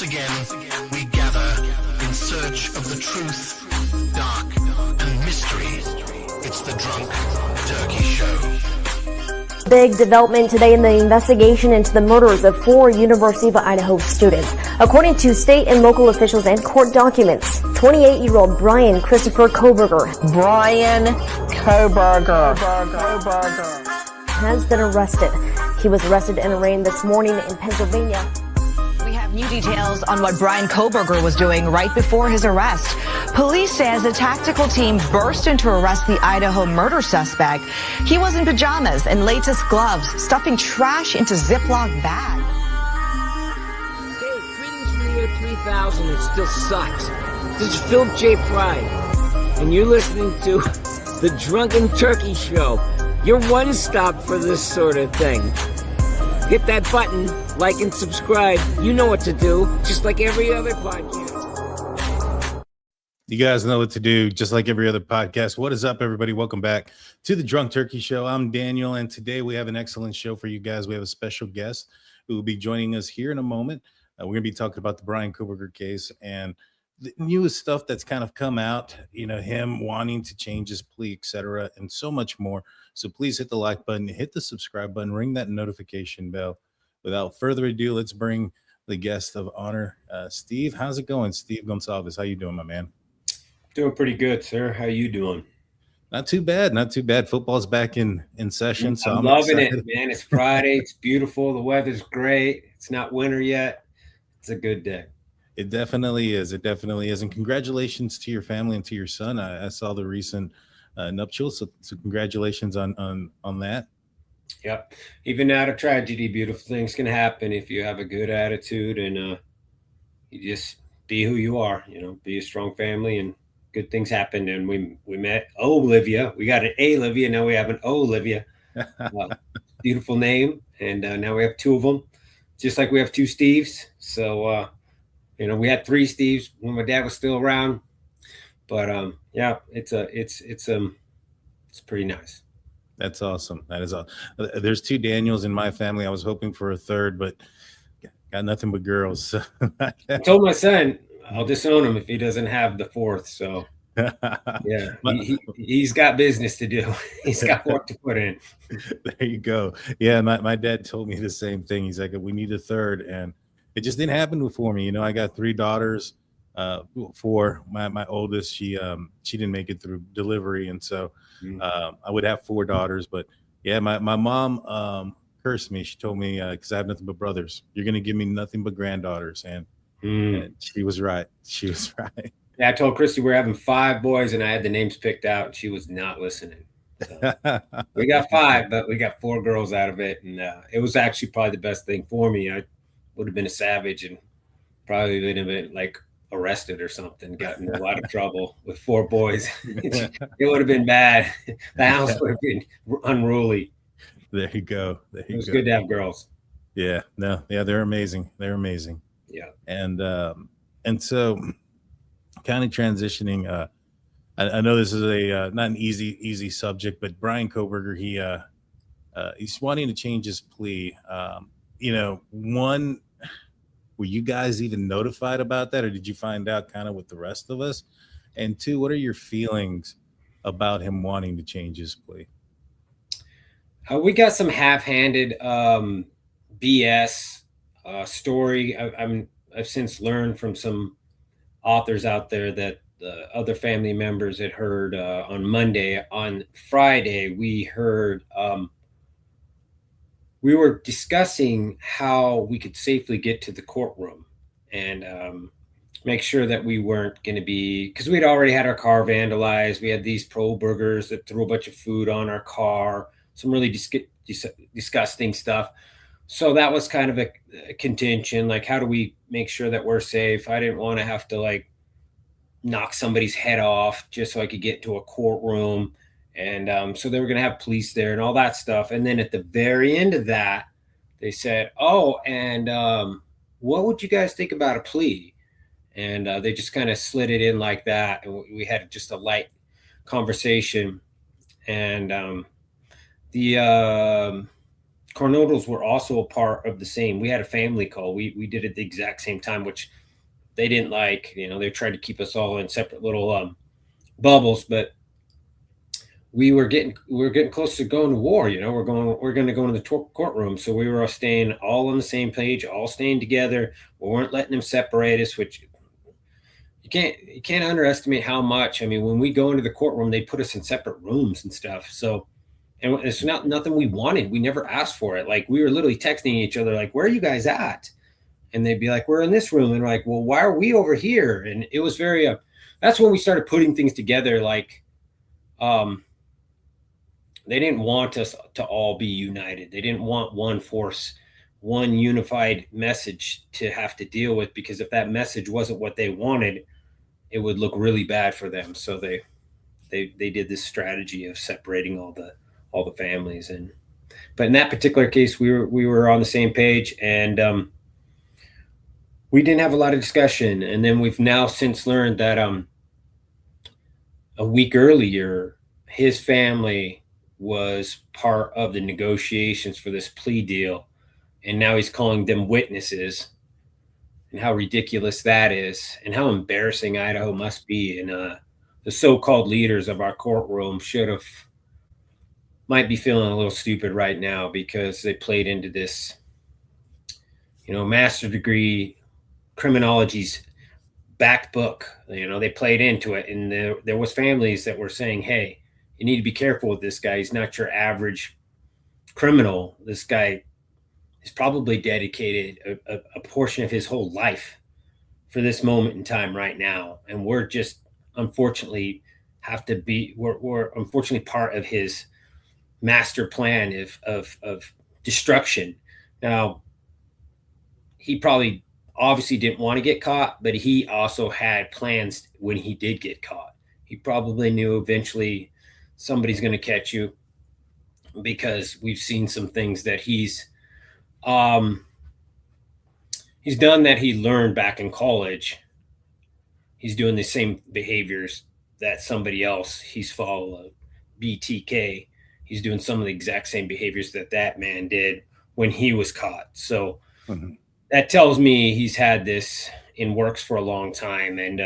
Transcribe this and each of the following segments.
again, we gather in search of the truth, dark, and mystery. It's the Drunk Turkey Show. Big development today in the investigation into the murders of 4 University of Idaho students. According to state and local officials and court documents, 28-year-old Bryan Christopher Kohberger, has been arrested. He was arrested in a raid this morning in Pennsylvania. We have new details on what Bryan Kohberger was doing right before his arrest. Police says a tactical team burst in to arrest the Idaho murder suspect. He was in pajamas and latest gloves, stuffing trash into Ziploc bags. Hey, greetings from the year 3000. It still sucks. This is Philip J. Pride, and you're listening to the Drunken Turkey Show. Your one stop for this sort of thing. Hit that button, like and subscribe. You know what to do, just like every other podcast. You guys know what to do, just like every other podcast. What is up, everybody? Welcome back to the Drunk Turkey Show. I'm Daniel, and today we have an excellent show for you guys. We have a special guest who will be joining us here in a moment. We're going to be talking about the Bryan Kohberger case and the newest stuff that's kind of come out, him wanting to change his plea, etc., and so much more. So please hit the like button, hit the subscribe button, ring that notification bell. Without further ado, let's bring the guest of honor, Steve. How's it going, Steve Goncalves? How you doing, my man? Doing pretty good, sir. How you doing? Not too bad. Not too bad. Football's back in session. So I'm loving it, man. It's Friday. It's beautiful. The weather's great. It's not winter yet. It's a good day. It definitely is. It definitely is. And congratulations to your family and to your son. I saw the recent nuptials. So congratulations on that. Yep. Even out of tragedy, beautiful things can happen if you have a good attitude and you just be who you are. Be a strong family, and good things happen. And we met Olivia. We got an A-Livia. Now we have an Olivia. Beautiful name. And now we have 2 of them, just like we have 2 Steves. So, we had 3 Steves when my dad was still around, but yeah, it's pretty nice. That's awesome. That is awesome. There's 2 Daniels in my family. I was hoping for a third, but got nothing but girls. So. I told my son I'll disown him if he doesn't have the 4th. So yeah, he's got business to do. He's got work to put in. There you go. Yeah, my dad told me the same thing. He's like, we need a third, and it just didn't happen before me. I got 3 daughters. 4. My oldest, she didn't make it through delivery, and so I would have 4 daughters. But yeah, my mom cursed me. She told me, because I have nothing but brothers, you're gonna give me nothing but granddaughters, and she was right. She was right. Yeah, I told Christy we're having 5 boys, and I had the names picked out, and she was not listening. So, we got 5, but we got 4 girls out of it, and it was actually probably the best thing for me. I would have been a savage and probably would have been like arrested or something, gotten in a lot of trouble with 4 boys. It would have been bad. The house would have been unruly. There you go. It was good to have girls. Yeah, no, yeah, they're amazing. They're amazing. Yeah. And so kind of transitioning, I know this is a not an easy subject, but Bryan Kohberger, he's wanting to change his plea. One, were you guys even notified about that, or did you find out kind of with the rest of us? And 2, what are your feelings about him wanting to change his plea? We got some half-handed BS story. I've since learned from some authors out there that the other family members had heard on Monday. On Friday, we heard we were discussing how we could safely get to the courtroom and make sure that we weren't going to be, because we'd already had our car vandalized. We had these Kohbergers that threw a bunch of food on our car, some really disgusting stuff. So that was kind of a contention, like, how do we make sure that we're safe? I didn't want to have to knock somebody's head off just so I could get to a courtroom. And so they were going to have police there and all that stuff. And then at the very end of that, they said, oh, and what would you guys think about a plea? And they just kind of slid it in like that. And we had just a light conversation. And the Coronadals were also a part of the same. We had a family call. We did it at the exact same time, which they didn't like. They tried to keep us all in separate little bubbles, but we were getting close to going to war. We're going to go into the courtroom, so we were all staying all on the same page, all staying together. We weren't letting them separate us, which you can't underestimate how much. I mean, when we go into the courtroom, they put us in separate rooms and stuff. So, and it's nothing we wanted. We never asked for it. Like, we were literally texting each other, like, "Where are you guys at?" And they'd be like, "We're in this room." And we're like, "Well, why are we over here?" And it was very, that's when we started putting things together. Like, they didn't want us to all be united. They didn't want one force, one unified message to have to deal with, because if that message wasn't what they wanted, it would look really bad for them. So they did this strategy of separating all the families. But in that particular case, we were on the same page, and we didn't have a lot of discussion. And then we've now since learned that a week earlier, his family was part of the negotiations for this plea deal, and now he's calling them witnesses, and how ridiculous that is, and how embarrassing Idaho must be. And the so-called leaders of our courtroom might be feeling a little stupid right now, because they played into this, master degree criminology's back book. They played into it, and there was families that were saying, "Hey, you need to be careful with this guy. He's not your average criminal. This guy has probably dedicated a portion of his whole life for this moment in time right now. And we're just unfortunately we're unfortunately part of his master plan of destruction." Now, he probably obviously didn't want to get caught, but he also had plans when he did get caught. He probably knew eventually somebody's going to catch you, because we've seen some things that he's done that he learned back in college. He's doing the same behaviors that somebody else he's followed, BTK. He's doing some of the exact same behaviors that man did when he was caught. So that tells me he's had this in works for a long time. And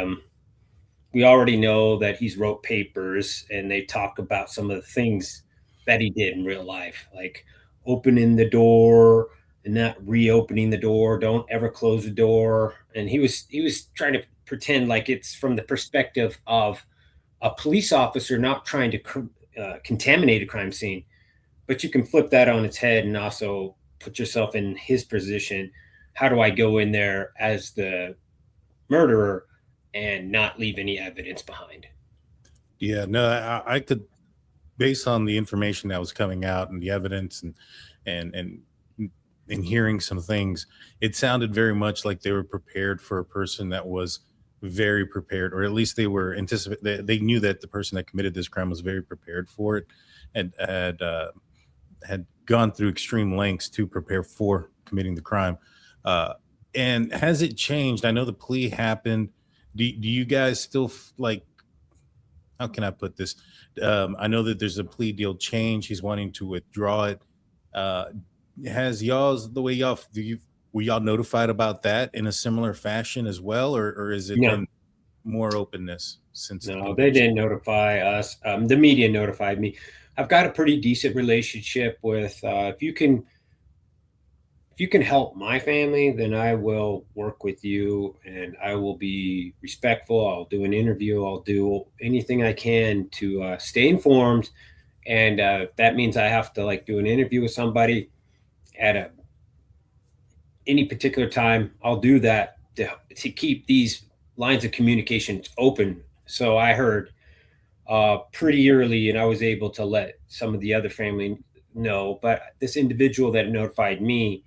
we already know that he's wrote papers, and they talk about some of the things that he did in real life, like opening the door and not reopening the door. Don't ever close the door. And he was trying to pretend like it's from the perspective of a police officer not trying to contaminate a crime scene. But you can flip that on its head and also put yourself in his position. How do I go in there as the murderer and not leave any evidence behind? Yeah, no, I could, based on the information that was coming out and the evidence and hearing some things, it sounded very much like they were prepared for a person that was very prepared, or at least they were they knew that the person that committed this crime was very prepared for it, and had gone through extreme lengths to prepare for committing the crime. And has it changed? I know the plea happened. Do you guys still like, how can I put this? I know that there's a plea deal change. He's wanting to withdraw it. Has were y'all notified about that in a similar fashion as well? Or is it been more openness since? No, they didn't notify us. The media notified me. I've got a pretty decent relationship with, if you can help my family, then I will work with you, and I will be respectful. I'll do an interview. I'll do anything I can to stay informed. And if that means I have to do an interview with somebody at any particular time, I'll do that to keep these lines of communications open. So I heard pretty early, and I was able to let some of the other family know. But this individual that notified me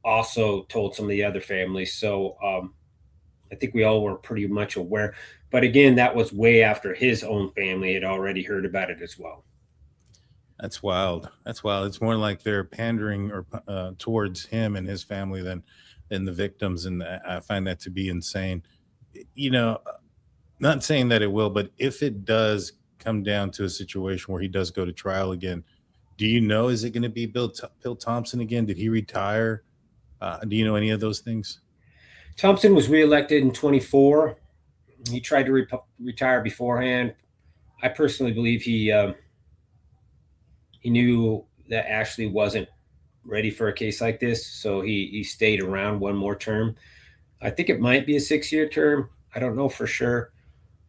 also told some of the other families. So I think we all were pretty much aware. But again, that was way after his own family had already heard about it as well. That's wild. That's wild. It's more like they're pandering or towards him and his family than the victims. And I find that to be insane. Not saying that it will, but if it does come down to a situation where he does go to trial again, Do you know, is it going to be Bill Thompson again? Did he retire? Do you know any of those things? Thompson was reelected in 24. He tried to retire beforehand. I personally believe he knew that Ashley wasn't ready for a case like this, so he stayed around one more term. I think it might be a 6-year term. I don't know for sure,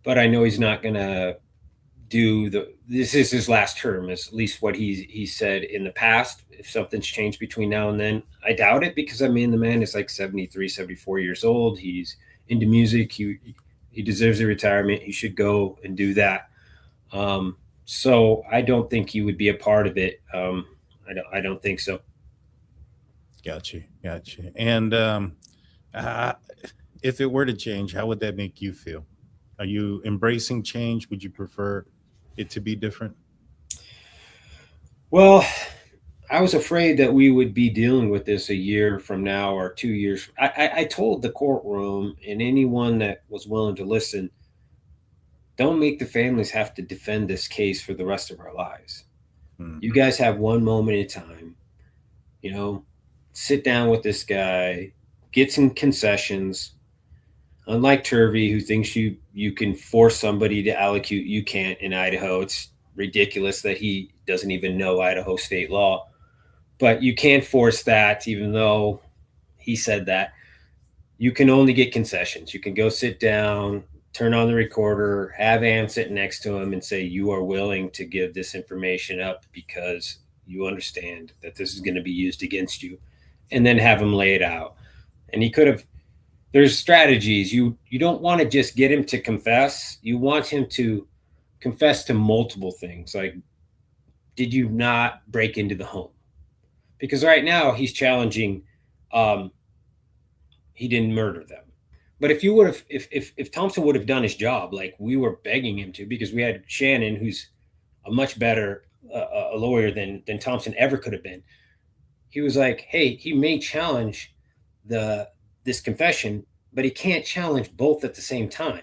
but I know he's not going to this is his last term, is at least what he said in the past. If something's changed between now and then, I doubt it, because I mean, the man is like 73, 74 years old. He's into music. He deserves a retirement. He should go and do that. So I don't think he would be a part of it. I don't think so. Gotcha. And if it were to change, how would that make you feel? Are you embracing change? Would you prefer it to be different? Well, I was afraid that we would be dealing with this a year from now or 2 years. I told the courtroom and anyone that was willing to listen, don't make the families have to defend this case for the rest of our lives. You guys have one moment in time, sit down with this guy, get some concessions. Unlike Turvey, who thinks you can force somebody to allocute, you can't in Idaho. It's ridiculous that he doesn't even know Idaho state law. But you can't force that, even though he said that. You can only get concessions. You can go sit down, turn on the recorder, have Ann sit next to him and say, you are willing to give this information up because you understand that this is going to be used against you, and then have him lay it out. And he could have. There's strategies. You don't want to just get him to confess. You want him to confess to multiple things. Like, did you not break into the home? Because right now he's challenging he didn't murder them. But if you would have, if Thompson would have done his job like we were begging him to, because we had Shannon, who's a much better a lawyer than Thompson ever could have been. He was like, hey, he may challenge this confession, but he can't challenge both at the same time.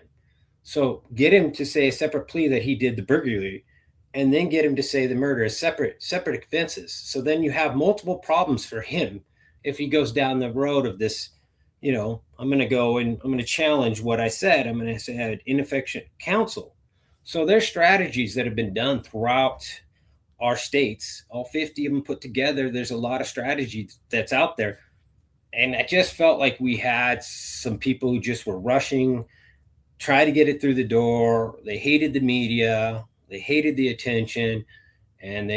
So get him to say a separate plea that he did the burglary, and then get him to say the murder as separate offenses. So then you have multiple problems for him if he goes down the road of this, I'm going to go and I'm going to challenge what I said. I'm going to say I had ineffective counsel. So there's strategies that have been done throughout our states, all 50 of them put together. There's a lot of strategy that's out there. And I just felt like we had some people who just were rushing, try to get it through the door. They hated the media. They hated the attention. And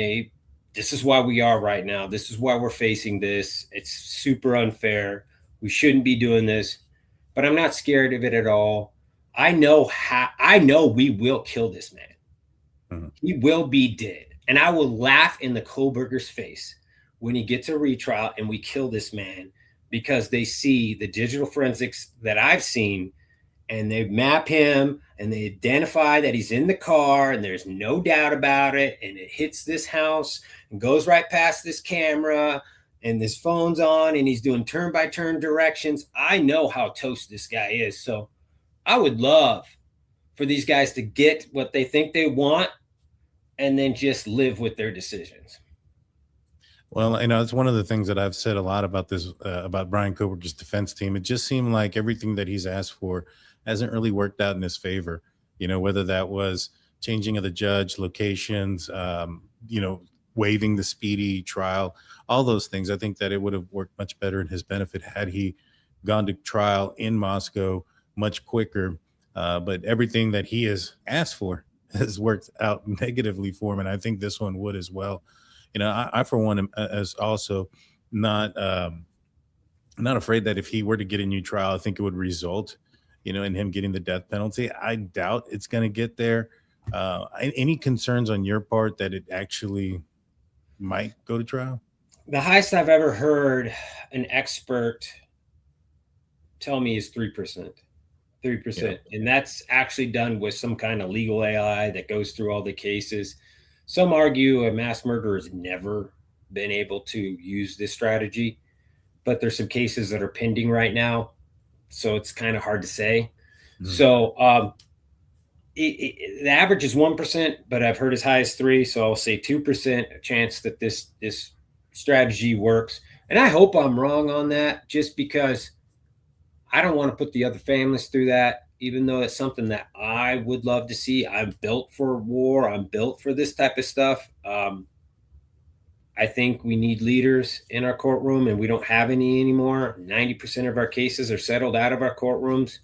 this is why we are right now. This is why we're facing this. It's super unfair. We shouldn't be doing this. But I'm not scared of it at all. I know we will kill this man. Mm-hmm. He will be dead. And I will laugh in the Kohberger's face when he gets a retrial and we kill this man, because they see the digital forensics that I've seen, and they map him and they identify that he's in the car and there's no doubt about it. And it hits this house and goes right past this camera, and this phone's on and he's doing turn-by-turn directions. I know how toast this guy is. So I would love for these guys to get what they think they want and then just live with their decisions. Well, it's one of the things that I've said a lot about this, about Bryan Kohberger's defense team. It just seemed like everything that he's asked for hasn't really worked out in his favor. Whether that was changing of the judge, locations, waiving the speedy trial, all those things. I think that it would have worked much better in his benefit had he gone to trial in Moscow much quicker. But everything that he has asked for has worked out negatively for him, and I think this one would as well. I for one am as also not afraid that if he were to get a new trial, I think it would result, in him getting the death penalty. I doubt it's going to get there. Any concerns on your part that it actually might go to trial? The highest I've ever heard an expert tell me is 3%. 3%. Yeah. And that's actually done with some kind of legal AI that goes through all the cases. Some argue a mass murderer has never been able to use this strategy, but there's some cases that are pending right now, so it's kind of hard to say. Mm-hmm. So the average is 1%, but I've heard as high as 3%. So I'll say 2% chance that this strategy works. And I hope I'm wrong on that, just because I don't want to put the other families through that, even though it's something that I would love to see. I'm built for war. I'm built for this type of stuff. I think we need leaders in our courtroom, and we don't have any anymore. 90% of our cases are settled out of our courtrooms.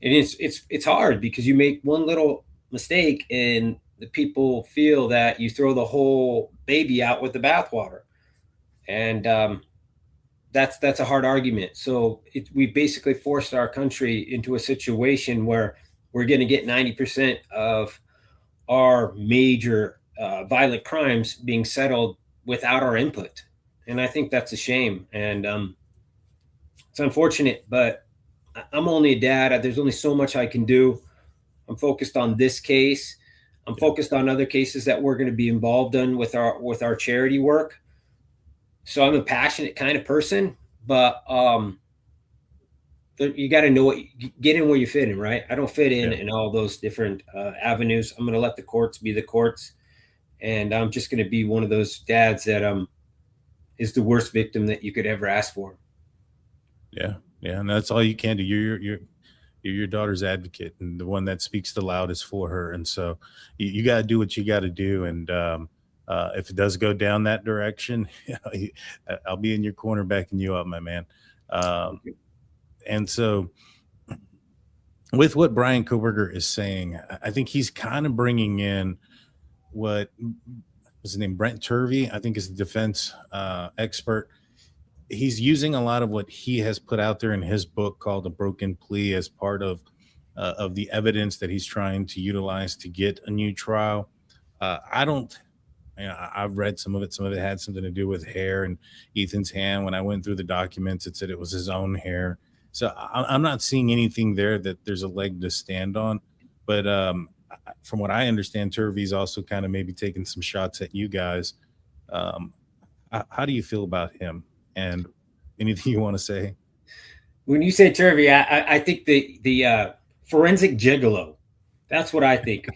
And it's hard because you make one little mistake and the people feel that you throw the whole baby out with the bathwater. And that's a hard argument. So we basically forced our country into a situation where we're going to get 90% of our major violent crimes being settled without our input. And I think that's a shame. And it's unfortunate, but I'm only a dad. There's only so much I can do. I'm focused on this case. I'm focused on other cases that we're going to be involved in with our charity work. So I'm a passionate kind of person, but you got to know get in where you fit in, right? I don't fit in all those different avenues. I'm going to let the courts be the courts. And I'm just going to be one of those dads that is the worst victim that you could ever ask for. Yeah. Yeah. And that's all you can do. You're your daughter's advocate and the one that speaks the loudest for her. And so you got to do what you got to do. And if it does go down that direction, I'll be in your corner backing you up, my man. And so with what Bryan Kohberger is saying, I think he's kind of bringing in what was his name, Brent Turvey, I think is the defense expert. He's using a lot of what he has put out there in his book called A Broken Plea as part of the evidence that he's trying to utilize to get a new trial. I've read some of it. Some of it had something to do with hair and Ethan's hand. When I went through the documents, it said it was his own hair. So I'm not seeing anything there that there's a leg to stand on. But from what I understand, Turvey's also kind of maybe taking some shots at you guys. How do you feel about him? And anything you want to say? When you say Turvey, I think the forensic gigolo. That's what I think.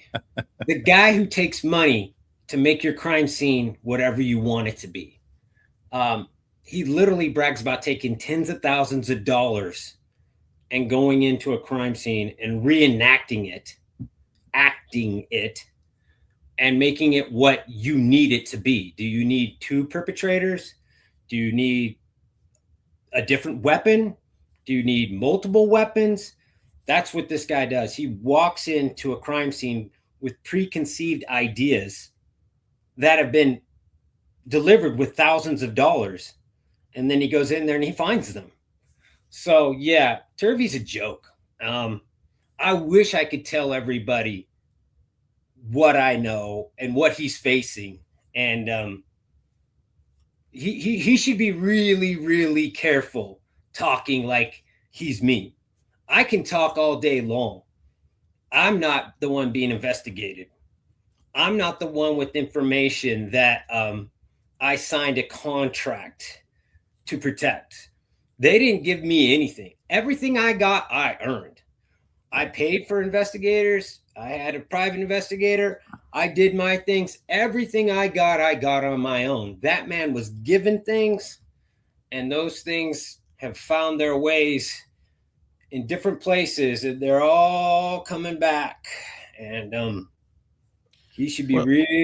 The guy who takes money to make your crime scene whatever you want it to be. He literally brags about taking tens of thousands of dollars and going into a crime scene and reenacting it, acting it, and making it what you need it to be. Do you need two perpetrators? Do you need a different weapon? Do you need multiple weapons? That's what this guy does. He walks into a crime scene with preconceived ideas that have been delivered with thousands of dollars. And then he goes in there and he finds them. So yeah, Turvey's a joke. I wish I could tell everybody what I know and what he's facing. And he should be really, really careful talking like he's me. I can talk all day long. I'm not the one being investigated. I'm not the one with information that I signed a contract to protect. They didn't give me anything. Everything I got, I earned. I paid for investigators. I had a private investigator. I did my things. Everything I got on my own. That man was given things, and those things have found their ways in different places, and they're all coming back. And he should be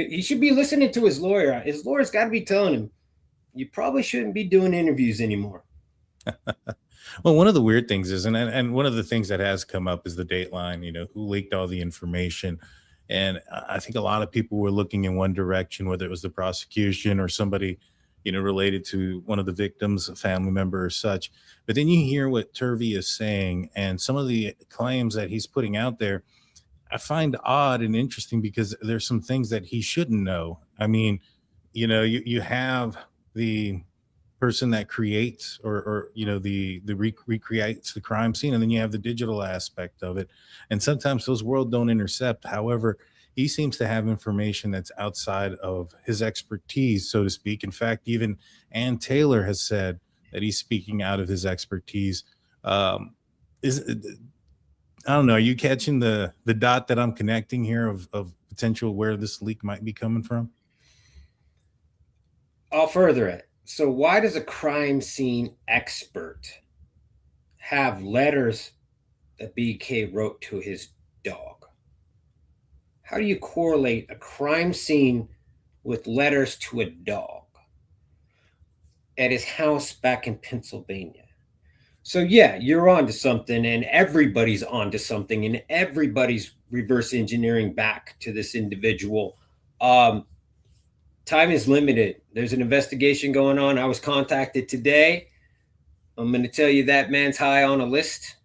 he should be listening to his lawyer. His lawyer's got to be telling him, you probably shouldn't be doing interviews anymore. Well, one of the weird things is, and one of the things that has come up is the Dateline, who leaked all the information. And I think a lot of people were looking in one direction, whether it was the prosecution or somebody, related to one of the victims, a family member or such. But then you hear what Turvey is saying and some of the claims that he's putting out there, I find odd and interesting because there's some things that he shouldn't know. I mean, you have the person that creates or recreates the crime scene, and then you have the digital aspect of it, and sometimes those worlds don't intercept. However, he seems to have information that's outside of his expertise, so to speak. In fact, even Ann Taylor has said that he's speaking out of his expertise. I don't know. Are you catching the dot that I'm connecting here of potential where this leak might be coming from? I'll further it. So why does a crime scene expert have letters that BK wrote to his dog? How do you correlate a crime scene with letters to a dog at his house back in Pennsylvania? So yeah, you're onto something, and everybody's onto something, and everybody's reverse engineering back to this individual. Time is limited. There's an investigation going on. I was contacted today. I'm going to tell you that man's high on a list.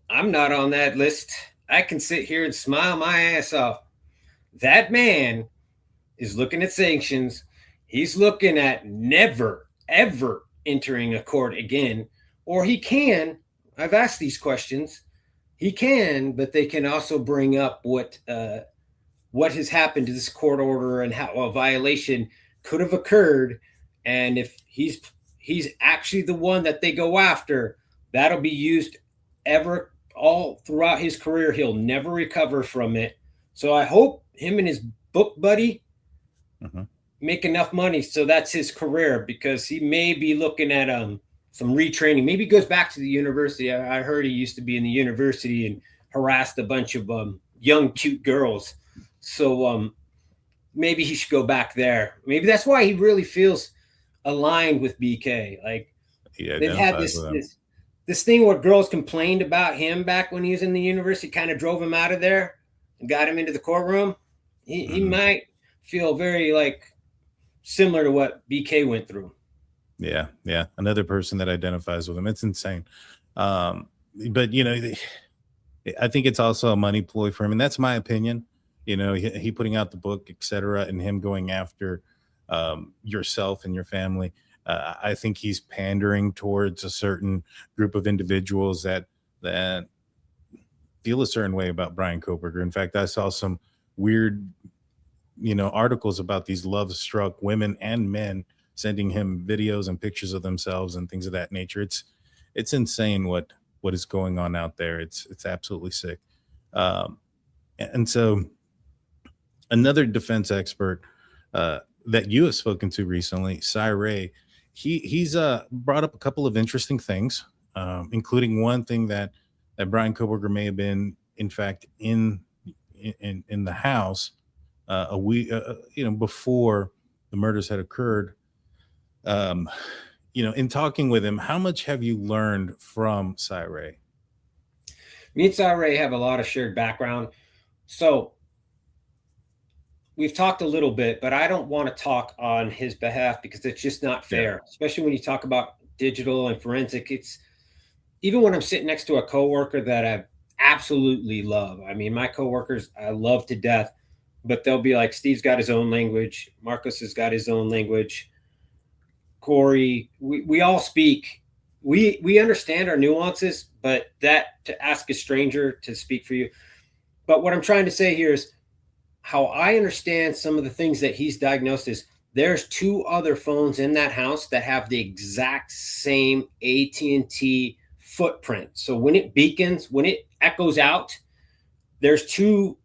I'm not on that list. I can sit here and smile my ass off. That man is looking at sanctions. He's looking at never, ever entering a court again. Or he can. I've asked these questions. He can, but they can also bring up what has happened to this court order and how a violation could have occurred. And if he's actually the one that they go after, that'll be used ever all throughout his career. He'll never recover from it. So I hope him and his book buddy make enough money so that's his career, because he may be looking at some retraining. Maybe he goes back to the university. I heard he used to be in the university and harassed a bunch of young, cute girls. So maybe he should go back there. Maybe that's why he really feels aligned with BK. Like they've had this thing where girls complained about him back when he was in the university, kind of drove him out of there and got him into the courtroom. He might feel very like similar to what BK went through. Yeah. Another person that identifies with him. It's insane. But I think it's also a money ploy for him, and that's my opinion. He putting out the book, etc., and him going after yourself and your family. I think he's pandering towards a certain group of individuals that feel a certain way about Bryan Kohberger. In fact, I saw some weird, articles about these love-struck women and men sending him videos and pictures of themselves and things of that nature. It's insane what is going on out there. It's absolutely sick. And so another defense expert that you have spoken to recently, Cy Ray, he's brought up a couple of interesting things, including one thing that Bryan Kohberger may have been, in fact, in the house a week, before the murders had occurred. In talking with him, how much have you learned from Cy Ray? Me and Cy Ray have a lot of shared background. So we've talked a little bit, but I don't want to talk on his behalf because it's just not fair, especially when you talk about digital and forensic. It's even when I'm sitting next to a coworker that I absolutely love. I mean, my coworkers I love to death, but they'll be like, Steve's got his own language. Marcos has got his own language. Corey, we all speak. We understand our nuances, but that to ask a stranger to speak for you. But what I'm trying to say here is how I understand some of the things that he's diagnosed is there's 2 other phones in that house that have the exact same AT&T footprint. So when it beacons, when it echoes out, there's 2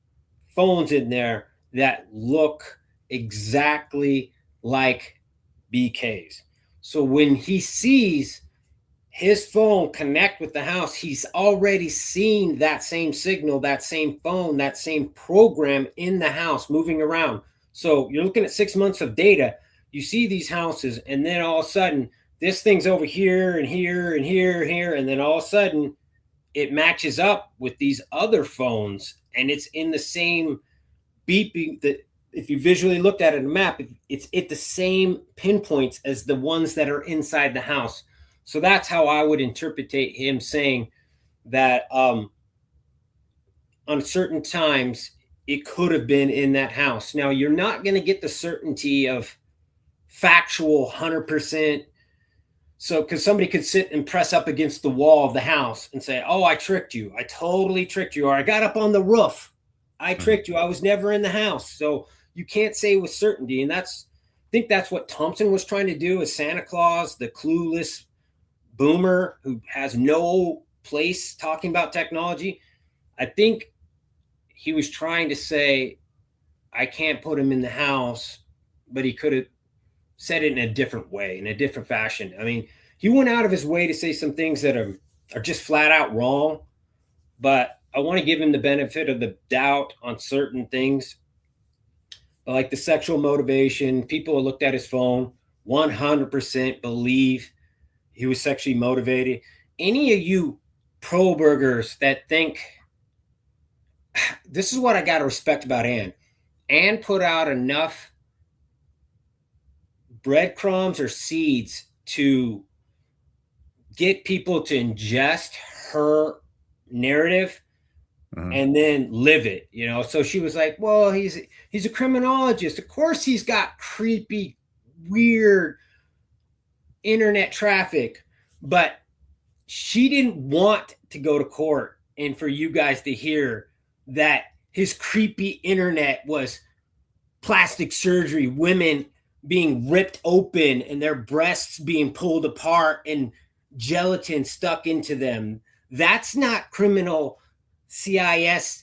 phones in there that look exactly like BK's. So when he sees his phone connect with the house, he's already seen that same signal, that same phone, that same program in the house moving around. So you're looking at 6 months of data. You see these houses, and then all of a sudden, this thing's over here and here and here and here. And then all of a sudden, it matches up with these other phones, and it's in the same beeping that if you visually looked at it in a map, it's at the same pinpoints as the ones that are inside the house. So that's how I would interpret him saying that on certain times it could have been in that house. Now, you're not going to get the certainty of factual 100%. So because somebody could sit and press up against the wall of the house and say, oh, I tricked you. I totally tricked you. Or I got up on the roof. I tricked you. I was never in the house. So you can't say with certainty. And I think that's what Thompson was trying to do as Santa Claus, the clueless boomer who has no place talking about technology. I think he was trying to say, I can't put him in the house, but he could have said it in a different way, in a different fashion. I mean, he went out of his way to say some things that are just flat out wrong, but I want to give him the benefit of the doubt on certain things. Like the sexual motivation, people looked at his phone, 100% believe he was sexually motivated. Any of you pro-burgers that think, this is what I got to respect about Ann. Ann put out enough breadcrumbs or seeds to get people to ingest her narrative and then live it, you know. So she was like, well, he's a criminologist. Of course he's got creepy, weird internet traffic, but she didn't want to go to court and for you guys to hear that his creepy internet was plastic surgery, women being ripped open and their breasts being pulled apart and gelatin stuck into them. That's not criminal CIS.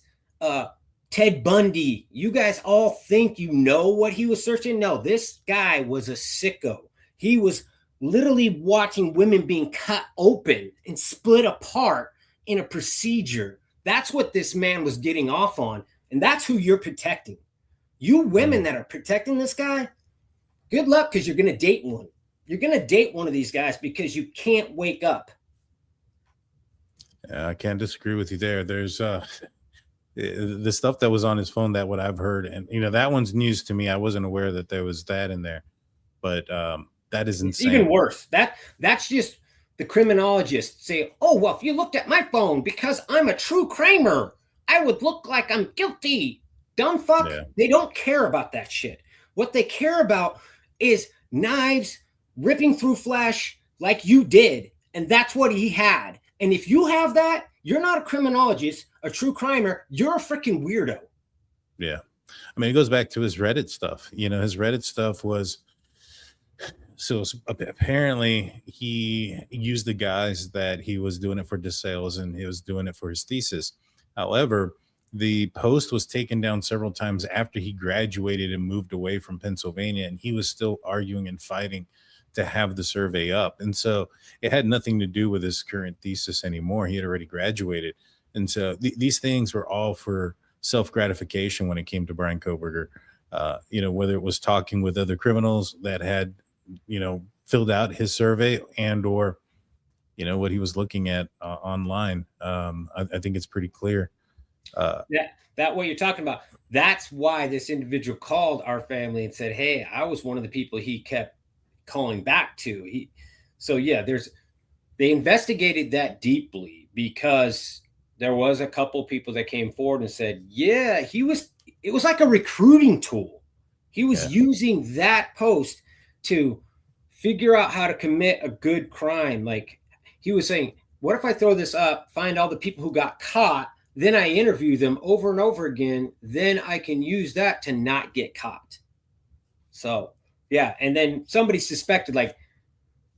Ted Bundy. You guys all think you know what he was searching. No, this guy was a sicko. He was literally watching women being cut open and split apart in a procedure. That's what this man was getting off on. And that's who you're protecting. You women that are protecting this guy, good luck, because you're going to date one. You're going to date one of these guys because you can't wake up. I can't disagree with you there. There's the stuff that was on his phone, that what I've heard, and you know, that one's news to me. I wasn't aware that there was that in there, but that is insane. It's even worse. That's just the criminologist say, oh, well, if you looked at my phone because I'm a true Kramer, I would look like I'm guilty. Dumb fuck. Yeah. They don't care about that shit. What they care about is knives ripping through flesh like you did. And that's what he had. And if you have that, you're not a criminologist, a true crimer. You're a freaking weirdo. Yeah. I mean, it goes back to his Reddit stuff. You know, his Reddit stuff was, so apparently he used the guise that he was doing it for DeSales and he was doing it for his thesis. However, the post was taken down several times after he graduated and moved away from Pennsylvania, and he was still arguing and fighting to have the survey up. And so it had nothing to do with his current thesis anymore. He had already graduated. And so these things were all for self-gratification when it came to Bryan Kohberger. You know, whether it was talking with other criminals that had, you know, filled out his survey and or, you know, what he was looking at online. I think it's pretty clear. That what you're talking about. That's why this individual called our family and said, hey, I was one of the people he kept calling back to. They investigated that deeply because there was a couple people that came forward and said, yeah, it was like a recruiting tool. He was using that post to figure out how to commit a good crime. Like he was saying, what if I throw this up, find all the people who got caught, then I interview them over and over again, then I can use that to not get caught. So, yeah. And then somebody suspected, like,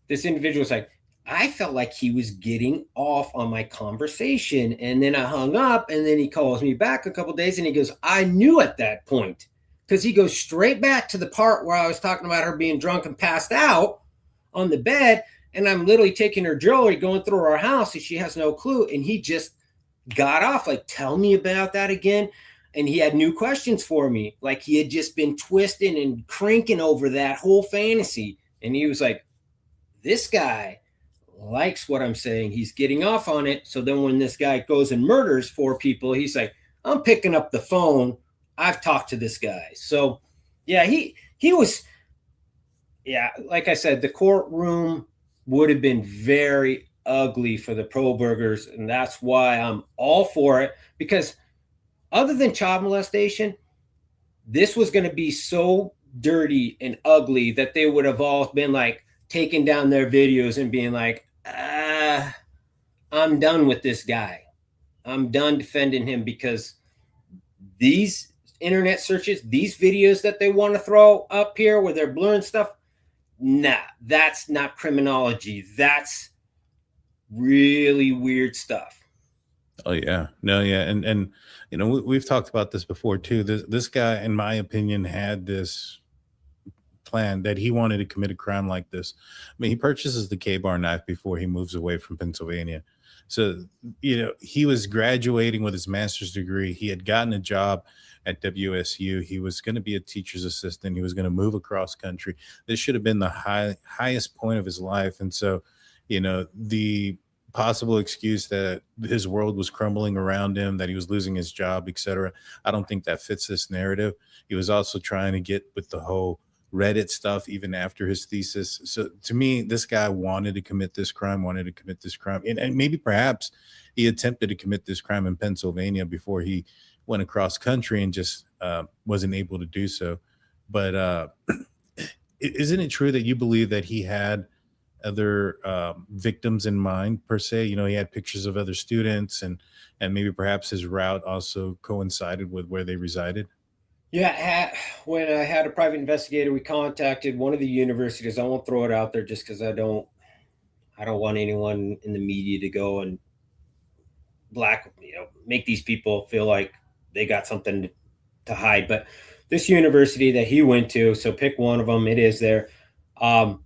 this individual was like, I felt like he was getting off on my conversation. And then I hung up, and then he calls me back a couple of days and he goes, I knew at that point, because he goes straight back to the part where I was talking about her being drunk and passed out on the bed. And I'm literally taking her jewelry, going through her house, and she has no clue. And he just got off, like, tell me about that again. And he had new questions for me. Like he had just been twisting and cranking over that whole fantasy. And he was like, this guy likes what I'm saying. He's getting off on it. So then when this guy goes and murders 4 people, he's like, I'm picking up the phone. I've talked to this guy. So yeah, he was, yeah, like I said, the courtroom would have been very ugly for the Kohbergers, and that's why I'm all for it, because other than child molestation, this was going to be so dirty and ugly that they would have all been like taking down their videos and being like, I'm done with this guy. I'm done defending him, because these internet searches, these videos that they want to throw up here where they're blurring stuff, nah, that's not criminology. That's really weird stuff. Oh yeah, no, yeah, and we've talked about this before too. This guy, in my opinion, had this plan that he wanted to commit a crime like this. I mean, he purchases the K-bar knife before he moves away from Pennsylvania. So, he was graduating with his master's degree. He had gotten a job at WSU. He was going to be a teacher's assistant. He was going to move across country. This should have been the highest point of his life. And so, the possible excuse that his world was crumbling around him, that he was losing his job, etc. I don't think that fits this narrative. He was also trying to get with the whole Reddit stuff even after his thesis. So to me, this guy wanted to commit this crime, and maybe perhaps he attempted to commit this crime in Pennsylvania before he went across country and just wasn't able to do so. But isn't it true that you believe that he had other victims in mind per se? He had pictures of other students, and maybe perhaps his route also coincided with where they resided. Yeah, when I had a private investigator, we contacted one of the universities. I won't throw it out there just because I don't want anyone in the media to go and make these people feel like they got something to hide. But this university that he went to, so pick one of them. It is there. A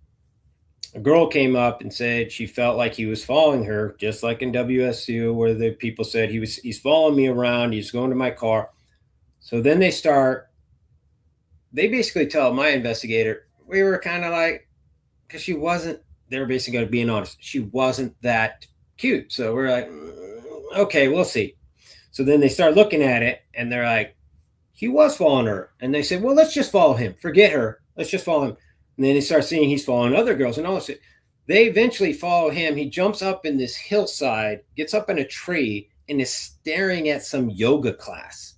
girl came up and said she felt like he was following her, just like in WSU, where the people said he's following me around. He's going to my car. So then they basically tell my investigator, we were kind of like, because they were basically being honest, she wasn't that cute. So we're like, okay, we'll see. So then they start looking at it and they're like, he was following her. And they said, well, let's just follow him. Forget her. Let's just follow him. And then they start seeing he's following other girls. And all of a sudden, they eventually follow him. He jumps up in this hillside, gets up in a tree, and is staring at some yoga class.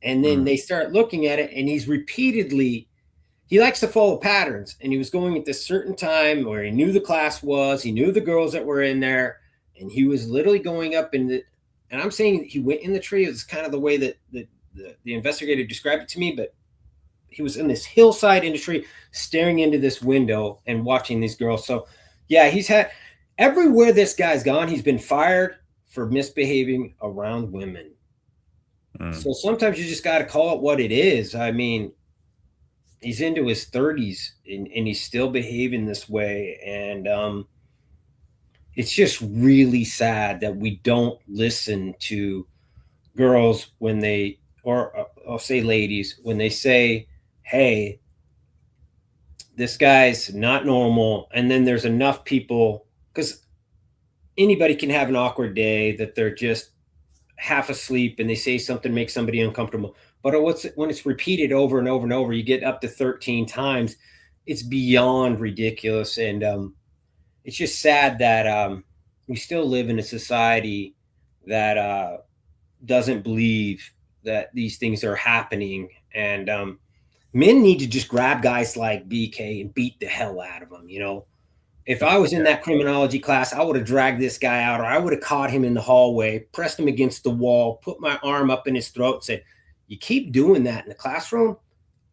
And then they start looking at it, and he likes to follow patterns. And he was going at this certain time where he knew the class was, he knew the girls that were in there, and he was literally going up and I'm saying he went in the tree. It was kind of the way that the investigator described it to me, but he was in this hillside industry staring into this window and watching these girls. So yeah, he's had everywhere this guy's gone, he's been fired for misbehaving around women. So sometimes you just got to call it what it is. I mean, he's into his 30s and he's still behaving this way. And it's just really sad that we don't listen to girls or I'll say ladies, when they say, hey, this guy's not normal. And then there's enough people, because anybody can have an awkward day that they're just half asleep and they say something makes somebody uncomfortable. But when it's repeated over and over and over, you get up to 13 times. It's beyond ridiculous. And it's just sad that we still live in a society that doesn't believe that these things are happening. And men need to just grab guys like BK and beat the hell out of them. If I was in that criminology class, I would have dragged this guy out, or I would have caught him in the hallway, pressed him against the wall, put my arm up in his throat and said, you keep doing that in the classroom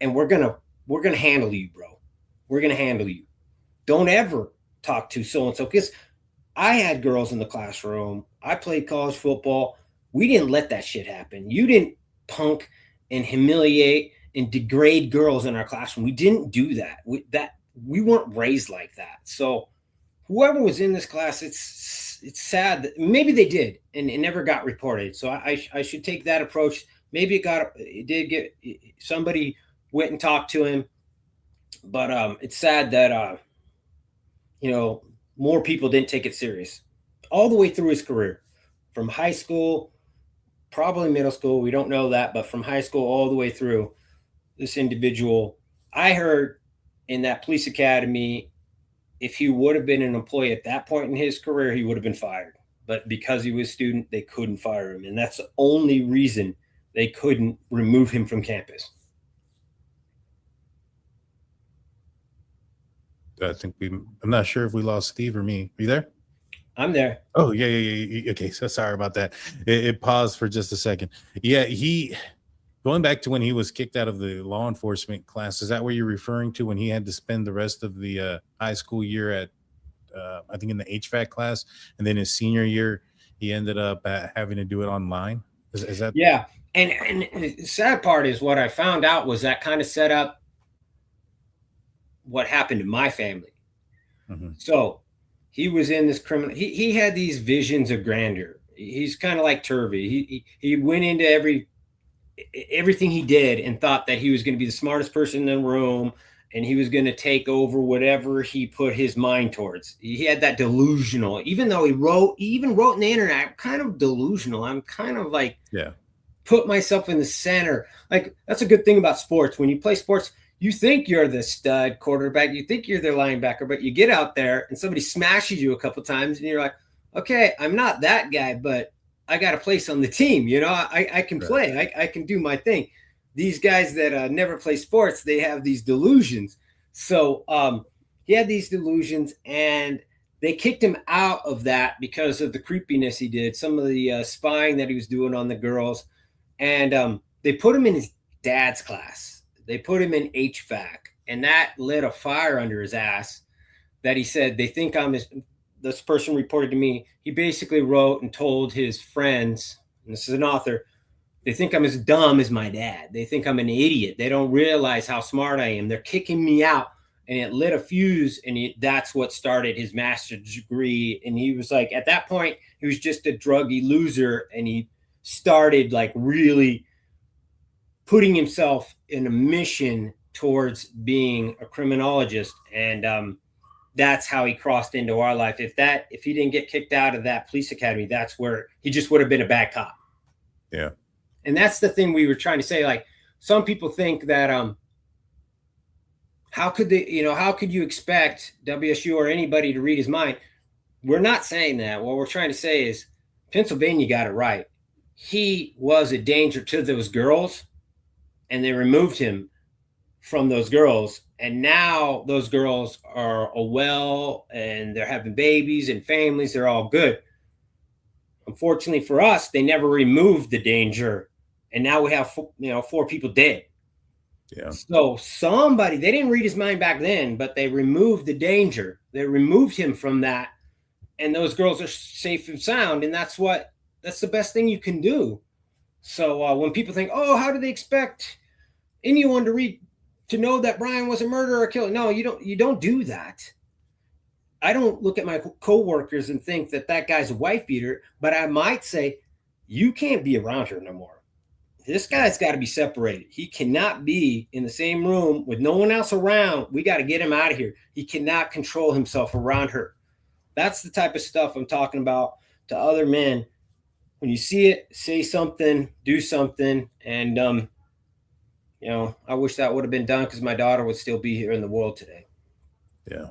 and we're going to handle you, bro. We're going to handle you. Don't ever talk to so-and-so. Because I had girls in the classroom. I played college football. We didn't let that shit happen. You didn't punk and humiliate and degrade girls in our classroom. We didn't do that. We weren't raised like that. So whoever was in this class, it's sad that maybe they did and it never got reported. So I should take that approach. Maybe somebody went and talked to him, but it's sad that more people didn't take it serious all the way through his career, from high school, probably middle school. We don't know that, but from high school all the way through, this individual, I heard in that police academy, if he would have been an employee at that point in his career, he would have been fired. But because he was a student, they couldn't fire him. And that's the only reason they couldn't remove him from campus. I'm not sure if we lost Steve or me. Are you there? I'm there. Oh, yeah. Okay, so sorry about that. It paused for just a second. Yeah, going back to when he was kicked out of the law enforcement class, is that what you're referring to, when he had to spend the rest of the high school year at, I think in the HVAC class, and then his senior year, he ended up having to do it online. Is that? Yeah. And the sad part is what I found out was that kind of set up what happened to my family. Mm-hmm. So he was in this criminal. He had these visions of grandeur. He's kind of like Turvey. He went into everything he did and thought that he was going to be the smartest person in the room, and he was going to take over whatever he put his mind towards. He had that delusional. Even though he even wrote on the internet, I'm kind of delusional. I'm kind of like, put myself in the center. Like, that's a good thing about sports. When you play sports, you think you're the stud quarterback, you think you're the linebacker, but you get out there and somebody smashes you a couple times and you're like, okay, I'm not that guy, but I got a place on the team. You know, I can play, I can do my thing. These guys that never play sports, they have these delusions. So he had these delusions, and they kicked him out of that because of the creepiness he did, some of the spying that he was doing on the girls. And they put him in his dad's class. They put him in HVAC, and that lit a fire under his ass that he said, they think I'm his, this person reported to me, he basically wrote and told his friends, and this is an author, they think I'm as dumb as my dad. They think I'm an idiot. They don't realize how smart I am. They're kicking me out. And it lit a fuse, and that's what started his master's degree. And he was like, at that point, he was just a druggy loser, and he started like really putting himself in a mission towards being a criminologist. And that's how he crossed into our life. If he didn't get kicked out of that police academy, that's where he just would have been a bad cop. Yeah. And that's the thing we were trying to say. Like, some people think that how could you expect WSU or anybody to read his mind? We're not saying that. What we're trying to say is Pennsylvania got it right. He was a danger to those girls, and they removed him from those girls. And now those girls are well, and they're having babies and families. They're all good. Unfortunately for us, they never removed the danger. And now we have 4 people dead. Yeah. So they didn't read his mind back then, but they removed the danger. They removed him from that. And those girls are safe and sound. And that's the best thing you can do. So when people think, oh, how do they expect anyone to know that Bryan was a murderer or killer? No, you don't do that. I don't look at my coworkers and think that guy's a wife beater, but I might say, you can't be around her no more. This guy's got to be separated. He cannot be in the same room with no one else around. We got to get him out of here. He cannot control himself around her. That's the type of stuff I'm talking about to other men. When you see it, say something, do something. And, I wish that would have been done, because my daughter would still be here in the world today. Yeah.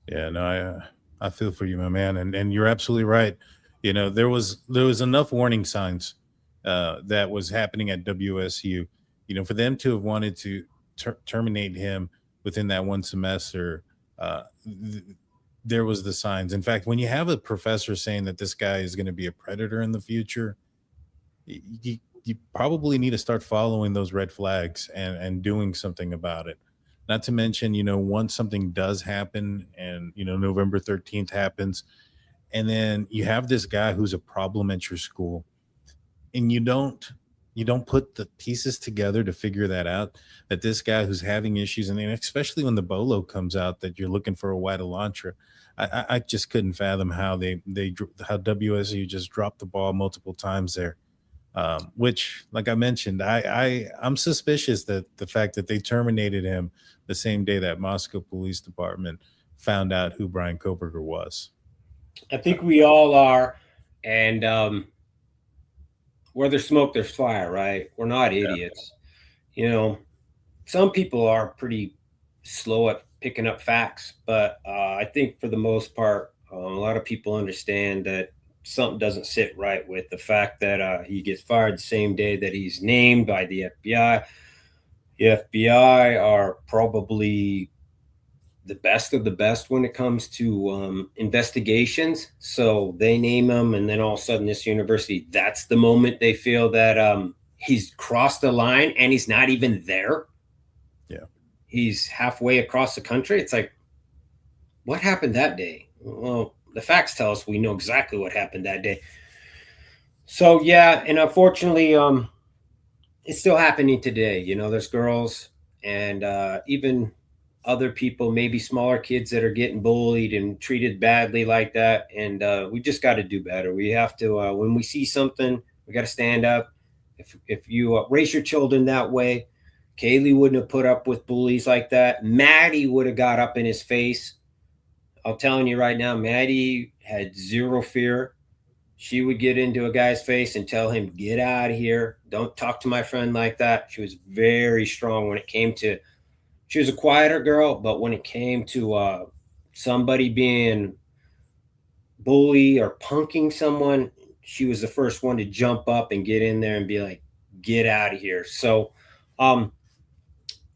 Yeah. No, I feel for you, my man. And you're absolutely right. There was enough warning signs that was happening at WSU, for them to have wanted to terminate him within that one semester. There was the signs. In fact, when you have a professor saying that this guy is going to be a predator in the future, you probably need to start following those red flags and doing something about it. Not to mention, once something does happen and, November 13th happens, and then you have this guy who's a problem at your school, and you don't put the pieces together to figure that out, that this guy who's having issues, and especially when the bolo comes out that you're looking for a white Elantra, I just couldn't fathom how how WSU just dropped the ball multiple times there. Which, like I mentioned, I'm suspicious that the fact that they terminated him the same day that Moscow Police Department found out who Bryan Kohberger was. I think we all are. And where there's smoke, there's fire, right? We're not idiots. Some people are pretty slow at picking up facts, but I think for the most part, a lot of people understand that something doesn't sit right with the fact that he gets fired the same day that he's named by the FBI. The FBI are probably the best of the best when it comes to investigations. So they name him, and then all of a sudden this university, that's the moment they feel that he's crossed the line, and he's not even there. Yeah. He's halfway across the country. It's like, what happened that day? Well, the facts tell us we know exactly what happened that day. So yeah, and unfortunately, it's still happening today. There's girls and even other people, maybe smaller kids that are getting bullied and treated badly like that. And we just got to do better. We have to, when we see something, we got to stand up. If you raise your children that way, Kaylee wouldn't have put up with bullies like that. Maddie would have got up in his face. I'm telling you right now, Maddie had zero fear. She would get into a guy's face and tell him, get out of here. Don't talk to my friend like that. She was very strong when it came to, she was a quieter girl, but when it came to somebody being bully or punking someone, she was the first one to jump up and get in there and be like, get out of here. So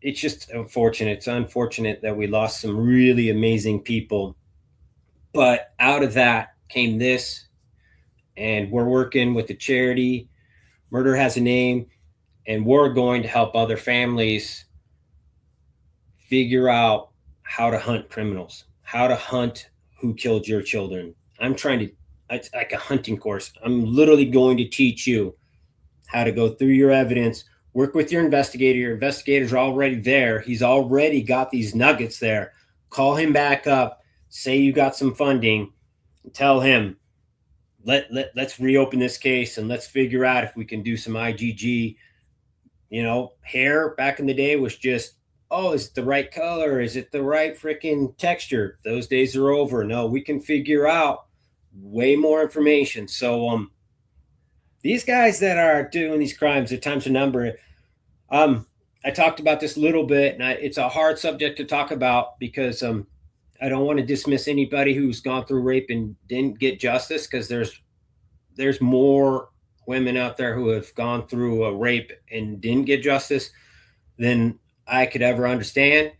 it's just unfortunate. It's unfortunate that we lost some really amazing people. But out of that came this. And we're working with the charity, Murder Has a Name, and we're going to help other families figure out how to hunt criminals, how to hunt who killed your children. It's like a hunting course. I'm literally going to teach you how to go through your evidence, work with your investigator. Your investigator's already there. He's already got these nuggets there. Call him back up, say you got some funding, tell him, let's reopen this case and let's figure out if we can do some IgG. Hair back in the day was just, oh, is it the right color? Is it the right freaking texture? Those days are over. No, we can figure out way more information. So these guys that are doing these crimes, their time's a number. I talked about this a little bit, and it's a hard subject to talk about because I don't want to dismiss anybody who's gone through rape and didn't get justice, because there's more women out there who have gone through a rape and didn't get justice than I could ever understand.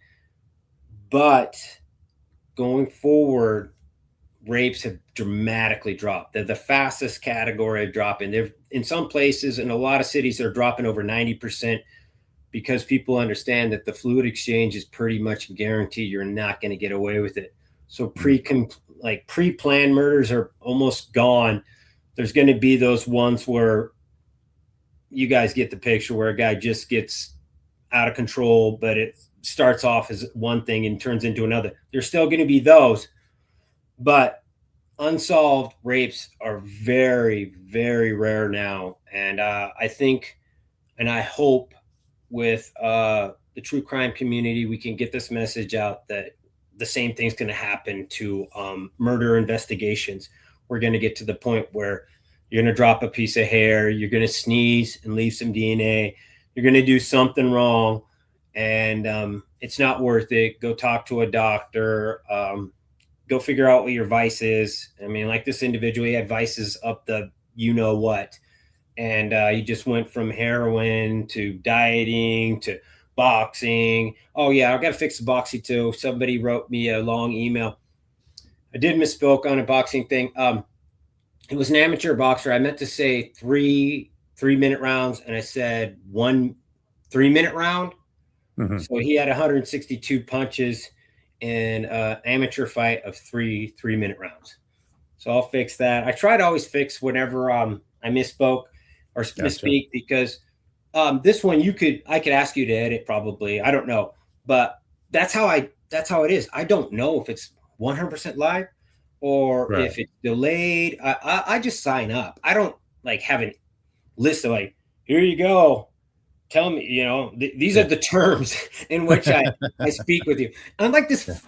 But going forward, rapes have dramatically dropped. They're the fastest category of dropping. They're in some places, in a lot of cities, they're dropping over 90%. Because people understand that the fluid exchange is pretty much guaranteed. You're not going to get away with it. So pre-planned murders are almost gone. There's going to be those ones where you guys get the picture, where a guy just gets out of control, but it starts off as one thing and turns into another. There's still going to be those, but unsolved rapes are very, very rare now. And I think, and I hope, with the true crime community, we can get this message out that the same thing's going to happen to murder investigations. We're going to get to the point where you're going to drop a piece of hair, you're going to sneeze and leave some DNA, you're going to do something wrong, and it's not worth it. Go talk to a doctor. Go figure out what your vice is. I mean, like this individual, he had vices up the you-know-what. And he just went from heroin to dieting to boxing. Oh, yeah, I got to fix the boxing too. Somebody wrote me a long email. I did misspoke on a boxing thing. It was an amateur boxer. I meant to say three-minute rounds, and I said 1 3-minute round. Mm-hmm. So he had 162 punches in an amateur fight of 3-minute rounds. So I'll fix that. I try to always fix whenever I misspoke or misspeak, because this one I could ask you to edit probably. I don't know, but that's how it is. I don't know if it's 100% live or if it's delayed. I just sign up. I don't have a list of here you go. Tell me, these are the terms in which I speak with you. Unlike this,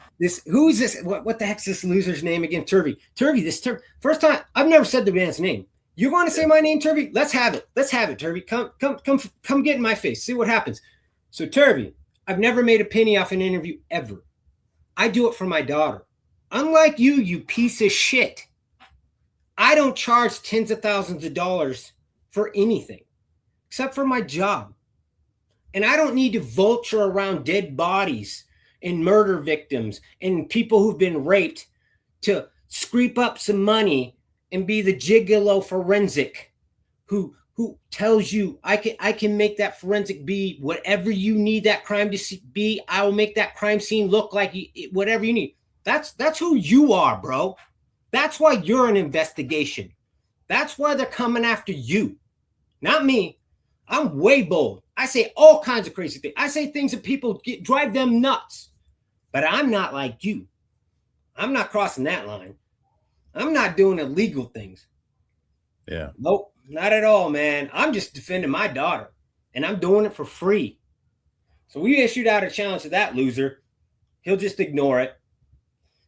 who is this? What the heck's this loser's name again? Turvey, this first time I've never said the man's name. You want to say my name, Turvey? Let's have it, Turvey. Come get in my face. See what happens. So, Turvey, I've never made a penny off an interview ever. I do it for my daughter. Unlike you piece of shit. I don't charge tens of thousands of dollars for anything except for my job. And I don't need to vulture around dead bodies and murder victims and people who've been raped to scrape up some money and be the gigolo forensic who tells you I can make that forensic be whatever you need that crime to be. I will make that crime scene look like whatever you need. That's who you are, bro. That's why you're an investigation. That's why they're coming after you, not me. I'm way bold. I say all kinds of crazy things. I say things that people drive them nuts. But I'm not like you. I'm not crossing that line. I'm not doing illegal things. Yeah. Nope, not at all, man. I'm just defending my daughter, and I'm doing it for free. So we issued out a challenge to that loser. He'll just ignore it.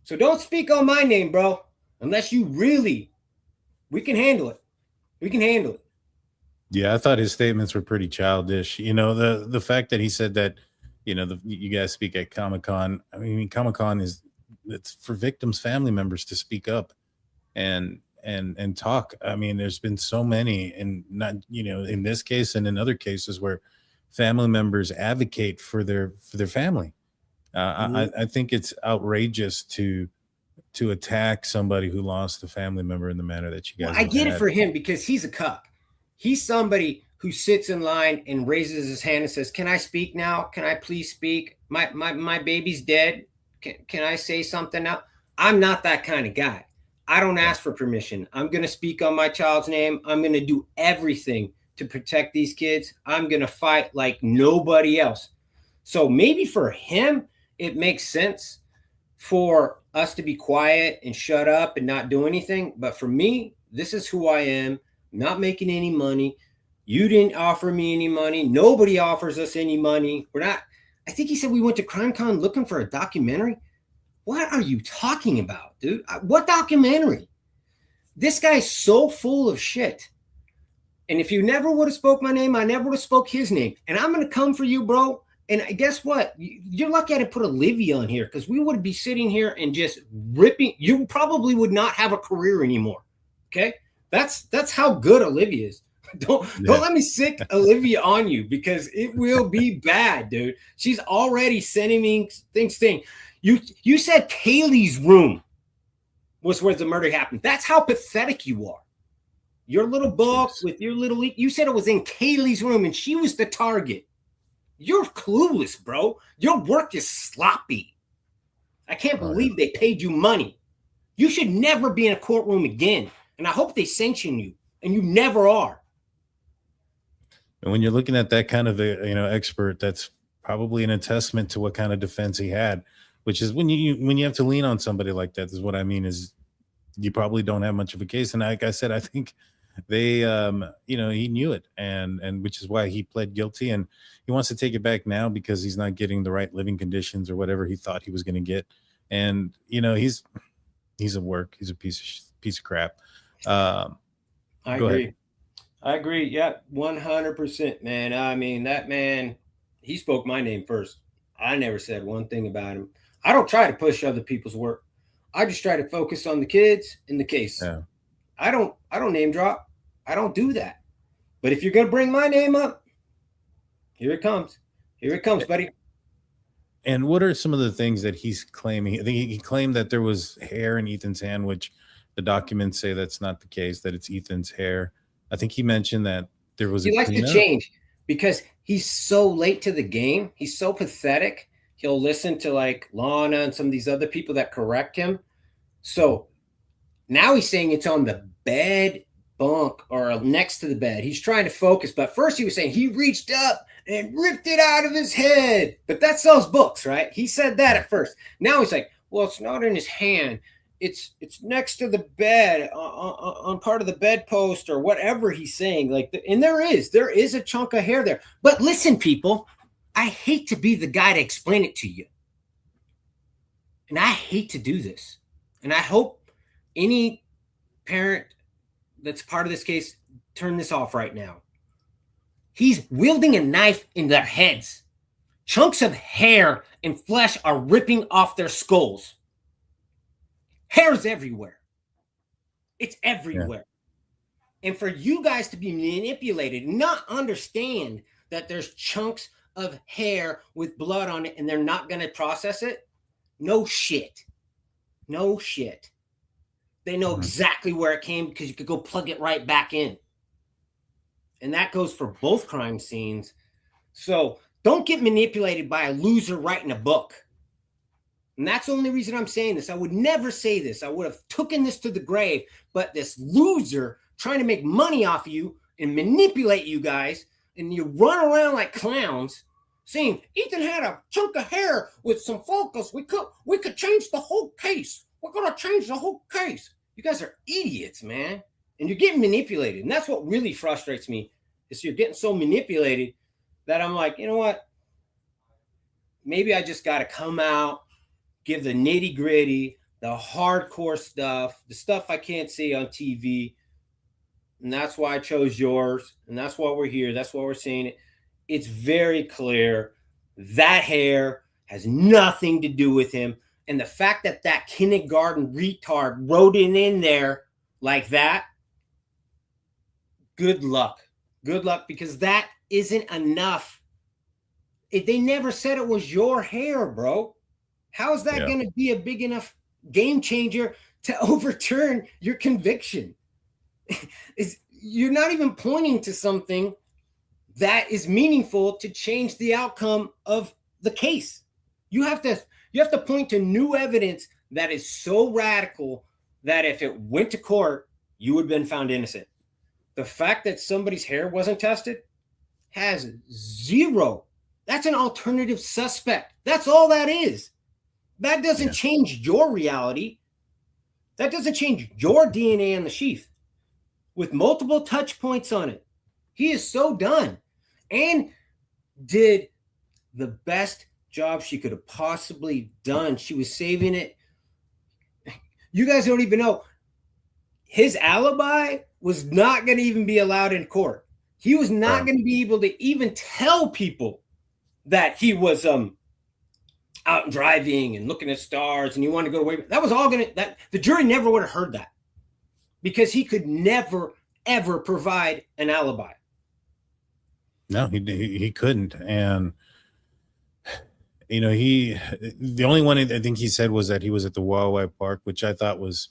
So don't speak on my name, bro, unless you really, we can handle it. We can handle it. Yeah, I thought his statements were pretty childish. You know, the fact that he said that, you know, you guys speak at Comic-Con. I mean, Comic-Con it's for victims' family members to speak up and talk. I mean, there's been so many, and not, you know, in this case and in other cases where family members advocate for their family. I think it's outrageous to attack somebody who lost a family member in the manner that you guys. Well, I get it for him because he's a cuck. He's somebody who sits in line and raises his hand and says, "Can I speak now? Can I please speak? My baby's dead. Can I say something now?" I'm not that kind of guy. I don't ask for permission. I'm going to speak on my child's name. I'm going to do everything to protect these kids. I'm going to fight like nobody else. So maybe for him, it makes sense for us to be quiet and shut up and not do anything. But for me, this is who I am. Not making any money. You didn't offer me any money. Nobody offers us any money. We're not. I think he said we went to CrimeCon looking for a documentary. What are you talking about, dude? What documentary? This guy's so full of shit. And if you never would have spoke my name, I never would have spoke his name. And I'm going to come for you, bro. And guess what? You're lucky I didn't put Olivia on here because we would be sitting here and just ripping. You probably would not have a career anymore. Okay? That's how good Olivia is. Don't let me sick Olivia on you because it will be bad, dude. She's already sending me things. You said Kaylee's room was where the murder happened. That's how pathetic you are. Your little book with your little, you said it was in Kaylee's room and she was the target. You're clueless, bro. Your work is sloppy. I can't believe they paid you money. You should never be in a courtroom again. And I hope they sanction you, and you never are. And when you're looking at that kind of expert, that's probably an attestment to what kind of defense he had, which is when you have to lean on somebody like that, is what I mean, is you probably don't have much of a case. And like I said, I think they he knew it, and which is why he pled guilty, and he wants to take it back now because he's not getting the right living conditions or whatever he thought he was going to get. And he's a piece of crap. I agree. I agree. Yeah, 100%, man. I mean, that man, he spoke my name first. I never said one thing about him. I don't try to push other people's work. I just try to focus on the kids and the case. Yeah. I don't name drop. I don't do that. But if you're going to bring my name up, here it comes. Here it comes, buddy. And what are some of the things that he's claiming? I think he claimed that there was hair in Ethan's hand, which the documents say that's not the case, that it's Ethan's hair. I think he mentioned that there was he likes to change because he's so late to the game. He's so pathetic. He'll listen to like Lana and some of these other people that correct him. So now he's saying it's on the bed bunk or next to the bed. He's trying to focus. But first he was saying he reached up and ripped it out of his head. But that sells books, right? He said that at first. Now he's like, well, it's not in his hand. It's next to the bed on part of the bedpost or whatever he's saying. And there is a chunk of hair there. But listen, people, I hate to be the guy to explain it to you. And I hate to do this. And I hope any parent that's part of this case turn this off right now. He's wielding a knife in their heads. Chunks of hair and flesh are ripping off their skulls. Hair's everywhere. It's everywhere. Yeah. And for you guys to be manipulated, not understand that there's chunks of hair with blood on it and they're not going to process it, no shit. No shit. They know exactly where it came because you could go plug it right back in. And that goes for both crime scenes. So don't get manipulated by a loser writing a book. And that's the only reason I'm saying this. I would never say this. I would have taken this to the grave. But this loser trying to make money off of you and manipulate you guys, and you run around like clowns saying Ethan had a chunk of hair with some focus. We could change the whole case. We're gonna change the whole case. You guys are idiots, man. And you're getting manipulated. And that's what really frustrates me, is you're getting so manipulated that I'm like, you know what? Maybe I just got to come out, give the nitty gritty, the hardcore stuff, the stuff I can't see on TV. And that's why I chose yours. And that's why we're here. That's why we're seeing it. It's very clear that hair has nothing to do with him. And the fact that that kindergarten retard wrote it in there like that, good luck. Good luck, because that isn't enough. They never said it was your hair, bro. How is that going to be a big enough game changer to overturn your conviction? You're not even pointing to something that is meaningful to change the outcome of the case. You have to point to new evidence that is so radical that if it went to court, you would have been found innocent. The fact that somebody's hair wasn't tested has zero. That's an alternative suspect. That's all that is. That doesn't change your reality. That doesn't change your DNA in the sheath. With multiple touch points on it, he is so done and did the best job she could have possibly done. She was saving it. You guys don't even know. His alibi was not going to even be allowed in court. He was not going to be able to even tell people that he was out driving and looking at stars and he wanted to go away. That was all that the jury never would have heard that, because he could never, ever provide an alibi. No, he couldn't. And, you know, the only one I think he said was that he was at the Wawa Park, which I thought was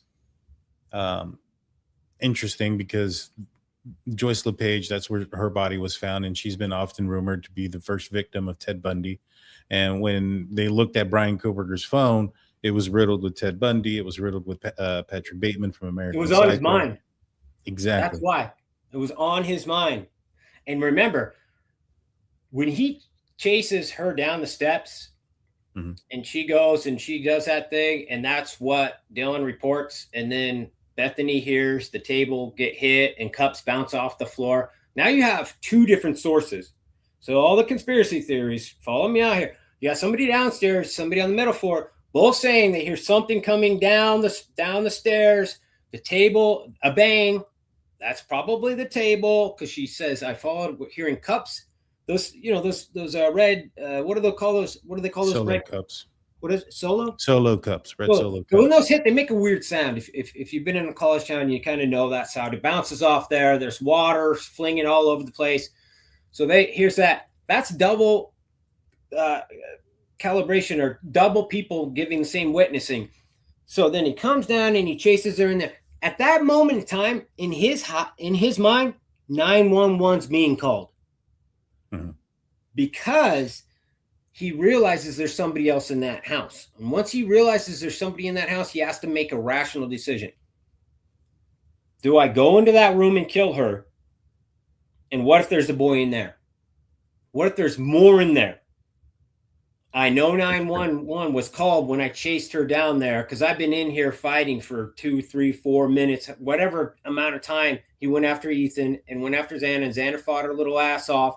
interesting, because Joyce LePage, that's where her body was found, and she's been often rumored to be the first victim of Ted Bundy. And when they looked at Bryan Kohberger's phone, it was riddled with Ted Bundy. It was riddled with Patrick Bateman from American It was Psycho. on his mind. Exactly. That's why. It was on his mind. And remember, when he chases her down the steps, and she goes and she does that thing, and that's what Dylan reports, and then Bethany hears the table get hit and cups bounce off the floor. Now you have two different sources. So all the conspiracy theories, follow me out here. You got somebody downstairs, somebody on the middle floor, both saying they hear something coming down the stairs, the table, a bang. That's probably the table, because she says, I followed hearing cups. Those, those red, what do they call those? What do they call those? Solo red cups. What is it? Solo? Solo cups. Red solo cups. When those hit, they make a weird sound. If you've been in a college town, you kind of know that sound. It bounces off there. There's water flinging all over the place. So here's that. That's double calibration, or double people giving the same witnessing. So then he comes down and he chases her in there. At that moment in time, in his mind, 911's being called. Because he realizes there's somebody else in that house. And once he realizes there's somebody in that house, he has to make a rational decision. Do I go into that room and kill her? And what if there's a boy in there? What if there's more in there? I know 911 was called when I chased her down there, because I've been in here fighting for 2, 3, 4 minutes, whatever amount of time. He went after Ethan and went after Xana, and Xana fought her little ass off,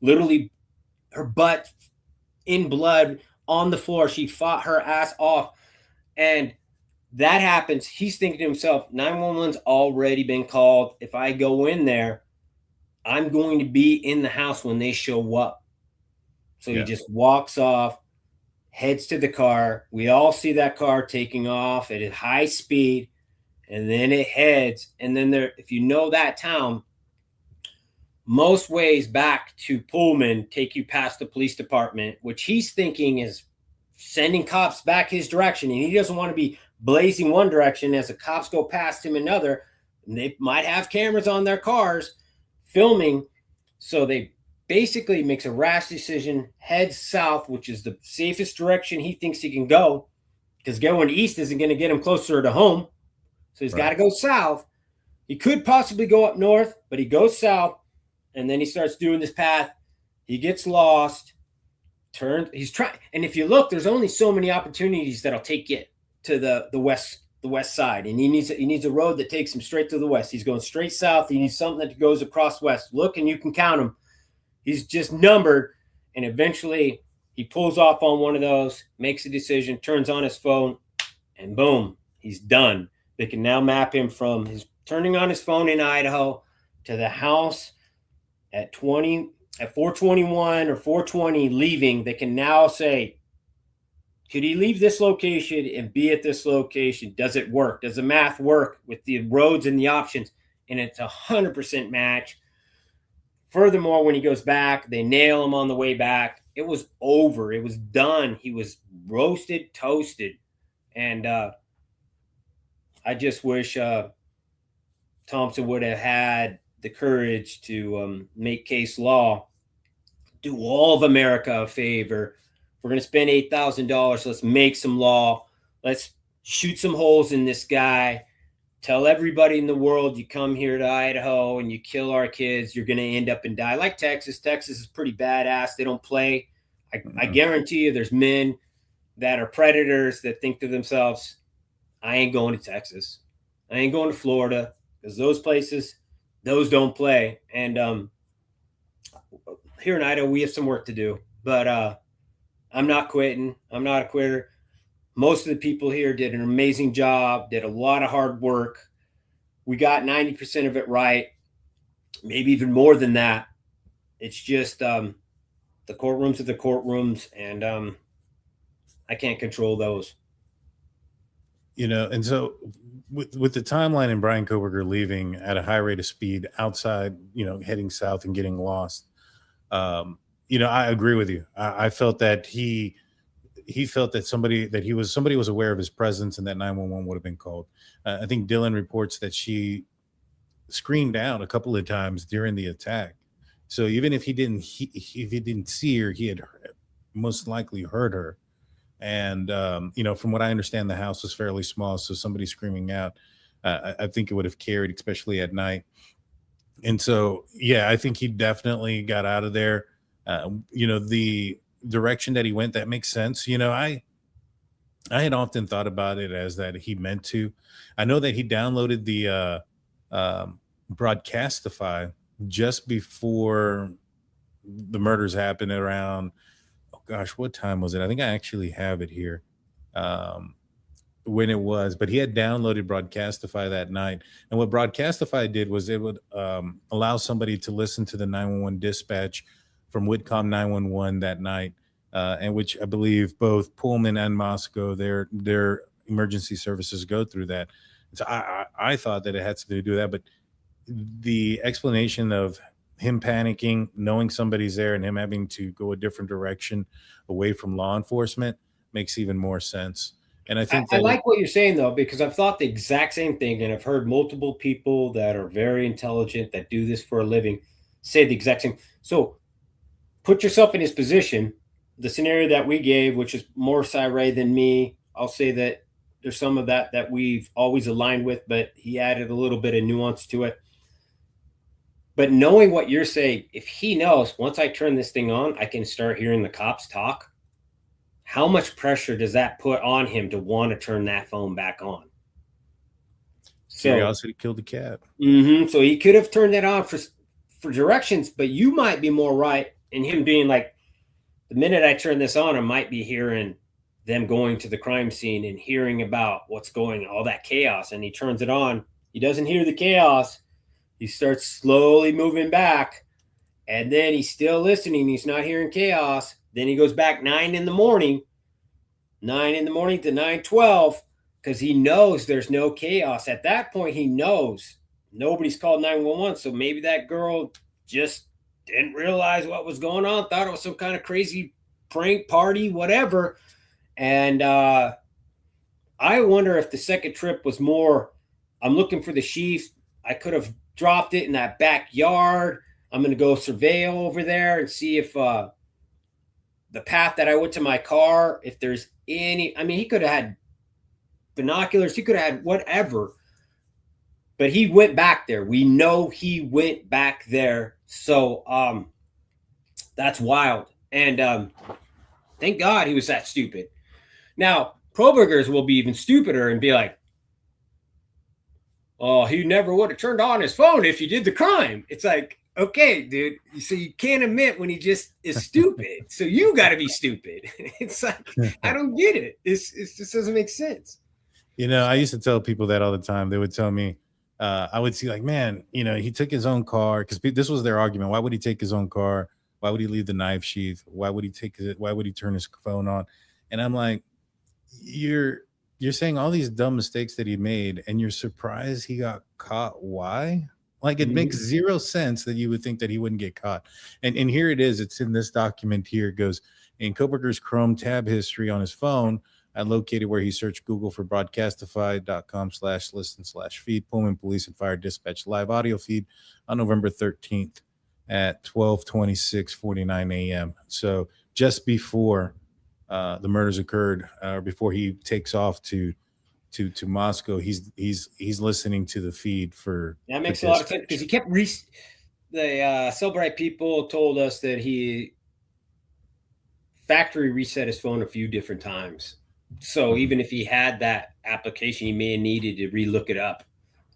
literally her butt in blood on the floor. She fought her ass off. And that happens. He's thinking to himself, 911's already been called. If I go in there, I'm going to be in the house when they show up. So he just walks off, heads to the car. We all see that car taking off at a high speed, and then it heads. And then if you know that town, most ways back to Pullman take you past the police department, which he's thinking is sending cops back his direction. And he doesn't want to be blazing one direction as the cops go past him another. And they might have cameras on their cars filming. So they basically makes a rash decision, heads south, which is the safest direction he thinks he can go, because going east isn't going to get him closer to home. So he's got to go south. He could possibly go up north, but he goes south, and then he starts doing this path. He gets lost, he's trying, and if you look, there's only so many opportunities that'll take you to the west side, and he needs a road that takes him straight to the west. He's going straight south. He needs something that goes across west. Look, and you can count him. He's just numbered, and eventually he pulls off on one of those, makes a decision, turns on his phone, and boom, he's done. They can now map him from his turning on his phone in Idaho to the house at 421 or 420 leaving. They can now say, could he leave this location and be at this location? Does it work? Does the math work with the roads and the options? And it's 100% match. Furthermore, when he goes back, they nail him on the way back. It was over. It was done. He was roasted, toasted. And I just wish Thompson would have had the courage to make case law, do all of America a favor. We're going to spend $8,000. Let's make some law. Let's shoot some holes in this guy. Tell everybody in the world you come here to Idaho and you kill our kids, you're going to end up and die. Like Texas. Texas is pretty badass. They don't play. I guarantee you there's men that are predators that think to themselves, I ain't going to Texas. I ain't going to Florida. Because those places, those don't play. And here in Idaho, we have some work to do. But I'm not quitting. I'm not a quitter. Most of the people here did an amazing job, did a lot of hard work. We got 90% of it right, maybe even more than that. It's just the courtrooms are the courtrooms, and I can't control those. And so with the timeline and Bryan Kohberger leaving at a high rate of speed outside, heading south and getting lost, I agree with you. I felt that he felt that somebody was aware of his presence and that 911 would have been called. I think Dylan reports that she screamed out a couple of times during the attack. So even if he didn't see her, he had most likely heard her. And, from what I understand, the house was fairly small. So somebody screaming out, I think it would have carried, especially at night. And so, yeah, I think he definitely got out of there. The direction that he went, that makes sense. I had often thought about it as that he meant to. I know that he downloaded the Broadcastify just before the murders happened around, oh gosh, what time was it? I think I actually have it here when it was, but he had downloaded Broadcastify that night. And what Broadcastify did was it would allow somebody to listen to the 911 dispatch from Whitcomb 911 that night, and which I believe both Pullman and Moscow, their emergency services go through that. So I thought that it had to do that, but the explanation of him panicking, knowing somebody's there, and him having to go a different direction away from law enforcement makes even more sense. And I think I like what you're saying, though, because I've thought the exact same thing, and I've heard multiple people that are very intelligent that do this for a living say the exact same. So put yourself in his position. The scenario that we gave, which is more Cyray than me, I'll say that there's some of that we've always aligned with, but he added a little bit of nuance to it. But knowing what you're saying, if he knows once I turn this thing on, I can start hearing the cops talk. How much pressure does that put on him to want to turn that phone back on? Curiosity killed the cat. So he could have turned that on for directions, but you might be more right in him being like, the minute I turn this on, I might be hearing them going to the crime scene and hearing about what's going on, all that chaos. And he turns it on. He doesn't hear the chaos. He starts slowly moving back, and then he's still listening. He's not hearing chaos. Then he goes back 9 in the morning to 9:12, because he knows there's no chaos. At that point, he knows nobody's called 911. So maybe that girl just didn't realize what was going on, thought it was some kind of crazy prank party, whatever. And I wonder if the second trip was more, I'm looking for the sheath. I could have dropped it in that backyard. I'm going to go surveil over there and see if the path that I went to my car, if there's any, he could have had binoculars. He could have had whatever. But he went back there. We know he went back there. So that's wild. And thank God he was that stupid. Now, Kohbergers will be even stupider and be like, oh, he never would have turned on his phone if you did the crime. It's like, okay, dude. So you can't admit when he just is stupid. So you got to be stupid. It's like, I don't get it. It just doesn't make sense. You know, I used to tell people that all the time. They would tell me, I would see like, man, you know, he took his own car because this was their argument. Why would he take his own car? Why would he leave the knife sheath? Why would he why would he turn his phone on? And I'm like, you're saying all these dumb mistakes that he made, and you're surprised he got caught. Why? Like it makes zero sense that you would think that he wouldn't get caught. And here it is. It's in this document here. It goes in Kohberger's Chrome tab history on his phone. I located where he searched Google for broadcastify.com/listen/feed Pullman Police and Fire Dispatch live audio feed on November 13th at 12:26:49 a.m. So just before the murders occurred, or before he takes off to Moscow, he's listening to the feed for. That makes a lot of sense because he kept the So Bright people told us that he factory reset his phone a few different times. So even if he had that application, he may have needed to relook it up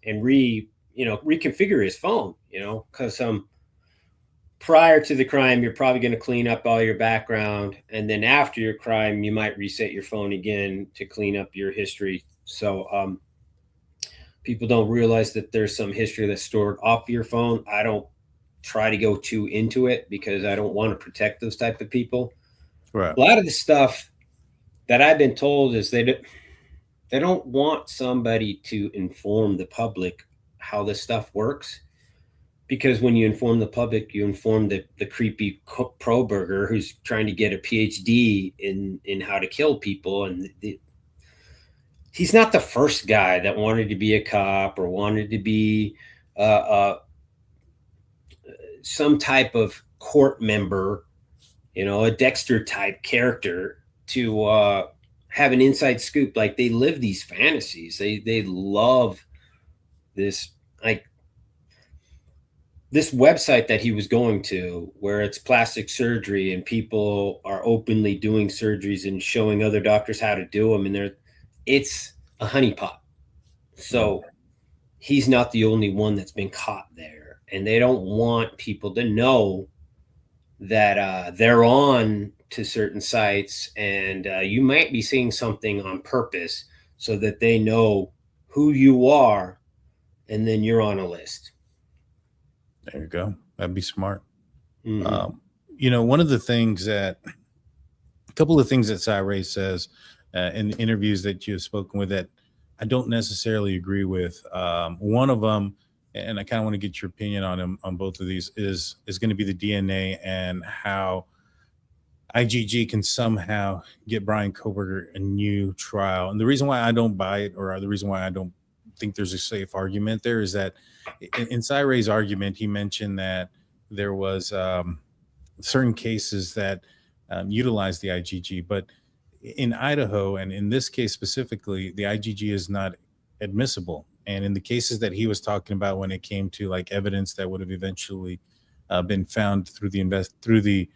and reconfigure his phone, because prior to the crime, you're probably going to clean up all your background. And then after your crime, you might reset your phone again to clean up your history. So people don't realize that there's some history that's stored off your phone. I don't try to go too into it because I don't want to protect those type of people. Right. A lot of the stuff that I've been told is they don't want somebody to inform the public how this stuff works, because when you inform the public, you inform the creepy Kohberger who's trying to get a PhD in how to kill people. And he's not the first guy that wanted to be a cop or wanted to be some type of court member, a Dexter type character, to have an inside scoop. Like, they live these fantasies. They love this, like this website that he was going to, where it's plastic surgery and people are openly doing surgeries and showing other doctors how to do them. And it's a honeypot. So he's not the only one that's been caught there. And they don't want people to know that they're on to certain sites, and you might be seeing something on purpose so that they know who you are, and then you're on a list. There you go. That'd be smart. Mm-hmm. One of the things a couple of things that Cyrus says in the interviews that you've spoken with that I don't necessarily agree with. One of them, and I kind of want to get your opinion on both of these, is going to be the DNA and how IGG can somehow get Bryan Kohberger a new trial. And the reason why I don't buy it, or the reason why I don't think there's a safe argument there, is that in Cyray's argument, he mentioned that there was certain cases that utilized the IGG, but in Idaho, and in this case specifically, the IGG is not admissible. And in the cases that he was talking about, when it came to like evidence that would have eventually been found through the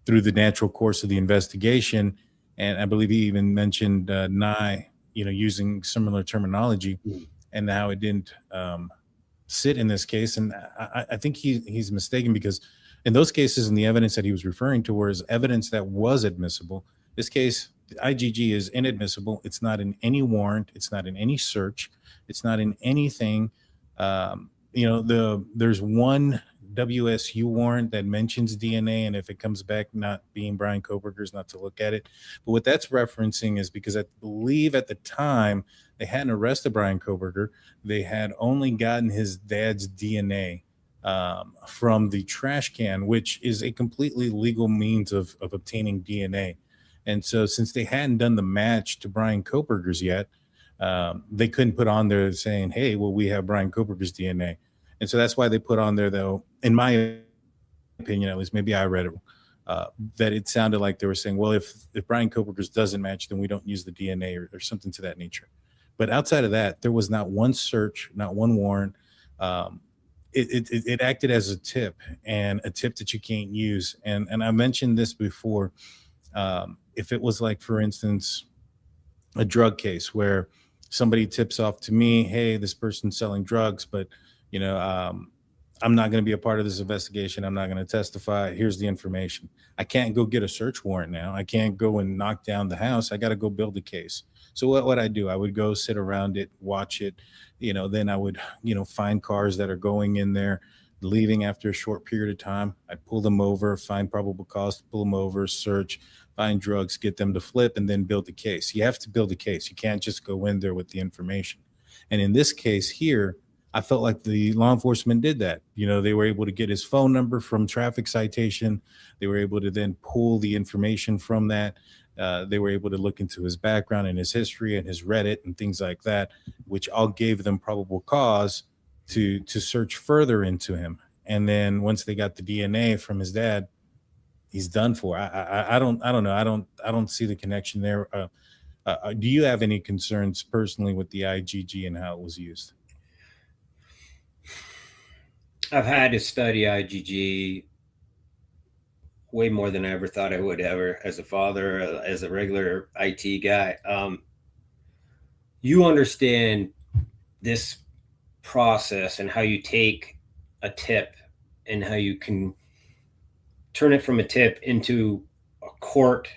natural course of the investigation, and I believe he even mentioned Nye, using similar terminology, and how it didn't sit in this case. And I think he's mistaken, because in those cases, and the evidence that he was referring to was evidence that was admissible. This case, the IGG is inadmissible. It's not in any warrant. It's not in any search. It's not in anything. There's one WSU warrant that mentions DNA, and if it comes back not being Bryan Kohberger's, not to look at it. But what that's referencing is because I believe at the time they hadn't arrested Bryan Kohberger. They had only gotten his dad's DNA from the trash can, which is a completely legal means of obtaining DNA. And so since they hadn't done the match to Bryan Kohberger's yet, they couldn't put on there saying, hey, well, we have Bryan Kohberger's DNA. And so that's why they put on there, though, in my opinion, at least, maybe I read it, that it sounded like they were saying, well, if Bryan Kohberger's doesn't match, then we don't use the DNA, or something to that nature. But outside of that, there was not one search, not one warrant. It acted as a tip, and a tip that you can't use. And I mentioned this before. If it was like, for instance, a drug case where somebody tips off to me, hey, this person's selling drugs, but you know, I'm not going to be a part of this investigation. I'm not going to testify. Here's the information. I can't go get a search warrant now. I can't go and knock down the house. I got to go build a case. So what would I do? I would go sit around it, watch it. Then I would, find cars that are going in there, leaving after a short period of time. I'd pull them over, find probable cause to pull them over, search, find drugs, get them to flip, and then build a case. You have to build a case. You can't just go in there with the information. And in this case here, I felt like the law enforcement did that. They were able to get his phone number from traffic citation. They were able to then pull the information from that. They were able to look into his background and his history and his Reddit and things like that, which all gave them probable cause to search further into him. And then once they got the DNA from his dad, he's done for. I don't know. I don't see the connection there. Do you have any concerns personally with the IgG and how it was used? I've had to study IgG way more than I ever thought I would ever, as a father, as a regular IT guy. You understand this process and how you take a tip and how you can turn it from a tip into a court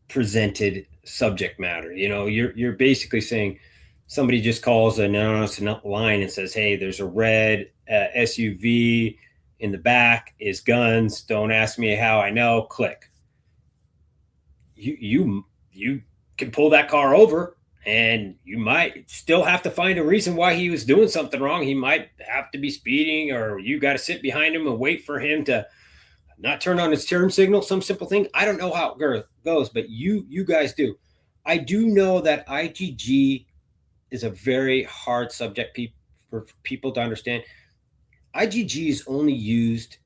presented subject matter. You're basically saying somebody just calls an anonymous line and says, hey, there's a red SUV in the back, is guns. Don't ask me how I know. Click. You can pull that car over, and you might still have to find a reason why he was doing something wrong. He might have to be speeding, or you got to sit behind him and wait for him to not turn on his turn signal, some simple thing. I don't know how it goes, but you guys do. I do know that IgG is a very hard subject for people to understand. IgG is only used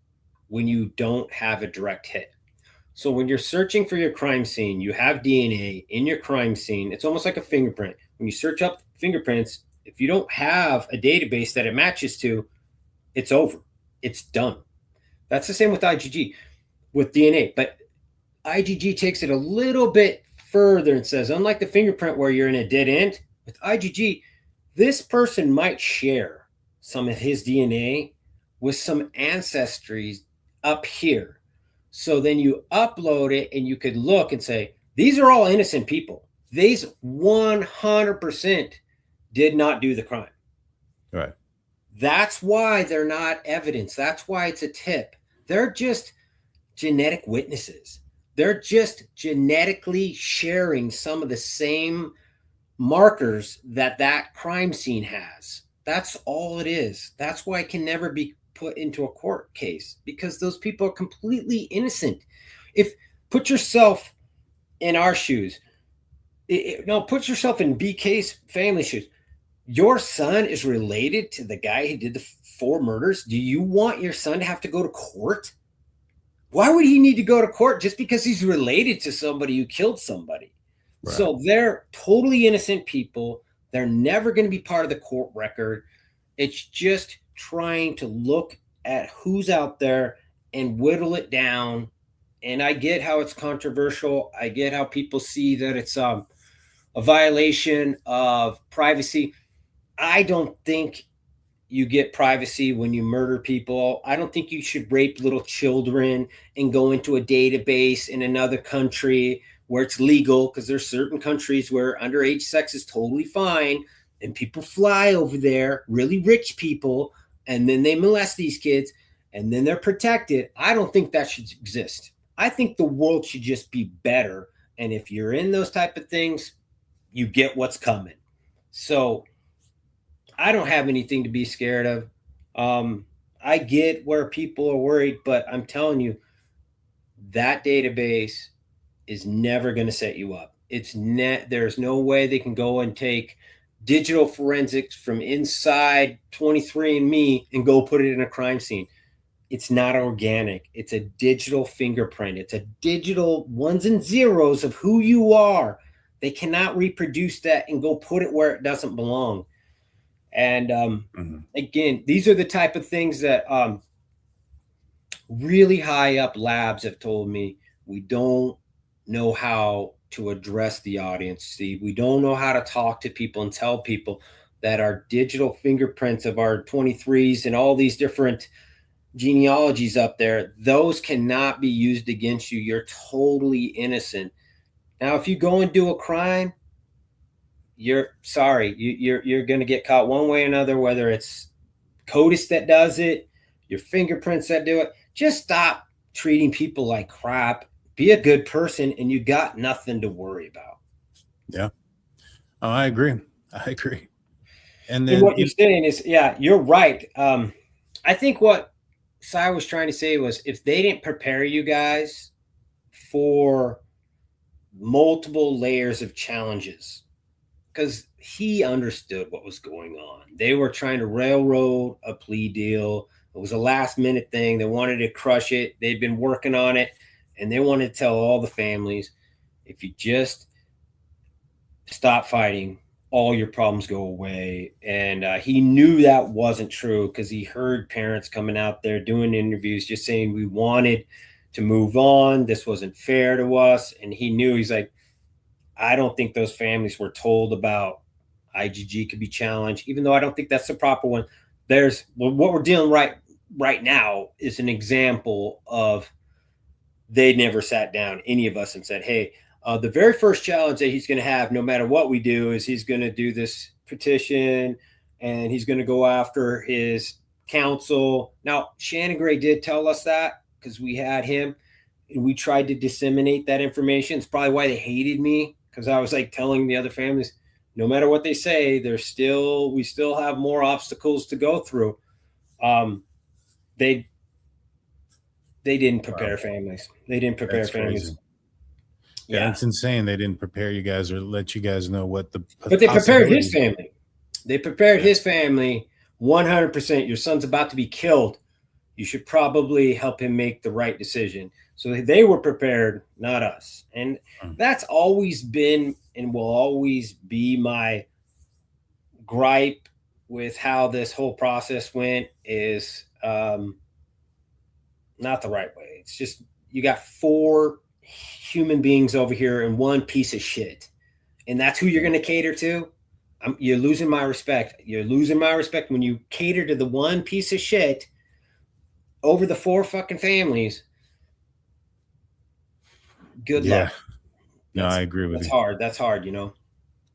when you don't have a direct hit. So when you're searching for your crime scene, you have DNA in your crime scene. It's almost like a fingerprint. When you search up fingerprints, if you don't have a database that it matches to, it's over. It's done. That's the same with IgG, with DNA. But IgG takes it a little bit further and says, unlike the fingerprint where you're in a dead end, with IgG, this person might share some of his DNA with some ancestry up here. So then you upload it and you could look and say, these are all innocent people. These 100% did not do the crime. Right. That's why they're not evidence. That's why it's a tip. They're just genetic witnesses. They're just genetically sharing some of the same markers that crime scene has. That's all it is. That's why it can never be put into a court case, because those people are completely innocent. Put yourself in our shoes. Put yourself in BK's family shoes. Your son is related to the guy who did the 4 murders. Do you want your son to have to go to court? Why would he need to go to court just because he's related to somebody who killed somebody? Right. So they're totally innocent people. They're never going to be part of the court record. It's just trying to look at who's out there and whittle it down. And I get how it's controversial. I get how people see that it's a violation of privacy. I don't think you get privacy when you murder people. I don't think you should rape little children and go into a database in another country where it's legal, because there's certain countries where underage sex is totally fine, and people fly over there, really rich people, and then they molest these kids, and then they're protected. I don't think that should exist. I think the world should just be better, and if you're in those type of things, you get what's coming. So I don't have anything to be scared of. I get where people are worried, but I'm telling you, that database is never going to set you up. There's no way they can go and take digital forensics from inside 23andMe and go put it in a crime scene. It's not organic. It's a digital fingerprint. It's a digital ones and zeros of who you are. They cannot reproduce that and go put it where it doesn't belong. And again, these are the type of things that really high up labs have told me we don't know how to address the audience, Steve. We don't know how to talk to people and tell people that our digital fingerprints of our 23s and all these different genealogies up there, those cannot be used against you. You're totally innocent. Now, if you go and do a crime, you're sorry. You're going to get caught one way or another, whether it's CODIS that does it, your fingerprints that do it. Just stop treating people like crap. Be a good person, and you got nothing to worry about. Yeah. Oh, I agree. And then what you're saying is, yeah, you're right. I think what Cy was trying to say was if they didn't prepare you guys for multiple layers of challenges, because he understood what was going on. They were trying to railroad a plea deal. It was a last minute thing. They wanted to crush it. They'd been working on it, and they wanted to tell all the families, if you just stop fighting, all your problems go away. And he knew that wasn't true because he heard parents coming out there doing interviews just saying we wanted to move on. This wasn't fair to us. And he knew, he's like, I don't think those families were told about IGG could be challenged, even though I don't think that's the proper one. There's what we're dealing right now is an example of they never sat down, any of us, and said, hey, the very first challenge that he's going to have, no matter what we do, is he's going to do this petition and he's going to go after his counsel. Now, Shannon Gray did tell us that because we had him and we tried to disseminate that information. It's probably why they hated me, because I was like telling the other families, no matter what they say, we still have more obstacles to go through. They didn't prepare families. They didn't prepare That's families. crazy. Yeah, it's insane. They didn't prepare you guys or let you guys know what the. But they prepared his family. They prepared his family 100%. Your son's about to be killed. You should probably help him make the right decision. So they were prepared, not us. And that's always been and will always be my gripe with how this whole process went is not the right way. It's just, you got 4 human beings over here and 1 piece of shit. And that's who you're going to cater to. You're losing my respect. You're losing my respect when you cater to the 1 piece of shit over the 4 fucking families. Good luck. No, I agree with you. That's hard. That's hard, you know.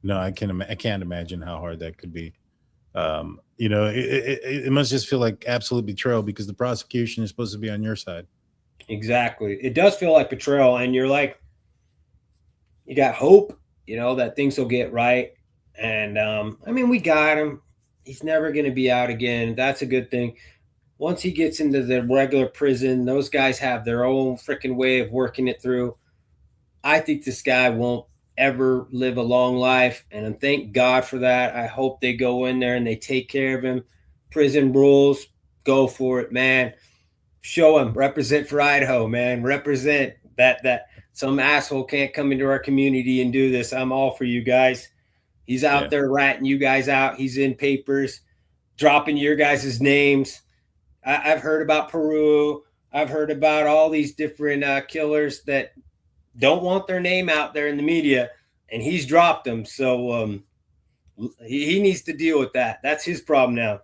No, I can't imagine how hard that could be. It must just feel like absolute betrayal because the prosecution is supposed to be on your side. Exactly. It does feel like betrayal, and you're like, you got hope, that things will get right. And we got him. He's never going to be out again. That's a good thing. Once he gets into the regular prison, those guys have their own freaking way of working it through. I think this guy won't ever live a long life, and thank God for that. I hope they go in there and they take care of him. Prison rules, go for it, man. Show him, represent for Idaho, man. Represent that some asshole can't come into our community and do this. I'm all for you guys. He's out there ratting you guys out. He's in papers, dropping your guys' names. I've heard about Peru. I've heard about all these different killers that don't want their name out there in the media, and he's dropped them. So he needs to deal with that. That's his problem now.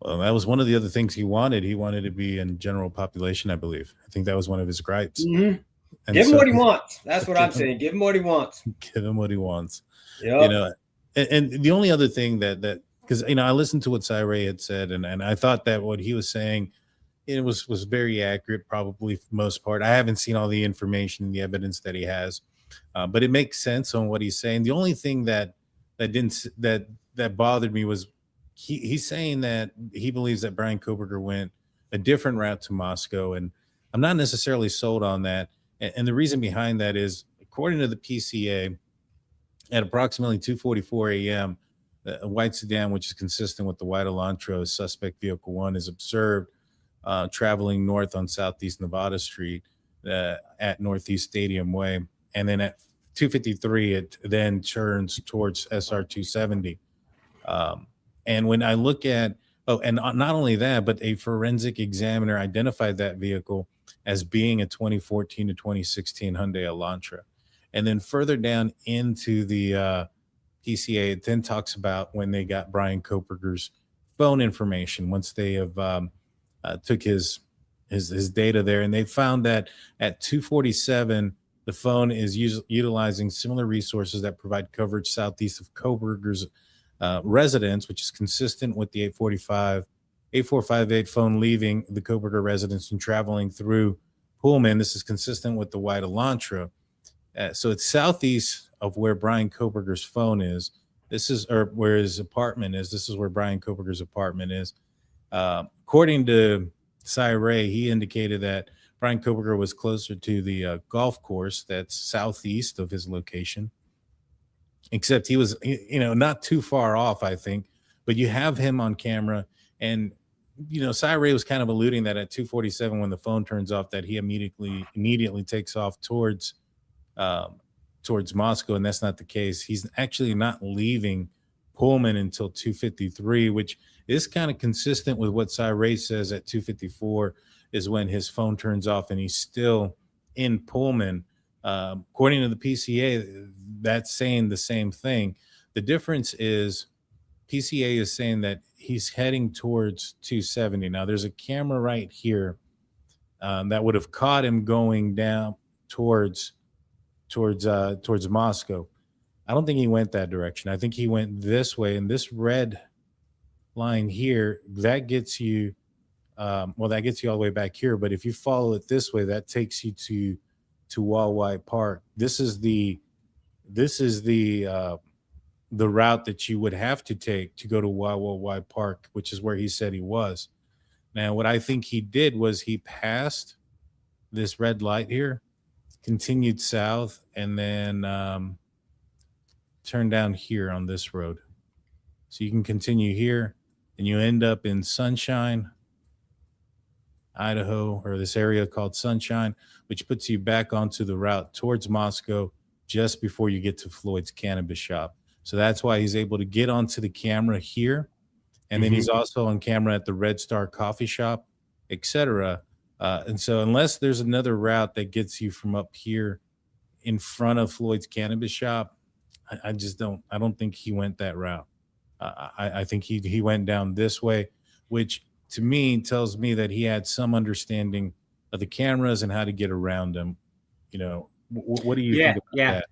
Well, that was one of the other things he wanted. He wanted to be in general population, I believe. I think that was one of his gripes. Mm-hmm. Give him what he wants. That's what I'm saying. Give him what he wants. Give him what he wants. Yep. And the only other thing that because I listened to what Cy had said, and I thought that what he was saying, it was very accurate, probably for the most part. I haven't seen all the information, the evidence that he has, but it makes sense on what he's saying. The only thing that bothered me was he's saying that he believes that Bryan Kohberger went a different route to Moscow, and I'm not necessarily sold on that. And the reason behind that is, according to the PCA, at approximately 2:44 a.m., a white sedan, which is consistent with the white Elantra suspect vehicle 1, is observed traveling north on Southeast Nevada Street at Northeast Stadium Way. And then at 253, it then turns towards SR 270. And when I look at, and not only that, but a forensic examiner identified that vehicle as being a 2014 to 2016 Hyundai Elantra. And then further down into the PCA, it then talks about when they got Bryan Kohberger's phone information, once they have took his data there, and they found that at 247, the phone is utilizing similar resources that provide coverage southeast of Kohberger's residence, which is consistent with the 8458 phone leaving the Kohberger residence and traveling through Pullman. This is consistent with the white Elantra. So it's southeast of where Bryan Kohberger's phone is. This is, or where his apartment is. This is where Bryan Kohberger's apartment is. According to Cy Ray, he indicated that Bryan Kohberger was closer to the golf course that's southeast of his location, except he was, not too far off, I think. But you have him on camera, and Cy Ray was kind of alluding that at 247, when the phone turns off, that he immediately takes off towards Moscow, and that's not the case. He's actually not leaving Pullman until 253, which is kind of consistent with what Cy Ray says at 254 is when his phone turns off and he's still in Pullman. According to the PCA, that's saying the same thing. The difference is PCA is saying that he's heading towards 270. Now, there's a camera right here that would have caught him going down towards Moscow. I don't think he went that direction. I think he went this way, and this red line here, that gets you that gets you all the way back here. But if you follow it this way, that takes you to Walleye Park. This is the route that you would have to take to go to Walleye Park, which is where he said he was. Now, what I think he did was he passed this red light here, continued south, and then turned down here on this road. So you can continue here, and you end up in Sunshine, Idaho, or this area called Sunshine, which puts you back onto the route towards Moscow just before you get to Floyd's Cannabis Shop. So that's why he's able to get onto the camera here. And then he's also on camera at the Red Star Coffee Shop, etc. And so unless there's another route that gets you from up here in front of Floyd's Cannabis Shop, I don't think he went that route. I think he went down this way, which to me tells me that he had some understanding of the cameras and how to get around them. What do you think about that?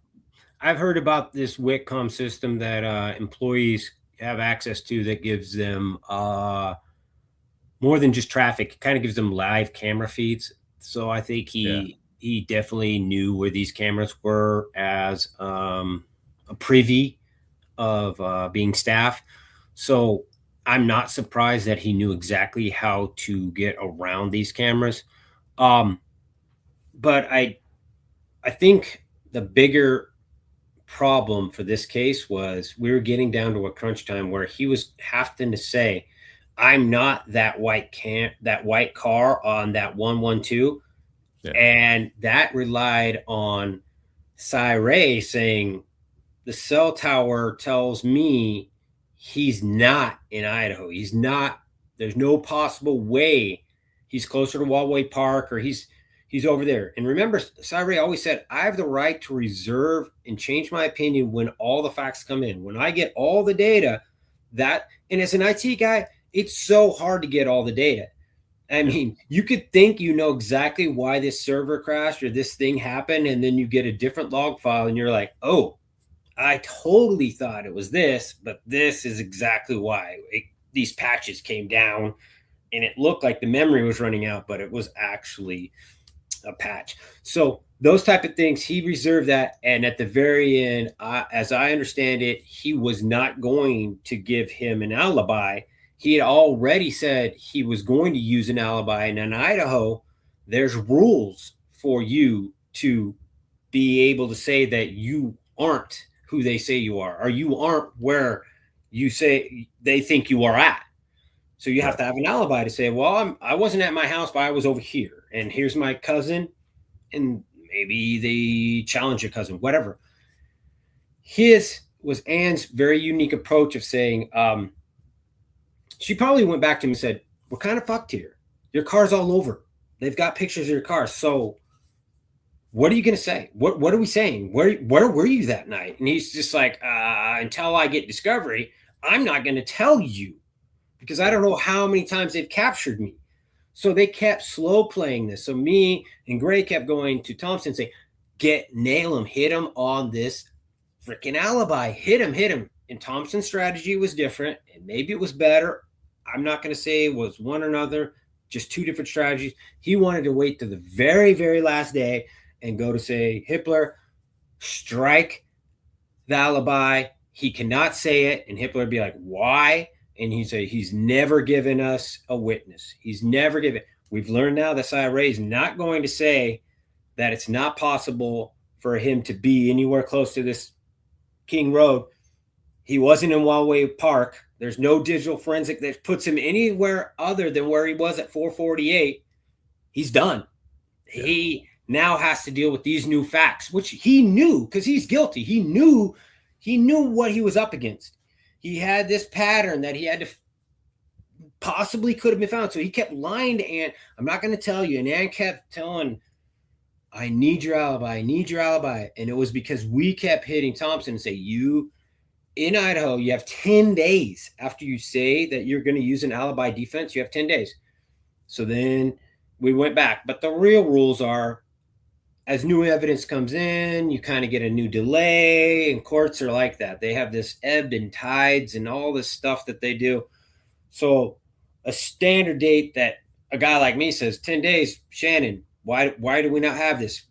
I've heard about this WICCOM system that employees have access to that gives them more than just traffic. It kind of gives them live camera feeds. So I think he definitely knew where these cameras were as a privy of being staff. So I'm not surprised that he knew exactly how to get around these cameras. But I think the bigger problem for this case was we were getting down to a crunch time where he was having to say, I'm not that white car on that 112. Yeah. And that relied on Cy Ray saying the cell tower tells me he's not in Idaho. He's not, there's no possible way he's closer to Walleye Park or he's over there. And remember, Cy Ray always said, I have the right to reserve and change my opinion when all the facts come in. When I get all the data, and as an IT guy, it's so hard to get all the data. I mean, you could think you know exactly why this server crashed or this thing happened, and then you get a different log file and you're like, oh, I totally thought it was this, but this is exactly why. These patches came down and it looked like the memory was running out, but it was actually a patch. So those type of things, he reserved that. And at the very end, as I understand it, he was not going to give him an alibi. He had already said he was going to use an alibi. And in Idaho, there's rules for you to be able to say that you aren't who they say you are, or you aren't where you say they think you are at. So you have to have an alibi to say, well, I wasn't at my house, but I was over here. And here's my cousin. And maybe they challenge your cousin, whatever. his was Anne's very unique approach of saying, she probably went back to him and said, we're kind of fucked here. Your car's all over. They've got pictures of your car. So what are you going to say? What are we saying? Where were you that night? And he's just like, until I get discovery, I'm not going to tell you because I don't know how many times they've captured me. So they kept slow playing this. So me and Gray kept going to Thompson saying, nail him, hit him on this freaking alibi, hit him. And Thompson's strategy was different, and maybe it was better. I'm not going to say it was one or another, just two different strategies. He wanted to wait to the very, very last day and go to say, Hitler, strike the alibi. He cannot say it. And Hitler would be like, why? And he'd say, he's never given us a witness. He's never given. We've learned now that IRA is not going to say that it's not possible for him to be anywhere close to this King Road. He wasn't in Wildway Park. There's no digital forensic that puts him anywhere other than where he was at 448. He's done. Yeah. He now has to deal with these new facts, which he knew because he's guilty. He knew what he was up against. He had this pattern that he had to possibly could have been found. So he kept lying to Ann. I'm not going to tell you. And Ann kept telling, I need your alibi. I need your alibi. And it was because we kept hitting Thompson and say, you in Idaho, you have 10 days after you say that you're going to use an alibi defense. You have 10 days. So then we went back. But the real rules are, as new evidence comes in, you kind of get a new delay, and courts are like that. They have this ebbed and tides and all this stuff that they do. So a standard date that a guy like me says, 10 days, Shannon, why do we not have this?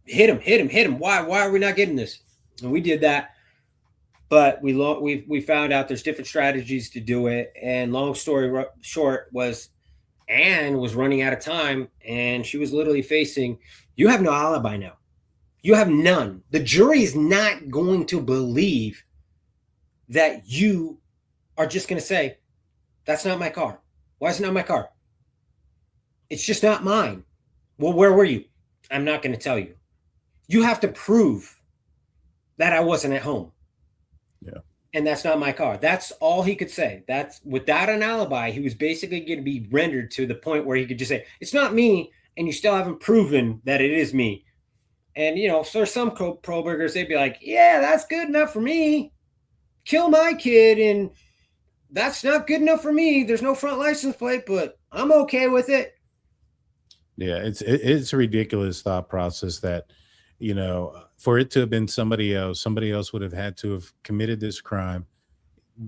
Hit him. Why are we not getting this? And we did that. But we found out there's different strategies to do it. And long story short was Anne was running out of time, and she was literally facing, you have no alibi now. You have none. The jury is not going to believe that you are just going to say, that's not my car. Why is it not my car? It's just not mine. Well, where were you? I'm not going to tell you. You have to prove that I wasn't at home. Yeah. And that's not my car. That's all he could say. That's without an alibi. He was basically going to be rendered to the point where he could just say, it's not me. And you still haven't proven that it is me. And, so there's some pro-burgers, they'd be like, yeah, that's good enough for me. Kill my kid. And that's not good enough for me. There's no front license plate, but I'm okay with it. Yeah, it's a ridiculous thought process that, for it to have been somebody else would have had to have committed this crime,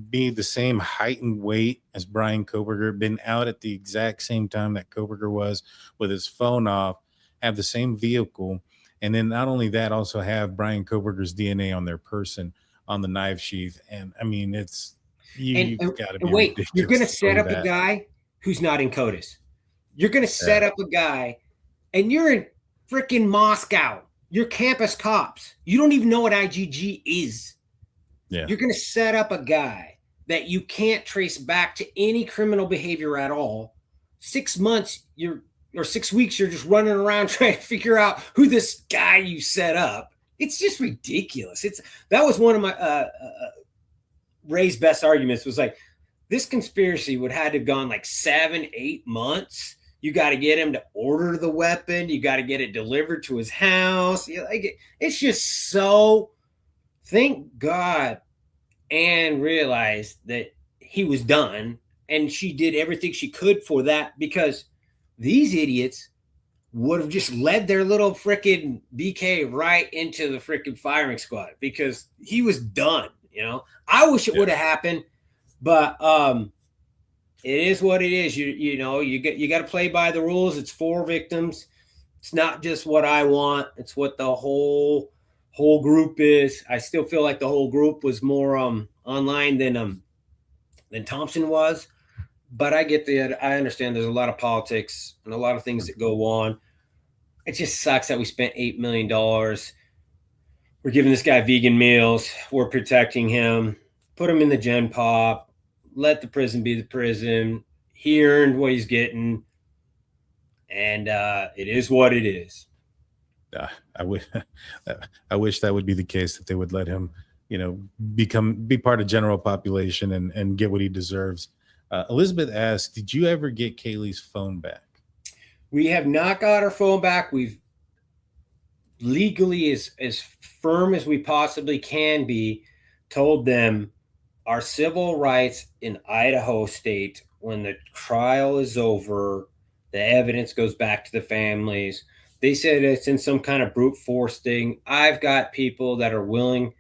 be the same height and weight as Bryan Kohberger, been out at the exact same time that Kohberger was with his phone off, have the same vehicle. And then not only that, also have Bryan Kohberger's DNA on their person on the knife sheath. And I mean, it's, you've got to be wait, ridiculous. You're going to set up a guy who's not in CODIS. You're going to set up a guy and you're in freaking Moscow. You're campus cops. You don't even know what IgG is. Yeah. You're going to set up a guy that you can't trace back to any criminal behavior at all. 6 months, or 6 weeks, you're just running around trying to figure out who this guy you set up. It's just ridiculous. That was one of my Ray's best arguments was like, this conspiracy would have to have gone like 7-8 months. You got to get him to order the weapon. You got to get it delivered to his house. It's just so. Thank God Anne realized that he was done, and she did everything she could for that, because these idiots would have just led their little freaking BK right into the freaking firing squad because he was done. I wish it would have happened, but it is what it is. You got to play by the rules. It's 4 victims. It's not just what I want. It's what the whole group is. I still feel like the whole group was more online than Thompson was, but I understand there's a lot of politics and a lot of things that go on. It just sucks that we spent $8 million. We're giving this guy vegan meals. We're protecting him. Put him in the gen pop. Let the prison be the prison. He earned what he's getting. And it is what it is. I wish I wish that would be the case, that they would let him, be part of general population and get what he deserves. Elizabeth asked, "Did you ever get Kaylee's phone back?" We have not got our phone back. We've legally, as firm as we possibly can be, told them our civil rights in Idaho state, when the trial is over, the evidence goes back to the families. They said it's in some kind of brute force thing. I've got people that are willing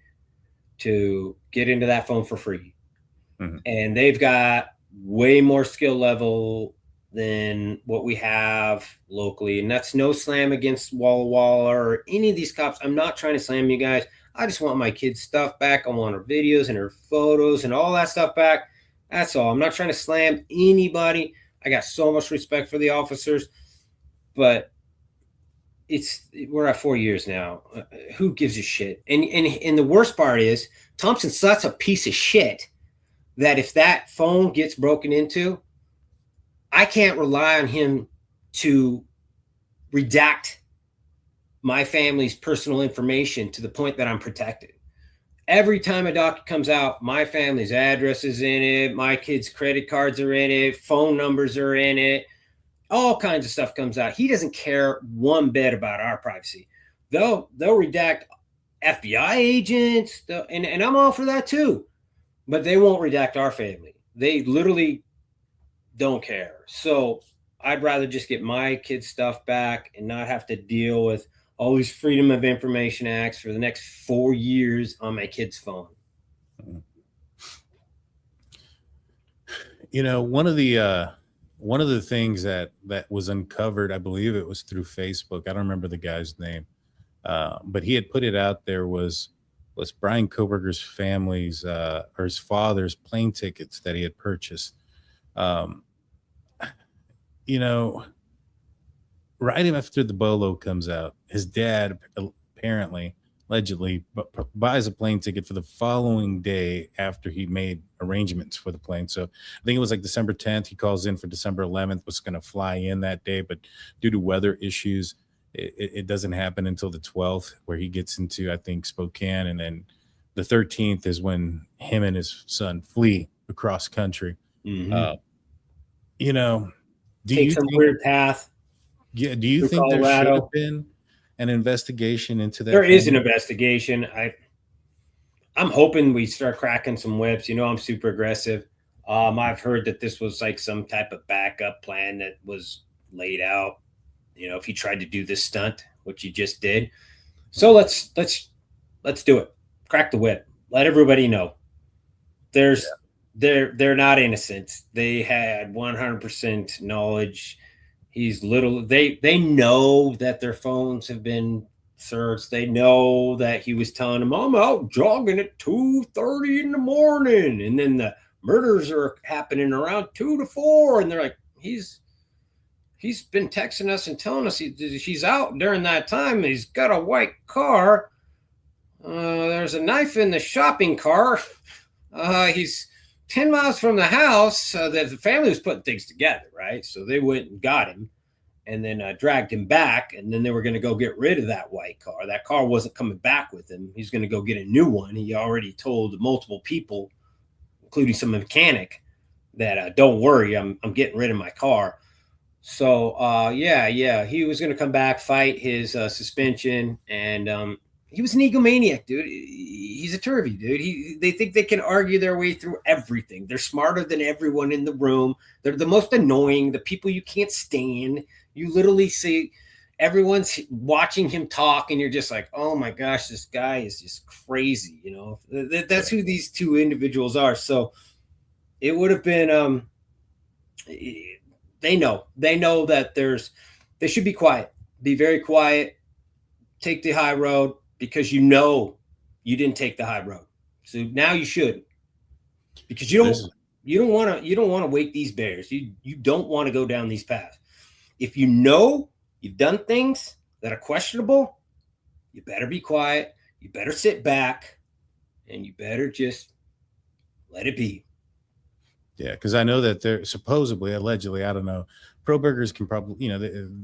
to get into that phone for free. Mhm. And they've got way more skill level than what we have locally. And that's no slam against Walla Walla or any of these cops. I'm not trying to slam you guys. I just want my kids' stuff back. I want her videos and her photos and all that stuff back. That's all. I'm not trying to slam anybody. I got so much respect for the officers, but we're at 4 years now. Who gives a shit? And the worst part is Thompson's such a piece of shit that if that phone gets broken into, I can't rely on him to redact my family's personal information to the point that I'm protected. Every time a docket comes out, my family's address is in it, my kids' credit cards are in it, phone numbers are in it, all kinds of stuff comes out. He doesn't care one bit about our privacy. They'll redact FBI agents, and I'm all for that too, but they won't redact our family. They literally don't care. So I'd rather just get my kids' stuff back and not have to deal with all these Freedom of Information Acts for the next 4 years on my kid's phone. One of the things that was uncovered, I believe it was through Facebook. I don't remember the guy's name, but he had put it out there, was Bryan Kohberger's family's or his father's plane tickets that he had purchased. Right after the Bolo comes out, his dad apparently, allegedly, buys a plane ticket for the following day after he made arrangements for the plane. So I think it was like December 10th. He calls in for December 11th, was going to fly in that day, but due to weather issues, it doesn't happen until the 12th, where he gets into, I think, Spokane. And then the 13th is when him and his son flee across country. Mm-hmm. Do Take you some think, weird path. yeah, do you through think there should Colorado. have been an investigation into that? There is an family? investigation. I'm hoping we start cracking some whips. I'm super aggressive. I've heard that this was like some type of backup plan that was laid out. If he tried to do this stunt, which he just did. So let's do it. Crack the whip. Let everybody know. They're not innocent. They had 100% knowledge. They know that their phones have been searched. They know that he was telling them, I'm out jogging at 2:30 in the morning. And then the murders are happening around 2 to 4. And they're like, he's been texting us and telling us she's out during that time. He's got a white car. There's a knife in the shopping car. He's 10 miles from the house. That the family was putting things together, right? So they went and got him and then dragged him back. And then they were going to go get rid of that white car. That car wasn't coming back with him. He's going to go get a new one. He already told multiple people, including some mechanic, that don't worry, I'm getting rid of my car. So, he was going to come back, fight his suspension, and he was an egomaniac, dude. He's a turvy, dude. They think they can argue their way through everything. They're smarter than everyone in the room. They're the most annoying, the people you can't stand. You literally see everyone's watching him talk, and you're just like, oh my gosh, this guy is just crazy. That's who these two individuals are. So it would have been, they know that they should be quiet, be very quiet, take the high road, because you didn't take the high road. So now you should, because you don't want to wake these bears. You don't want to go down these paths. If you know you've done things that are questionable, you better be quiet. You better sit back, and you better just let it be. Yeah, because I know that they're supposedly, allegedly, I don't know pro burgers can probably,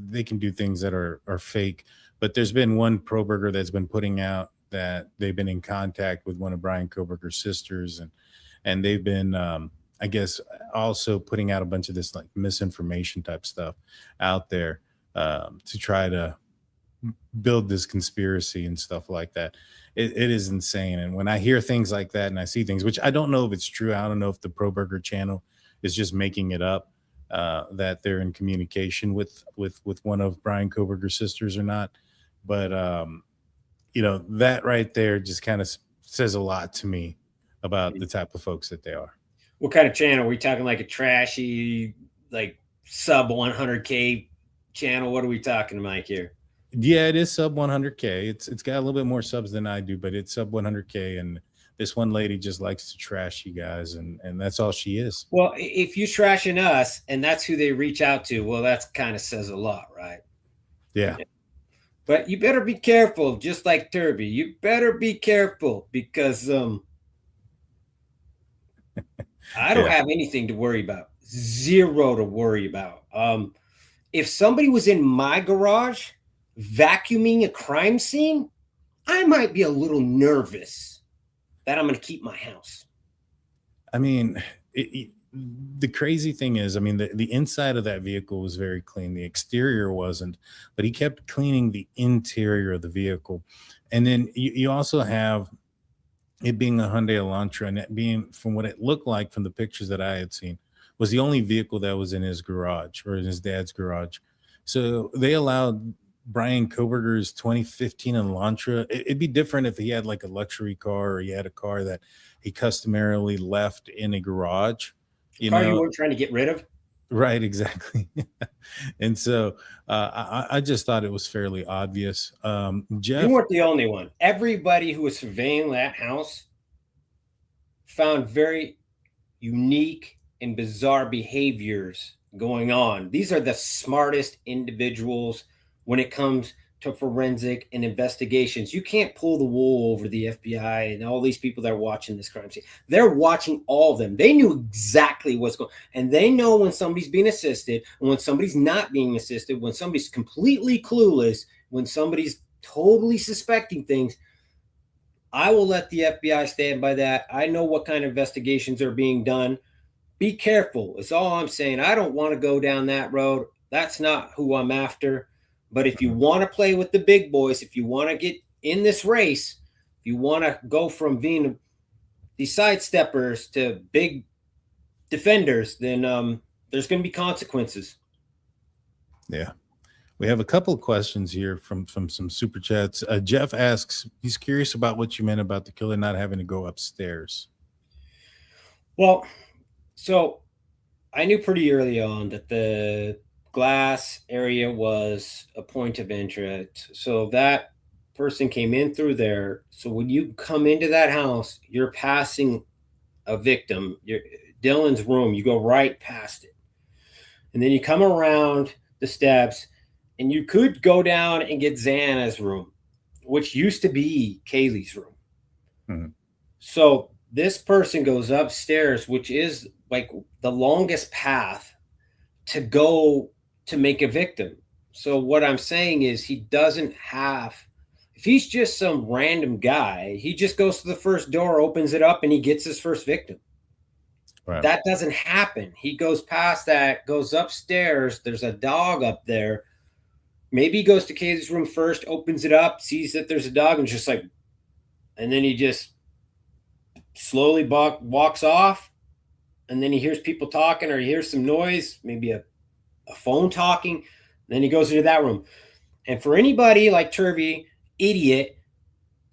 they can do things that are fake, but there's been one pro burger that's been putting out that they've been in contact with one of Bryan Kohberger's sisters, and they've been, I guess, also putting out a bunch of this like misinformation type stuff out there, to try to build this conspiracy and stuff like that. It is insane. And when I hear things like that and I see things, which I don't know if it's true, I don't know if the Pro Burger channel is just making it up, that they're in communication with one of Bryan Kohberger's sisters or not. But that right there just kind of says a lot to me about the type of folks that they are. What kind of channel? Are we talking like a trashy, like sub 100K channel? What are we talking, Mike, here? Yeah, it is sub 100K. It's got a little bit more subs than I do, but it's sub 100K. And this one lady just likes to trash you guys, and that's all she is. Well, if you trashing us and that's who they reach out to, well, that's kind of says a lot, right? Yeah. But you better be careful, just like Turby. You better be careful because I don't have anything to worry about. Zero to worry about. If somebody was in my garage vacuuming a crime scene, I might be a little nervous that I'm going to keep my house. I mean, the crazy thing is, I mean, the inside of that vehicle was very clean. The exterior wasn't, but he kept cleaning the interior of the vehicle. And then you also have it being a Hyundai Elantra, and it being, from what it looked like from the pictures that I had seen, was the only vehicle that was in his garage or in his dad's garage. So they allowed Bryan Kohberger's 2015 Elantra. It'd be different if he had like a luxury car, or he had a car that he customarily left in a garage. You weren't trying to get rid of? Right, exactly. And so I just thought it was fairly obvious. Jeff, you weren't the only one. Everybody who was surveying that house found very unique and bizarre behaviors going on. These are the smartest individuals when it comes to forensic and investigations. You can't pull the wool over the FBI and all these people that are watching this crime scene. They're watching all of them. They knew exactly what's going on. And they know when somebody's being assisted and when somebody's not being assisted, when somebody's completely clueless, when somebody's totally suspecting things. I will let the FBI stand by that. I know what kind of investigations are being done. Be careful. It's all I'm saying. I don't want to go down that road. That's not who I'm after. But if you want to play with the big boys, if you want to get in this race, if you want to go from being these sidesteppers to big defenders, then there's going to be consequences. Yeah. We have a couple of questions here from some super chats. Jeff asks, he's curious about what you meant about the killer not having to go upstairs. Well, so I knew pretty early on that the glass area was a point of interest. So that person came in through there. So when you come into that house, you're passing a victim. Dylan's room, you go right past it. And then you come around the steps and you could go down and get Xana's room, which used to be Kaylee's room. Mm-hmm. So this person goes upstairs, which is like the longest path to go to make a victim. So what I'm saying is he doesn't have, if he's just some random guy, he just goes to the first door, opens it up, and he gets his first victim. Right. That doesn't happen. He goes past that, goes upstairs. There's a dog up there. Maybe he goes to Kaylee's room first, opens it up, sees that there's a dog, and just like, and then he just slowly walks off. And then he hears people talking, or he hears some noise, maybe a phone talking. Then he goes into that room. And for anybody like Turby, idiot,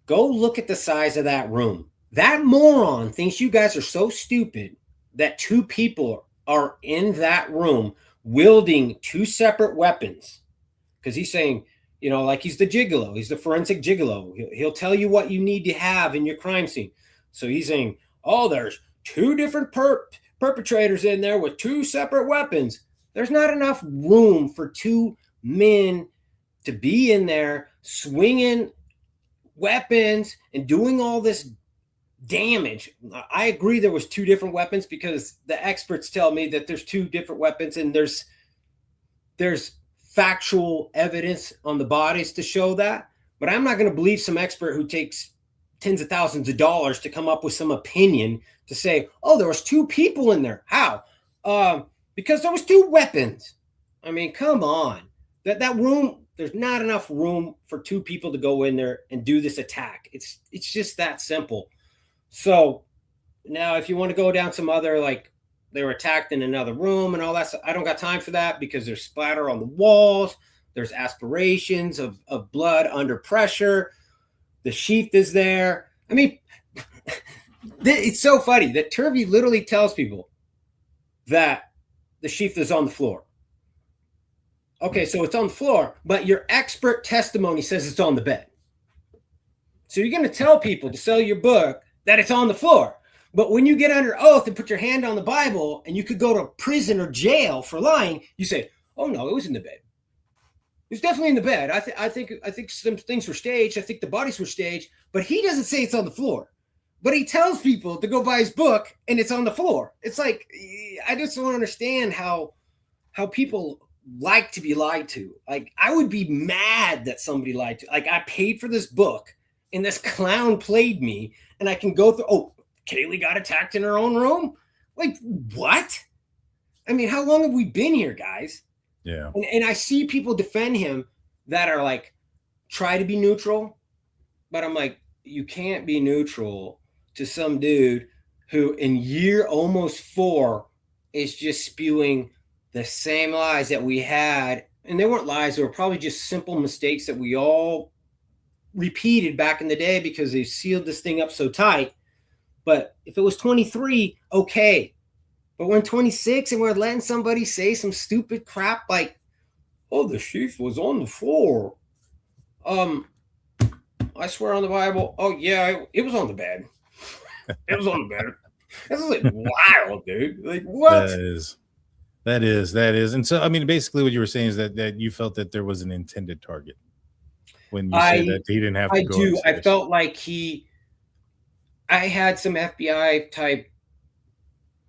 go look at the size of that room. That moron thinks you guys are so stupid that two people are in that room wielding two separate weapons. Because he's saying, like he's the gigolo. He's the forensic gigolo. He'll tell you what you need to have in your crime scene. So he's saying, oh, there's two different perpetrators in there with two separate weapons. There's not enough room for two men to be in there swinging weapons and doing all this damage. I agree there was two different weapons because the experts tell me that there's two different weapons and there's there's factual evidence on the bodies to show that. But I'm not going to believe some expert who takes tens of thousands of dollars to come up with some opinion to say, oh, there was 2 people in there. How? Because there was 2 weapons. I mean, come on. That room, there's not enough room for 2 people to go in there and do this attack. It's just that simple. So now if you want to go down some other, like they were attacked in another room and all that stuff, I don't got time for that because there's splatter on the walls. There's aspirations of blood under pressure. The sheath is there. I mean, it's so funny that Turvey literally tells people that the sheath is on the floor. Okay, so it's on the floor, but your expert testimony says it's on the bed. So you're going to tell people to sell your book that it's on the floor. But when you get under oath and put your hand on the Bible and you could go to prison or jail for lying, you say, oh, no, it was in the bed. It was definitely in the bed. I think some things were staged. I think the bodies were staged. But he doesn't say it's on the floor. But he tells people to go buy his book and it's on the floor. It's like, I just don't understand how people like to be lied to. Like, I would be mad that somebody lied to. Like, I paid for this book and this clown played me and I can go through, oh, Kaylee got attacked in her own room? Like, what? I mean, how long have we been here, guys? Yeah. And I see people defend him that are like, try to be neutral. But I'm like, you can't be neutral to some dude who in year almost 4 is just spewing the same lies that we had. And they weren't lies. They were probably just simple mistakes that we all repeated back in the day because they sealed this thing up so tight. But if it was 23, okay. But when 26 and we're letting somebody say some stupid crap like, oh, the sheath was on the floor. I swear on the Bible. Oh, yeah, it was on the bed. It was on the bed. This is like wild, dude. Like, what? That is. And so, I mean, basically what you were saying is that you felt that there was an intended target when you said that he didn't have to go upstairs. I felt like I had some FBI type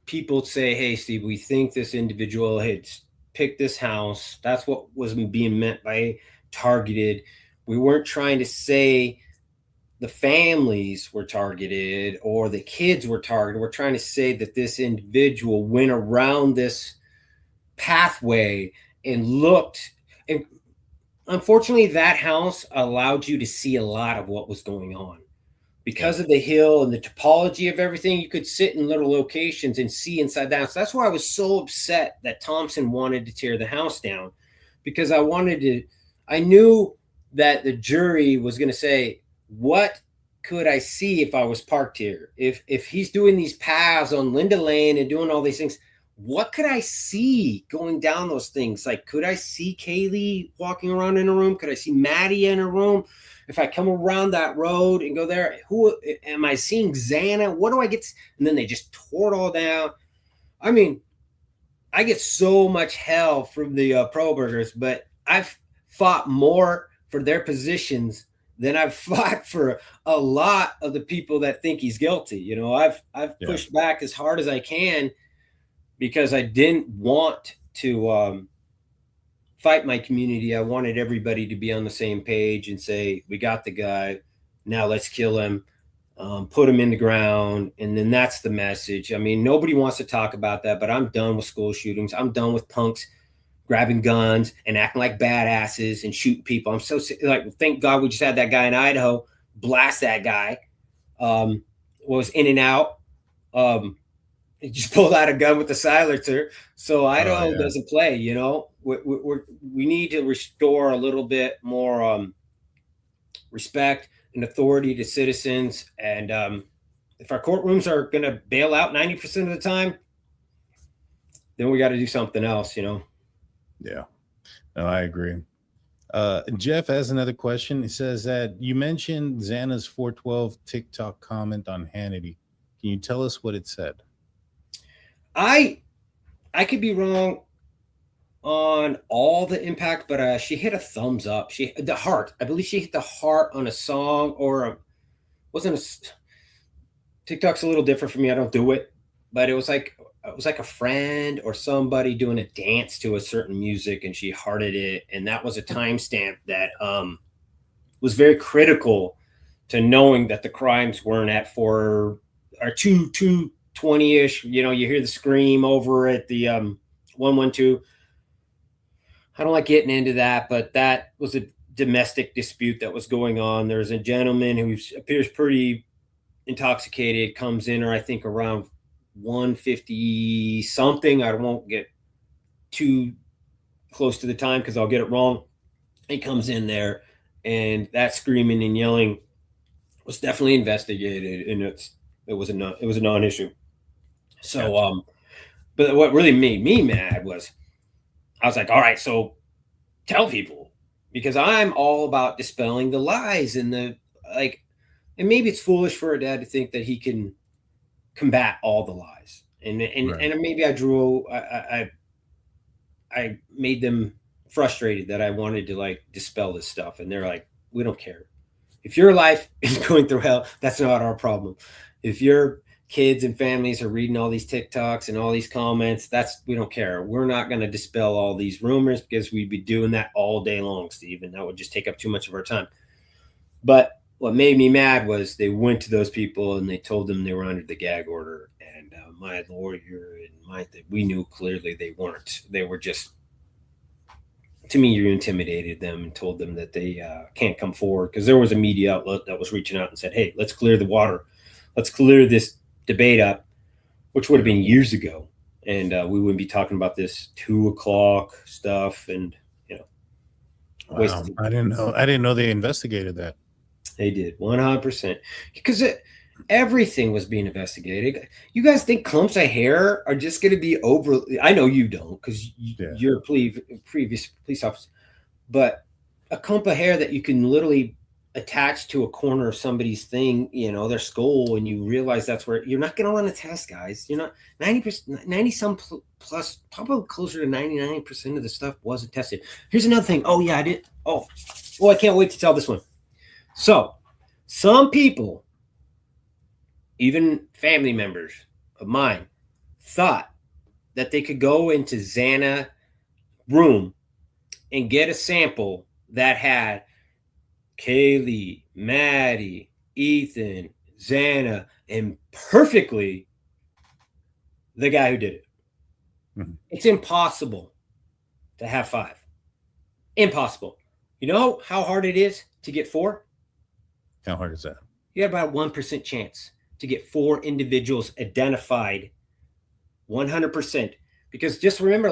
people say, hey, Steve, we think this individual had picked this house. That's what was being meant by targeted. We weren't trying to say the families were targeted or the kids were targeted. We're trying to say that this individual went around this pathway and looked. And unfortunately, that house allowed you to see a lot of what was going on. Because of the hill and the topology of everything, you could sit in little locations and see inside the house. That's why I was so upset that Thompson wanted to tear the house down, because I knew that the jury was going to say, what could I see if I was parked here? If he's doing these paths on Linda Lane and doing all these things, what could I see going down those things? Like, could I see Kaylee walking around in a room? Could I see Maddie in a room? If I come around that road and go there, who am I seeing? Xana? What do I get? And then they just tore it all down. I mean, I get so much hell from the Kohbergers, but I've fought more for their positions than I've fought for a lot of the people that think he's guilty. You know, I've pushed back as hard as I can because I didn't want to fight my community. I wanted everybody to be on the same page and say, we got the guy, now let's kill him, put him in the ground. And then that's the message. I mean, nobody wants to talk about that, but I'm done with school shootings. I'm done with punks grabbing guns and acting like badasses and shooting people. I'm so like, thank God we just had that guy in Idaho blast that guy. Was in and out. He just pulled out a gun with the silencer. So Idaho doesn't play, you know. We need to restore a little bit more respect and authority to citizens. And if our courtrooms are going to bail out 90% of the time, then we got to do something else, you know. Yeah, no, I agree. Jeff has another question. He says that you mentioned Xana's 412 TikTok comment on Hannity. Can you tell us what it said? I could be wrong on all the impact, but she hit a thumbs up. The heart. I believe she hit the heart on a song or TikTok's a little different for me. I don't do it, but it was like it was like a friend or somebody doing a dance to a certain music, and she hearted it, and that was a timestamp that was very critical to knowing that the crimes weren't at 4 or 2:20ish. You hear the scream over at the 112. I don't like getting into that, but that was a domestic dispute that was going on. There's a gentleman who appears pretty intoxicated, comes in, or I think around 150 something. I won't get too close to the time because I'll get it wrong. He comes in there, and that screaming and yelling was definitely investigated, and it was a non-issue. So, but what really made me mad was I was like, all right, so tell people, because I'm all about dispelling the lies and and maybe it's foolish for a dad to think that he can combat all the lies. And maybe I made them frustrated that I wanted to dispel this stuff. And they're like, we don't care. If your life is going through hell, that's not our problem. If your kids and families are reading all these TikToks and all these comments, we don't care. We're not going to dispel all these rumors because we'd be doing that all day long, Steve, and that would just take up too much of our time. But what made me mad was they went to those people and they told them they were under the gag order. And my lawyer and we knew clearly they weren't. They were just, to me, you intimidated them and told them that they can't come forward, because there was a media outlet that was reaching out and said, hey, let's clear the water. Let's clear this debate up, which would have been years ago. And we wouldn't be talking about this 2:00 stuff. And, wow. I didn't know they investigated that. They did 100%, because everything was being investigated. You guys think clumps of hair are just going to be over? I know you don't, because you're a previous police officer, but a clump of hair that you can literally attach to a corner of somebody's thing, their skull, and you realize that's where you're not going to run a test, guys. You're not 90%, 90 some plus, probably closer to 99% of the stuff wasn't tested. Here's another thing. Oh yeah, I did. Oh, I can't wait to tell this one. So some people, even family members of mine, thought that they could go into Xana room and get a sample that had Kaylee, Maddie, Ethan, Xana, and perfectly the guy who did it. Mm-hmm. It's impossible to have 5. Impossible. You know how hard it is to get 4? How hard is that? You have about 1% chance to get 4 individuals identified 100%. Because just remember,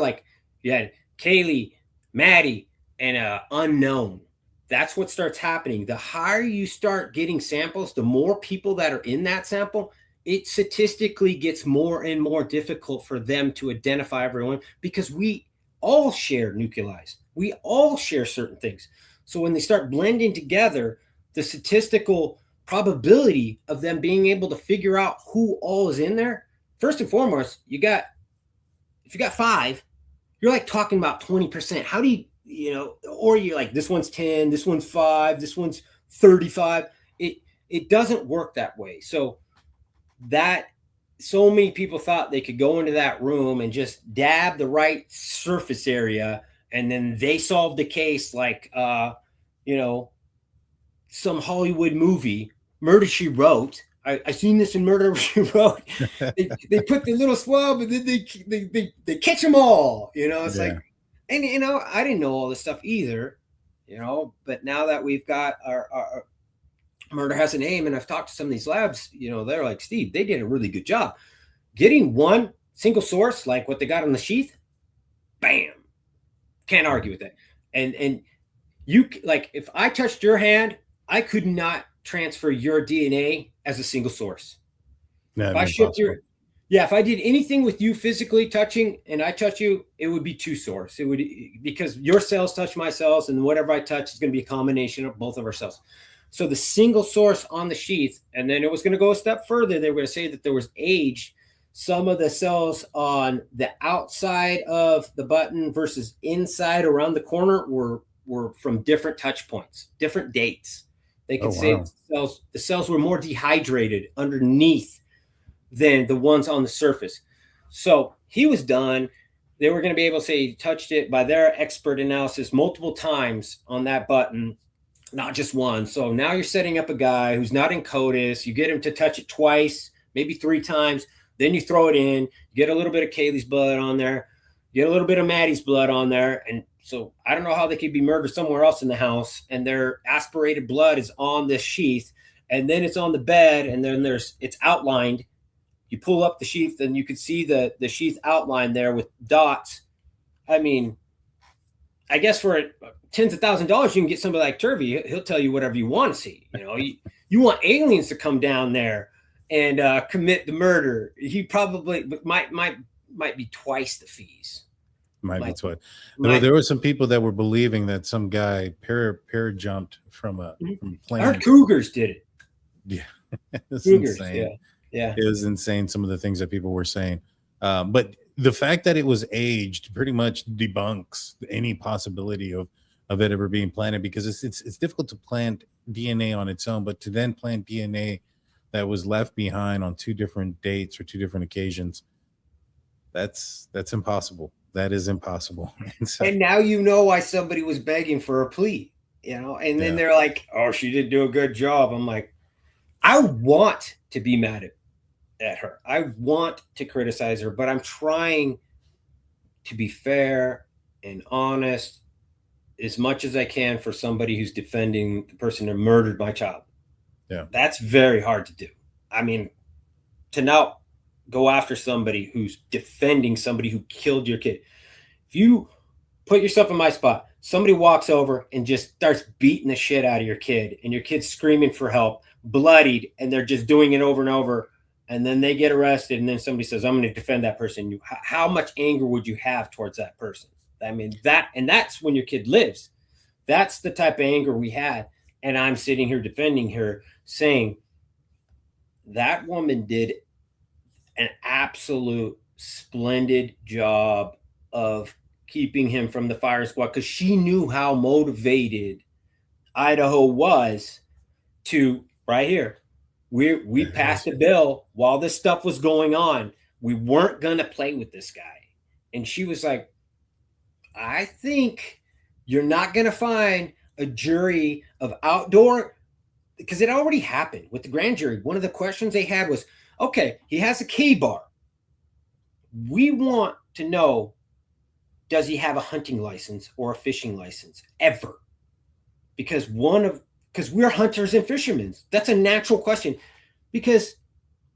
you had Kaylee, Maddie, and unknown. That's what starts happening. The higher you start getting samples, the more people that are in that sample, it statistically gets more and more difficult for them to identify everyone, because we all share nuclei. We all share certain things. So when they start blending together, the statistical probability of them being able to figure out who all is in there, first and foremost, if you got 5, you're talking about 20%. How do you, or you're this one's 10, this one's 5, this one's 35. It doesn't work that way. So many people thought they could go into that room and just dab the right surface area, and then they solved the case some Hollywood movie, Murder, She Wrote. I seen this in Murder, She Wrote. they put the little swab, and then they catch them all. It's I didn't know all this stuff either. But now that we've got our murder has a name, and I've talked to some of these labs, they're like, Steve, they did a really good job getting one single source, like what they got on the sheath. Bam, can't argue with that. And you, if I touched your hand, I could not transfer your DNA as a single source. No, if I shipped if I did anything with you physically touching and I touch you, it would be 2 source. It would, because your cells touch my cells, and whatever I touch is going to be a combination of both of our cells. So the single source on the sheath, and then it was going to go a step further. They were going to say that there was age. Some of the cells on the outside of the button versus inside around the corner were from different touch points, different dates. They could say the cells were more dehydrated underneath than the ones on the surface. So he was done. They were going to be able to say he touched it by their expert analysis multiple times on that button, not just one. So now you're setting up a guy who's not in CODIS. You get him to touch it twice, maybe 3 times. Then you throw it in, you get a little bit of Kaylee's blood on there, get a little bit of Maddie's blood on there. And so I don't know how they could be murdered somewhere else in the house, and their aspirated blood is on this sheath, and then it's on the bed, and then it's outlined. You pull up the sheath and you can see the sheath outline there with dots. I mean, I guess for tens of thousands of dollars, you can get somebody like Turvey. He'll tell you whatever you want to see. You know, you want aliens to come down there and commit the murder. He probably might be twice the fees. Might be twice. There were some people that were believing that some guy jumped from a plane. Our Cougars did it. Yeah, it's Cougars, insane. Yeah, it was insane. Some of the things that people were saying, but the fact that it was aged pretty much debunks any possibility of it ever being planted, because it's difficult to plant DNA on its own, but to then plant DNA that was left behind on 2 different dates or 2 different occasions, that's impossible. That is impossible. And now you know why somebody was begging for a plea, you know, and then they're like, oh, she didn't do a good job. I'm like, I want to be mad at her. I want to criticize her, but I'm trying to be fair and honest as much as I can for somebody who's defending the person that murdered my child. Yeah. That's very hard to do. I mean, to now go after somebody who's defending somebody who killed your kid. If you put yourself in my spot, somebody walks over and just starts beating the shit out of your kid, and your kid's screaming for help, bloodied, and they're just doing it over and over. And then they get arrested, and then somebody says, I'm going to defend that person. How much anger would you have towards that person? I mean, that's when your kid lives. That's the type of anger we had. And I'm sitting here defending her, saying that woman did an absolute splendid job of keeping him from the fire squad, because she knew how motivated Idaho was to, right here, we passed a bill while this stuff was going on. We weren't going to play with this guy. And she was like, I think you're not going to find a jury of outdoor, because it already happened with the grand jury. One of the questions they had was, okay, he has a K-bar. We want to know, does he have a hunting license or a fishing license ever? Because we're hunters and fishermen. That's a natural question. Because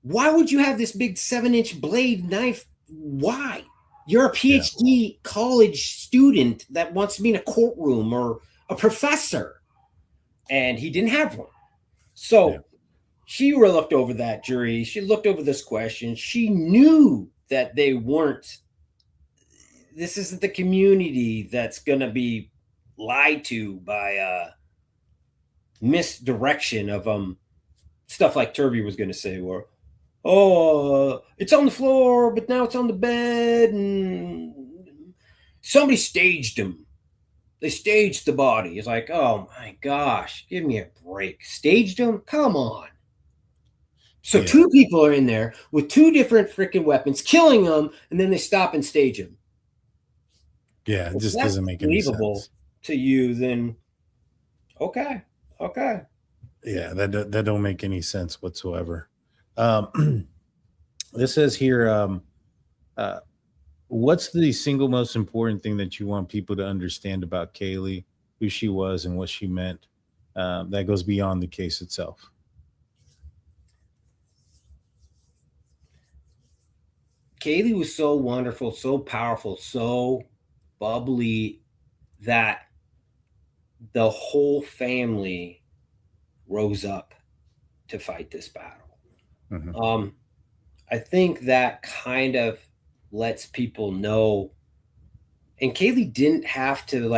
why would you have this big 7-inch blade knife? Why? You're a PhD college student that wants to be in a courtroom, or a professor. And he didn't have one. So she looked over that jury. She looked over this question. She knew that they weren't. This isn't the community that's going to be lied to by misdirection of stuff like Turvey was going to say, or, it's on the floor, but now it's on the bed, and somebody staged him. They staged the body. It's like, oh my gosh, give me a break. Staged him? Come on. So 2 people are in there with 2 different freaking weapons, killing them, and then they stop and stage him. Yeah, it just doesn't make any sense to you. Then, okay. Yeah, that don't make any sense whatsoever. This says here, what's the single most important thing that you want people to understand about Kaylee, who she was and what she meant, that goes beyond the case itself? Kaylee was so wonderful, so powerful, so bubbly that the whole family rose up to fight this battle. Mm-hmm. I think that kind of lets people know. And Kaylee didn't have to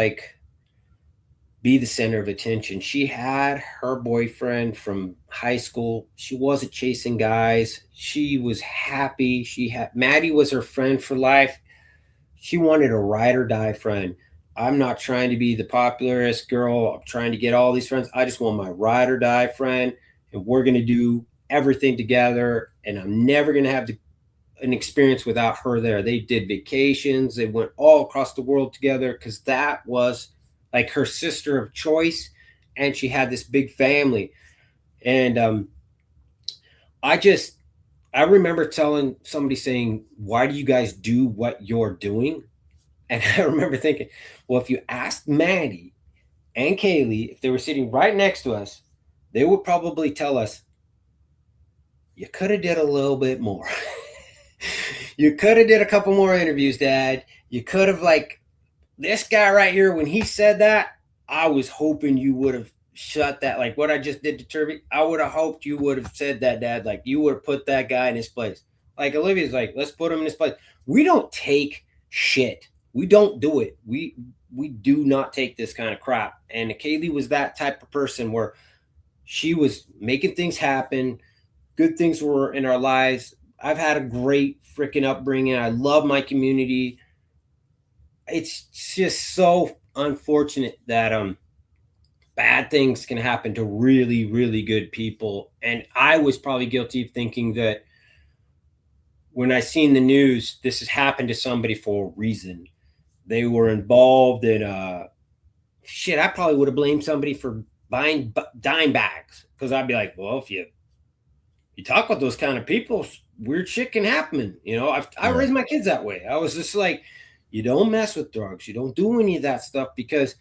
be the center of attention. She had her boyfriend from high school. She wasn't chasing guys. She was happy. Maddie was her friend for life. She wanted a ride or die friend. I'm not trying to be the popularest girl. I'm trying to get all these friends. I just want my ride or die friend, and we're going to do everything together. And I'm never going to have to an experience without her there. They did vacations. They went all across the world together because that was like her sister of choice, and she had this big family. And I remember telling somebody saying, "Why do you guys do what you're doing?" And I remember thinking, well, if you asked Maddie and Kaylee, if they were sitting right next to us, they would probably tell us, you could have did a little bit more. You could have did a couple more interviews, Dad. You could have, like, this guy right here, when he said that, I was hoping you would have shut that. Like what I just did to Turby, I would have hoped you would have said that, Dad. Like you would have put that guy in his place. Like Olivia's like, let's put him in his place. We don't take shit. We don't do it. We do not take this kind of crap. And Kaylee was that type of person where she was making things happen. Good things were in our lives. I've had a great freaking upbringing. I love my community. It's just so unfortunate that bad things can happen to really, really good people. And I was probably guilty of thinking that when I seen the news, this has happened to somebody for a reason. They were involved in shit. I probably would have blamed somebody for buying dime bags, because I'd be like, well, if you talk with those kind of people, weird shit can happen. You know, I raised my kids that way. I was just like, you don't mess with drugs. You don't do any of that stuff, because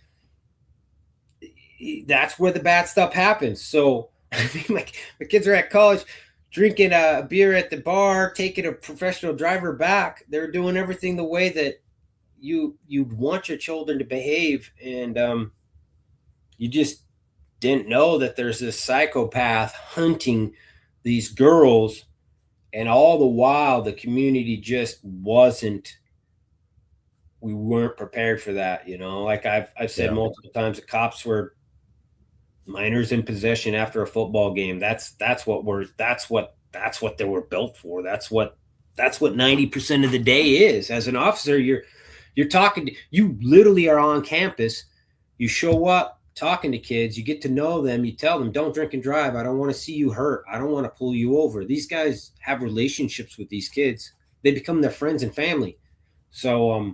that's where the bad stuff happens. So I mean, my kids are at college, drinking a beer at the bar, taking a professional driver back. They're doing everything the way that you'd want your children to behave. And you just didn't know that there's this psychopath hunting these girls. And all the while, the community just we weren't prepared for that. You know, like I've said multiple times, the cops were minors in possession after a football game. That's what they were built for. That's what 90% of the day is. As an officer, you're talking to, you literally are on campus. You show up talking to kids, you get to know them, you tell them, don't drink and drive. I don't want to see you hurt. I don't want to pull you over. These guys have relationships with these kids. They become their friends and family. So,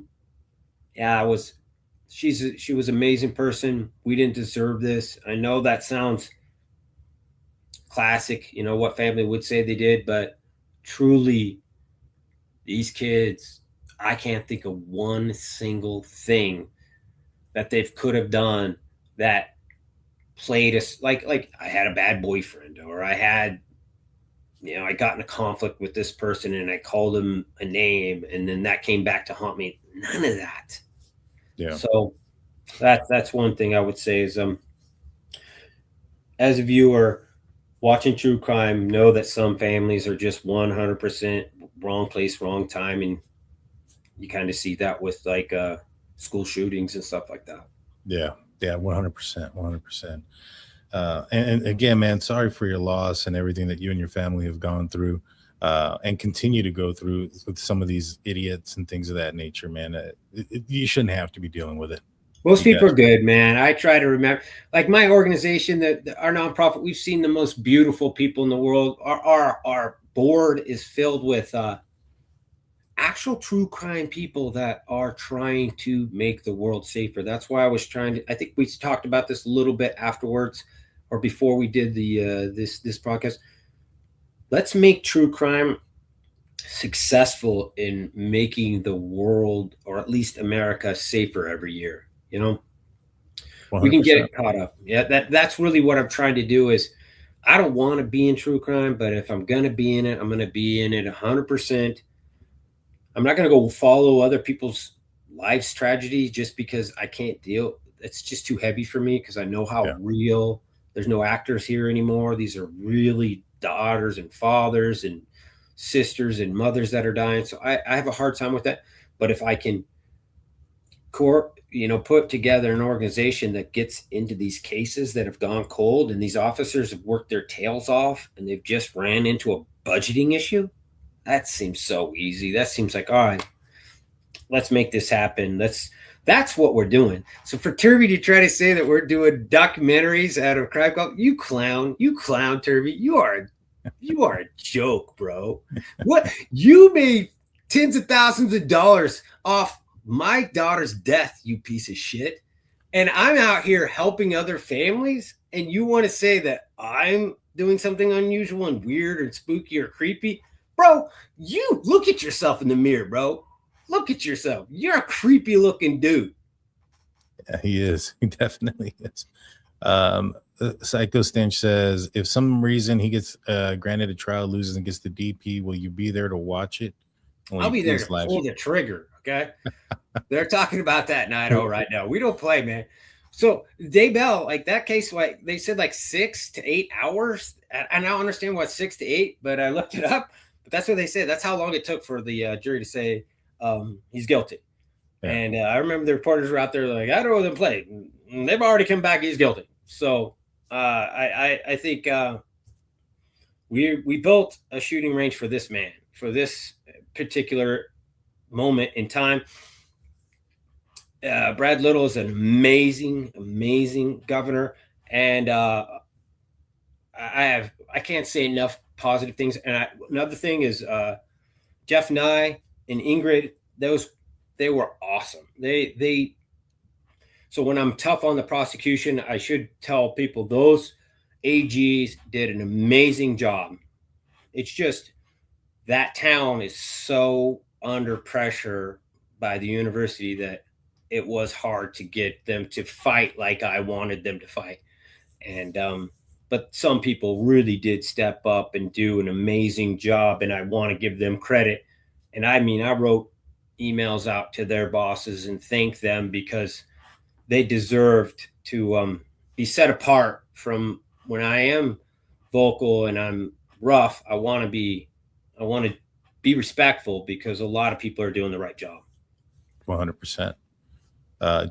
she was an amazing person. We didn't deserve this. I know that sounds classic, you know, what family would say they did, but truly, these kids, I can't think of one single thing that they could have done that played us like I had a bad boyfriend, or I had, you know, I got in a conflict with this person and I called him a name and then that came back to haunt me. None of that. Yeah. So that's one thing I would say is, as a viewer watching true crime, know that some families are just 100% wrong place, wrong time. And you kind of see that with like school shootings and stuff like that. Yeah. 100%. And again, man, sorry for your loss and everything that you and your family have gone through and continue to go through with some of these idiots and things of that nature, man. You shouldn't have to be dealing with it. Most people are good, man. I try to remember, like my organization, our nonprofit, we've seen the most beautiful people in the world. Our board is filled with actual true crime people that are trying to make the world safer. That's why I think we talked about this a little bit afterwards or before we did the this podcast. Let's make true crime successful in making the world, or at least America, safer every year. You know, 100%. We can get it caught up. Yeah, that's really what I'm trying to do. Is I don't want to be in true crime, but if I'm going to be in it, I'm going to be in it 100%. I'm not going to go follow other people's lives' tragedy just because I can't deal. It's just too heavy for me, because I know how real. There's no actors here anymore. These are really daughters and fathers and sisters and mothers that are dying. So I have a hard time with that. But if I can put together an organization that gets into these cases that have gone cold, and these officers have worked their tails off and they've just ran into a budgeting issue, that seems so easy. That seems like, all right, let's make this happen. That's what we're doing. So for Turby to try to say that we're doing documentaries out of crime, you clown, Turby. You are You are a joke, bro. What? You made tens of thousands of dollars off my daughter's death, you piece of shit. And I'm out here helping other families, and you want to say that I'm doing something unusual and weird and spooky or creepy? Bro, you look at yourself in the mirror, bro. Look at yourself. You're a creepy looking dude. Yeah, he is. He definitely is. Psycho Stench says, if some reason he gets granted a trial, loses and gets the DP, will you be there to watch it? I'll be there to pull the trigger. Okay. They're talking about that in Idaho right now. We don't play, man. So Daybell, like that case, like they said, like 6 to 8 hours. And I don't understand what 6 to 8, but I looked it up. But that's what they said. That's how long it took for the jury to say he's guilty. Yeah. And I remember the reporters were out there like, I don't know them play. They've already come back. He's guilty. So I think we built a shooting range for this man, for this particular moment in time. Brad Little is an amazing governor, and I can't say enough positive things. And another thing is Jeff Nye and Ingrid; they were awesome. So when I'm tough on the prosecution, I should tell people those AGs did an amazing job. It's just that town is so under pressure by the university that it was hard to get them to fight like I wanted them to fight. And but some people really did step up and do an amazing job, and I want to give them credit. And I mean, I wrote emails out to their bosses and thank them because they deserved to be set apart from when I am vocal and I'm rough. I want to be respectful because a lot of people are doing the right job. 100%.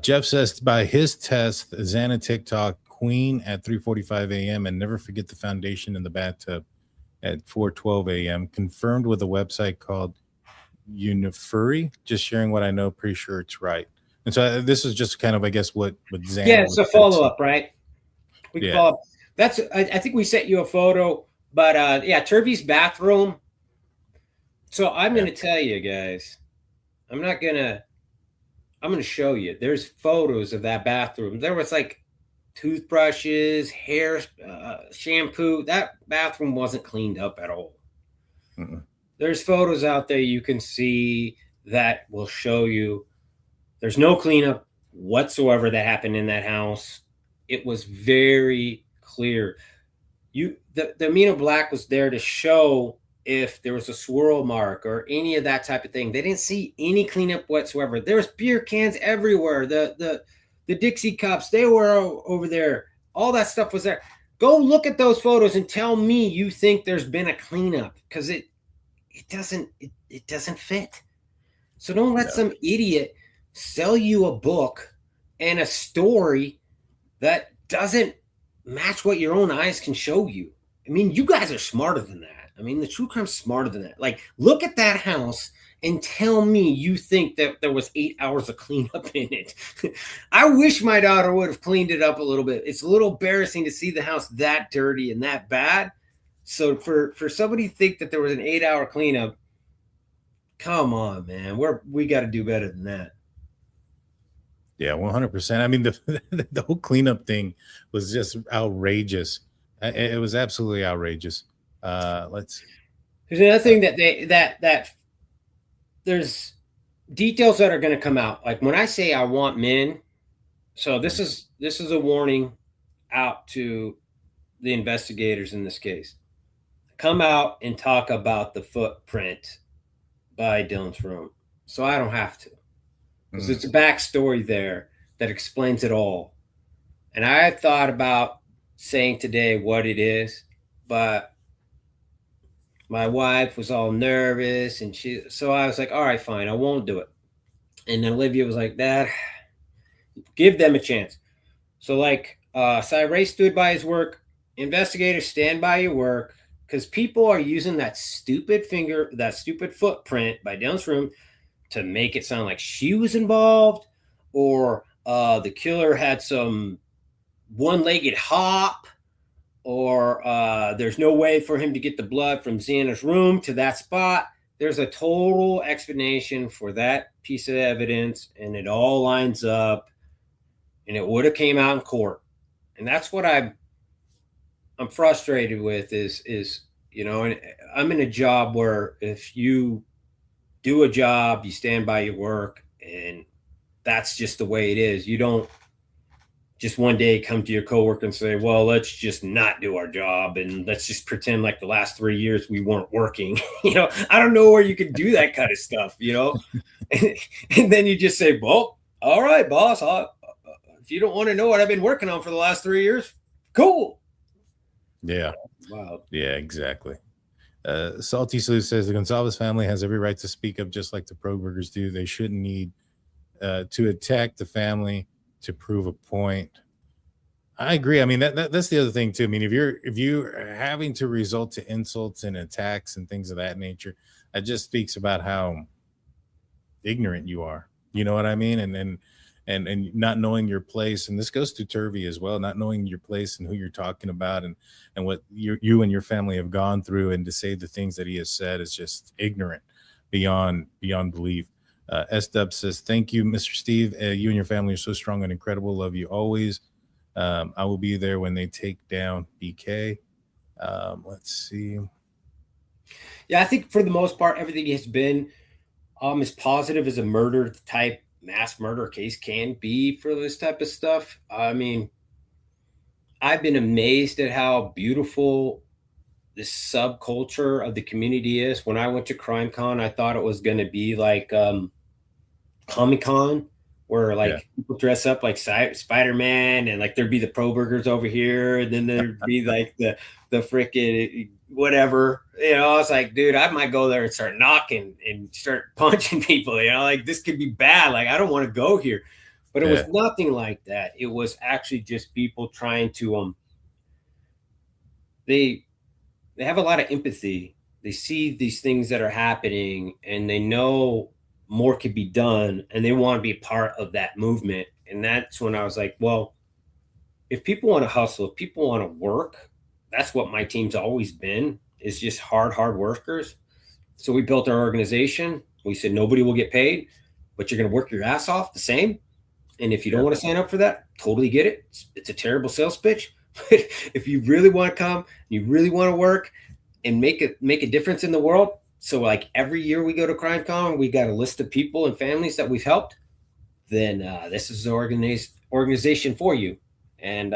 Jeff says by his test, Xana TikTok queen at 3:45 a.m. and never forget the foundation in the bathtub at 4:12 a.m. Confirmed with a website called Unifuri. Just sharing what I know. Pretty sure it's right. And so this is just kind of, I guess, what Xana. Yeah, it's a follow up, right? We can follow up. That's. I think we sent you a photo, but yeah, Turvey's bathroom. So I'm going to tell you guys. I'm going to show you. There's photos of that bathroom. There was like toothbrushes, hair, shampoo. That bathroom wasn't cleaned up at all. Mm-mm. There's photos out there you can see that will show you there's no cleanup whatsoever that happened in that house. It was very clear. The Amino Black was there to show if there was a swirl mark or any of that type of thing. They didn't see any cleanup whatsoever. There was beer cans everywhere. The Dixie cups, they were over there. All that stuff was there. Go look at those photos and tell me you think there's been a cleanup, because it doesn't fit. So don't let some idiot sell you a book and a story that doesn't match what your own eyes can show you. I mean, you guys are smarter than that. I mean, the true crime's smarter than that. Like, look at that house and tell me you think that there was 8 hours of cleanup in it. I wish my daughter would have cleaned it up a little bit. It's a little embarrassing to see the house that dirty and that bad. So for somebody to think that there was an 8 hour cleanup, come on, man. We got to do better than that. Yeah, 100%. I mean, the whole cleanup thing was just outrageous. It was absolutely outrageous. There's another thing that there's details that are going to come out. Like when I say I want men, so this is a warning out to the investigators in this case. Come out and talk about the footprint by Dylan's room, so I don't have to, because it's a backstory there that explains it all. And I thought about saying today what it is, but my wife was all nervous, and so I was like, all right, fine, I won't do it. And then Olivia was like, Dad, give them a chance. So like, Ray stood by his work. Investigators, stand by your work, because people are using that stupid footprint by Dylan's room to make it sound like she was involved, or the killer had some one-legged hop, or there's no way for him to get the blood from Xana's room to that spot. There's a total explanation for that piece of evidence, and it all lines up, and it would have came out in court. And that's what I'm frustrated with is, and I'm in a job where if you do a job, you stand by your work, and that's just the way it is. You don't just one day come to your coworker and say, well, let's just not do our job and let's just pretend like the last 3 years we weren't working. I don't know where you can do that kind of stuff, and then you just say, well, all right, boss, if you don't want to know what I've been working on for the last 3 years, cool. Yeah. Wow. Yeah, exactly. Salty Sleuth says the Goncalves family has every right to speak up just like the Kohbergers do. They shouldn't need to attack the family to prove a point. I agree. I mean, that's the other thing too. I mean, if you're having to resort to insults and attacks and things of that nature, that just speaks about how ignorant you are. You know what I mean? And not knowing your place. And this goes to Turvey as well, not knowing your place and who you're talking about and what you and your family have gone through. And to say the things that he has said is just ignorant beyond belief. S-Dub says, thank you, Mr. Steve. You and your family are so strong and incredible. Love you always. I will be there when they take down BK. Let's see. Yeah, I think for the most part, everything has been as positive as a murder type mass murder case can be for this type of stuff. I mean, I've been amazed at how beautiful this subculture of the community is. When I went to CrimeCon, I thought it was going to be like Comic-Con, where people dress up like Spider-Man, and like there'd be the Kohbergers over here, and then there'd be like the freaking whatever. I was like, dude, I might go there and start knocking and start punching people. Like this could be bad. Like I don't want to go here. But it was nothing like that. It was actually just people trying to they have a lot of empathy. They see these things that are happening and they know more could be done, and they want to be part of that movement. And that's when I was like, well, if people want to hustle, if people want to work, that's what my team's always been, is just hard workers. So we built our organization. We said, nobody will get paid, but you're going to work your ass off the same. And if you don't want to sign up for that, totally get it. It's a terrible sales pitch. But if you really want to come, you really want to work and make a difference in the world. So like every year we go to CrimeCon, we got a list of people and families that we've helped. Then this is the organization for you. And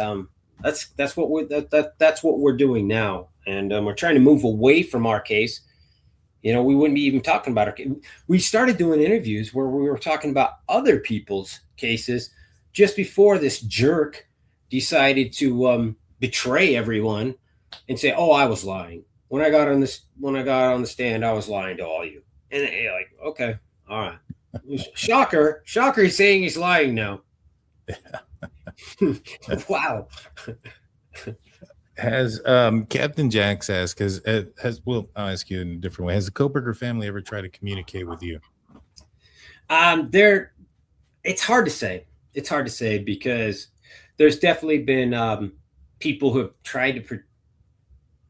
that's what we're doing now. And we're trying to move away from our case. We wouldn't be even talking about our case. We started doing interviews where we were talking about other people's cases just before this jerk decided to betray everyone and say, "Oh, I was lying. When I got on the stand, I was lying to all you." And you're like, okay, all right. Shocker, he's saying he's lying now. Wow. Has Captain Jax asked, I'll ask you in a different way. Has the Kohberger family ever tried to communicate with you? It's hard to say. It's hard to say because there's definitely been people who have tried to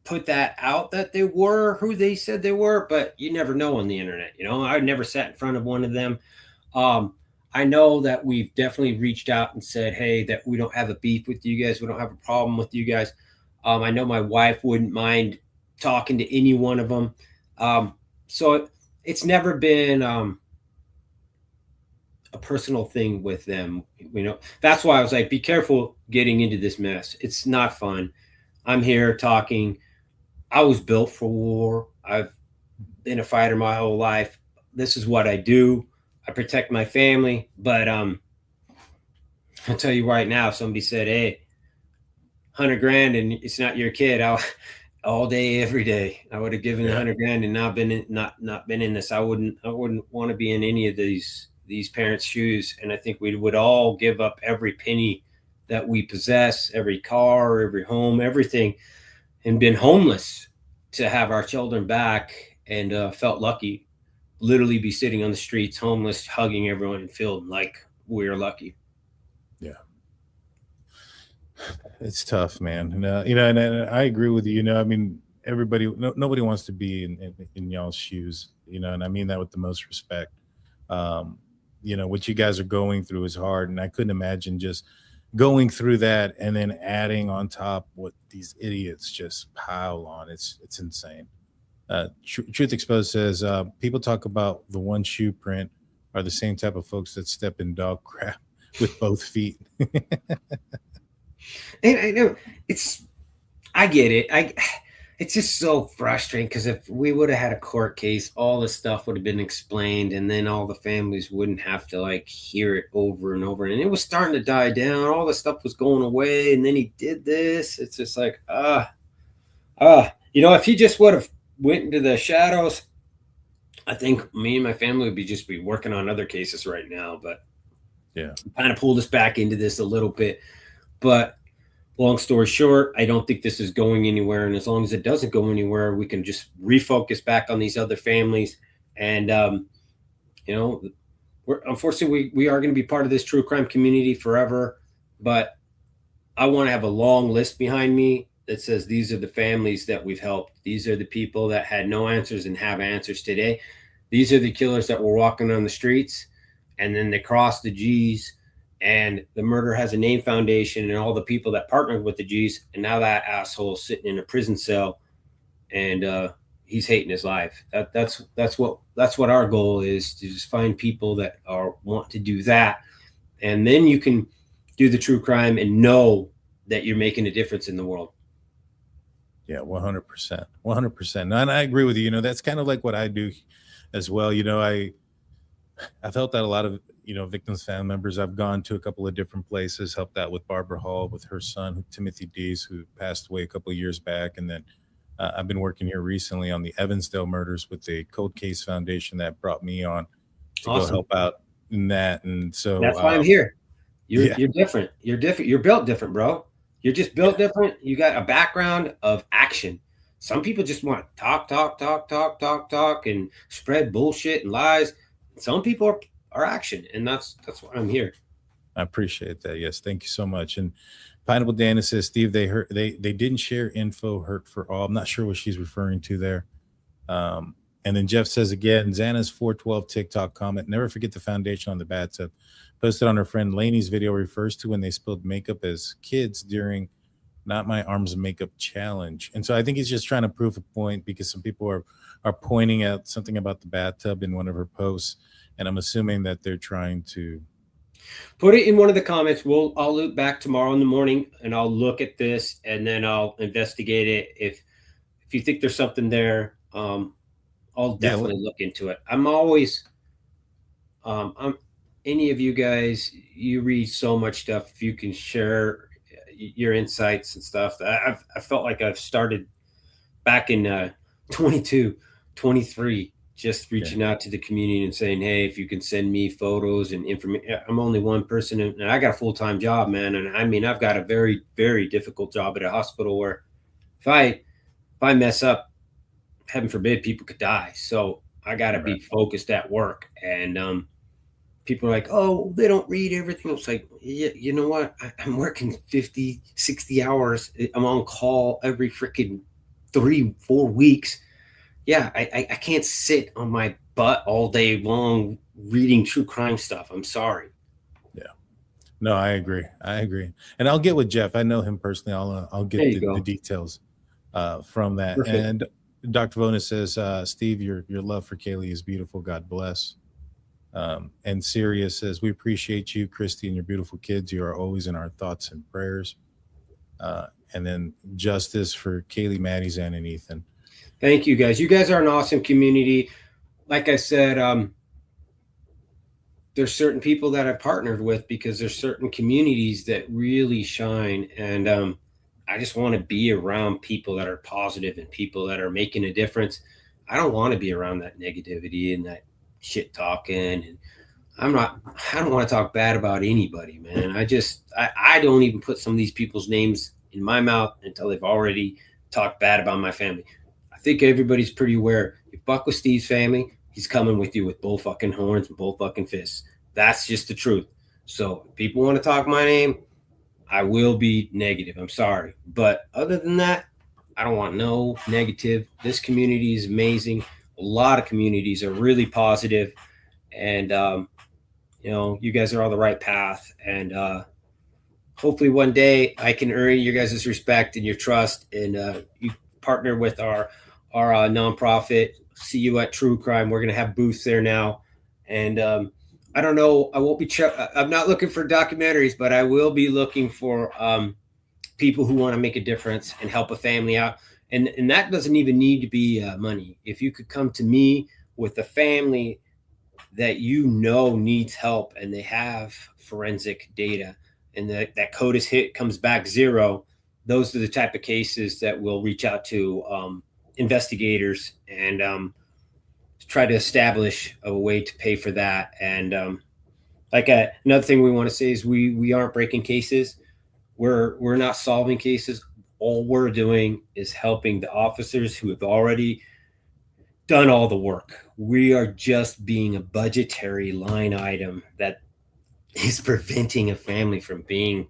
put that out that they were who they said they were, but you never know on the internet. I never sat in front of one of them. I know that we've definitely reached out and said, hey, that we don't have a beef with you guys. We don't have a problem with you guys. I know my wife wouldn't mind talking to any one of them. So it's never been a personal thing with them. That's why I was like, be careful getting into this mess. It's not fun. I'm here talking. I was built for war. I've been a fighter my whole life. This is what I do. I protect my family. But I'll tell you right now, if somebody said, hey, $100,000 and it's not your kid, all day, every day, I would have given $100,000 and not been in this. I wouldn't want to be in any of these parents' shoes. And I think we would all give up every penny that we possess, every car, every home, everything, and been homeless to have our children back, and felt lucky, literally be sitting on the streets, homeless, hugging everyone and feeling like we're lucky. Yeah. It's tough, man. And, and I agree with you. I mean, nobody wants to be in y'all's shoes, and I mean that with the most respect. Um, what you guys are going through is hard, and I couldn't imagine just going through that and then adding on top what these idiots just pile on. It's insane. Truth Exposed says people talk about the one shoe print are the same type of folks that step in dog crap with both feet. And I know I get it. It's just so frustrating because if we would have had a court case, all this stuff would have been explained, and then all the families wouldn't have to like hear it over and over. And it was starting to die down. All the stuff was going away, and then he did this. It's just like if he just would have went into the shadows, I think me and my family would be working on other cases right now. But Yeah. kind of pulled us back into this a little bit. But long story short, I don't think this is going anywhere. And as long as it doesn't go anywhere, we can just refocus back on these other families. And, unfortunately, we are going to be part of this true crime community forever. But I want to have a long list behind me that says these are the families that we've helped. These are the people that had no answers and have answers today. These are the killers that were walking on the streets, and then they crossed the G's, and the murder has a name foundation and all the people that partnered with the G's. And now that asshole's sitting in a prison cell, and he's hating his life. That's what our goal is, to just find people that want to do that. And then you can do the true crime and know that you're making a difference in the world. Yeah, 100%. 100%. And I agree with you. That's kind of like what I do as well. I've helped out a lot of, victims' family members. I've gone to a couple of different places, helped out with Barbara Hall, with her son, Timothy Dees, who passed away a couple of years back. And then I've been working here recently on the Evansdale murders with the Cold Case Foundation that brought me on to go help out in that. And so that's why I'm here. You're different. You're different. You're built different, bro. You're just built different. You got a background of action. Some people just want to talk, and spread bullshit and lies. Some people are action, and that's why I'm here. I appreciate that. Yes, thank you so much. And Pineapple Dana says, Steve, they didn't share info. Hurt for all. I'm not sure what she's referring to there. And then Jeff says again, Xana's 412 TikTok comment. Never forget the foundation on the bathtub. Posted on her friend Lainey's video refers to when they spilled makeup as kids during Not My Arms Makeup Challenge. And so I think he's just trying to prove a point, because some people are pointing out something about the bathtub in one of her posts. And I'm assuming that they're trying to put it in one of the comments. I'll loop back tomorrow in the morning and I'll look at this, and then I'll investigate it. If you think there's something there, I'll definitely look into it. I'm always, any of you guys, you read so much stuff. If you can share your insights and stuff, I felt like I've started back in 22, 23, just reaching out to the community and saying, hey, if you can send me photos and information. I'm only one person, and I got a full-time job, man. And I mean, I've got a very, very difficult job at a hospital where if I mess up, heaven forbid, people could die. So I got to be focused at work. And people are like, oh, they don't read everything. It's like, yeah, you know what? I'm working 50, 60 hours. I'm on call every freaking 3-4 weeks. Yeah, I can't sit on my butt all day long reading true crime stuff. I'm sorry. Yeah. No, I agree. And I'll get with Jeff. I know him personally. I'll get the details from that. Perfect. And Dr. Vona says, Steve, your love for Kaylee is beautiful. God bless. And Sirius says, we appreciate you, Christy, and your beautiful kids. You are always in our thoughts and prayers. And then justice for Kaylee, Maddie, Zan, and Ethan. Thank you, guys. You guys are an awesome community. Like I said, there's certain people that I've partnered with because there's certain communities that really shine. And I just want to be around people that are positive and people that are making a difference. I don't want to be around that negativity and that shit talking. And I don't want to talk bad about anybody, man. I don't even put some of these people's names in my mouth until they've already talked bad about my family. I think everybody's pretty aware. You fuck with Steve's family, he's coming with you with both fucking horns and both fucking fists. That's just the truth. So if people want to talk my name, I will be negative. I'm sorry. But other than that, I don't want no negative. This community is amazing. A lot of communities are really positive, and you guys are on the right path. And hopefully one day I can earn your guys' respect and your trust, and you partner with our nonprofit. See you at True Crime. We're gonna have booths there now, and I don't know. I won't be. I'm not looking for documentaries, but I will be looking for people who want to make a difference and help a family out. And that doesn't even need to be money. If you could come to me with a family that needs help and they have forensic data and that code is hit, comes back 0, those are the type of cases that we'll reach out to investigators and try to establish a way to pay for that. And another thing we want to say is we aren't breaking cases. We're not solving cases. All we're doing is helping the officers who have already done all the work. We are just being a budgetary line item that is preventing a family from being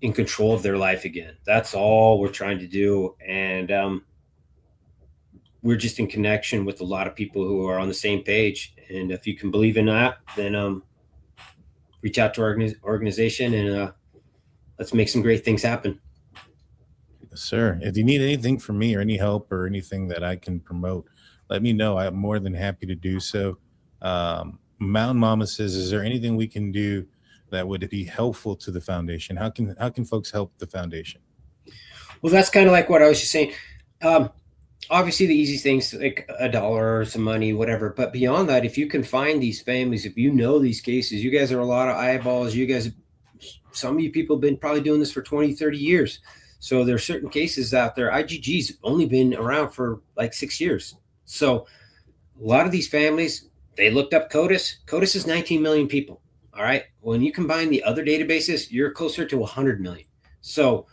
in control of their life again. That's all we're trying to do. And we're just in connection with a lot of people who are on the same page. And if you can believe in that, then reach out to our organization and let's make some great things happen. Yes, sir. If you need anything from me or any help or anything that I can promote, let me know. I'm more than happy to do so. Mountain Mama says, is there anything we can do that would be helpful to the foundation? How can folks help the foundation? Well, that's kind of like what I was just saying. Obviously the easy things like $1 or some money, whatever. But beyond that, if you can find these families, if you know these cases, you guys are a lot of eyeballs. You guys, some of you people have been probably doing this for 20, 30 years. So there are certain cases out there. IGG's only been around for like 6 years. So a lot of these families, they looked up CODIS. CODIS is 19 million people. All right. When you combine the other databases, you're closer to 100 million. So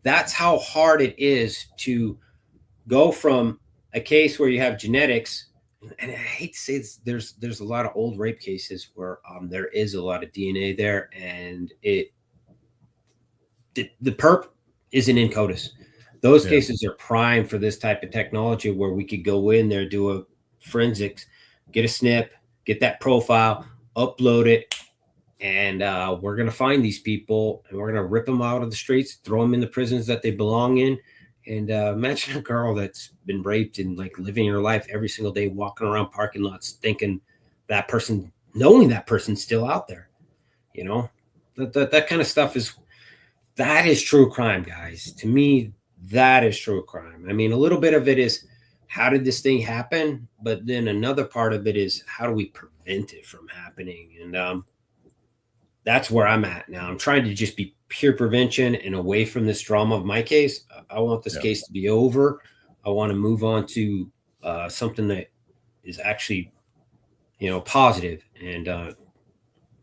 that's how hard it is to go from a case where you have genetics. And I hate to say this, there's a lot of old rape cases where there is a lot of DNA there, and the perp isn't in CODIS. Those cases are prime for this type of technology where we could go in there, do a forensics, get a SNP, get that profile, upload it, and we're going to find these people and we're going to rip them out of the streets, throw them in the prisons that they belong in. And imagine a girl that's been raped and like living her life every single day, walking around parking lots, thinking that person, knowing that person's still out there. That kind of stuff that is true crime, guys. To me, that is true crime. I mean, a little bit of it is how did this thing happen? But then another part of it is how do we prevent it from happening? And that's where I'm at now. I'm trying to just be pure prevention and away from this drama of my case. I want this case to be over. I want to move on to something that is actually, positive. And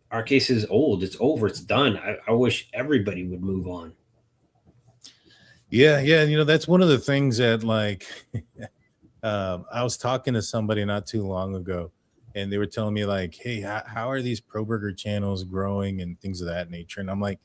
our case is old. It's over. It's done. I wish everybody would move on. Yeah. That's one of the things that I was talking to somebody not too long ago, and they were telling me like, hey, how are these pro burger channels growing and things of that nature? And I'm like,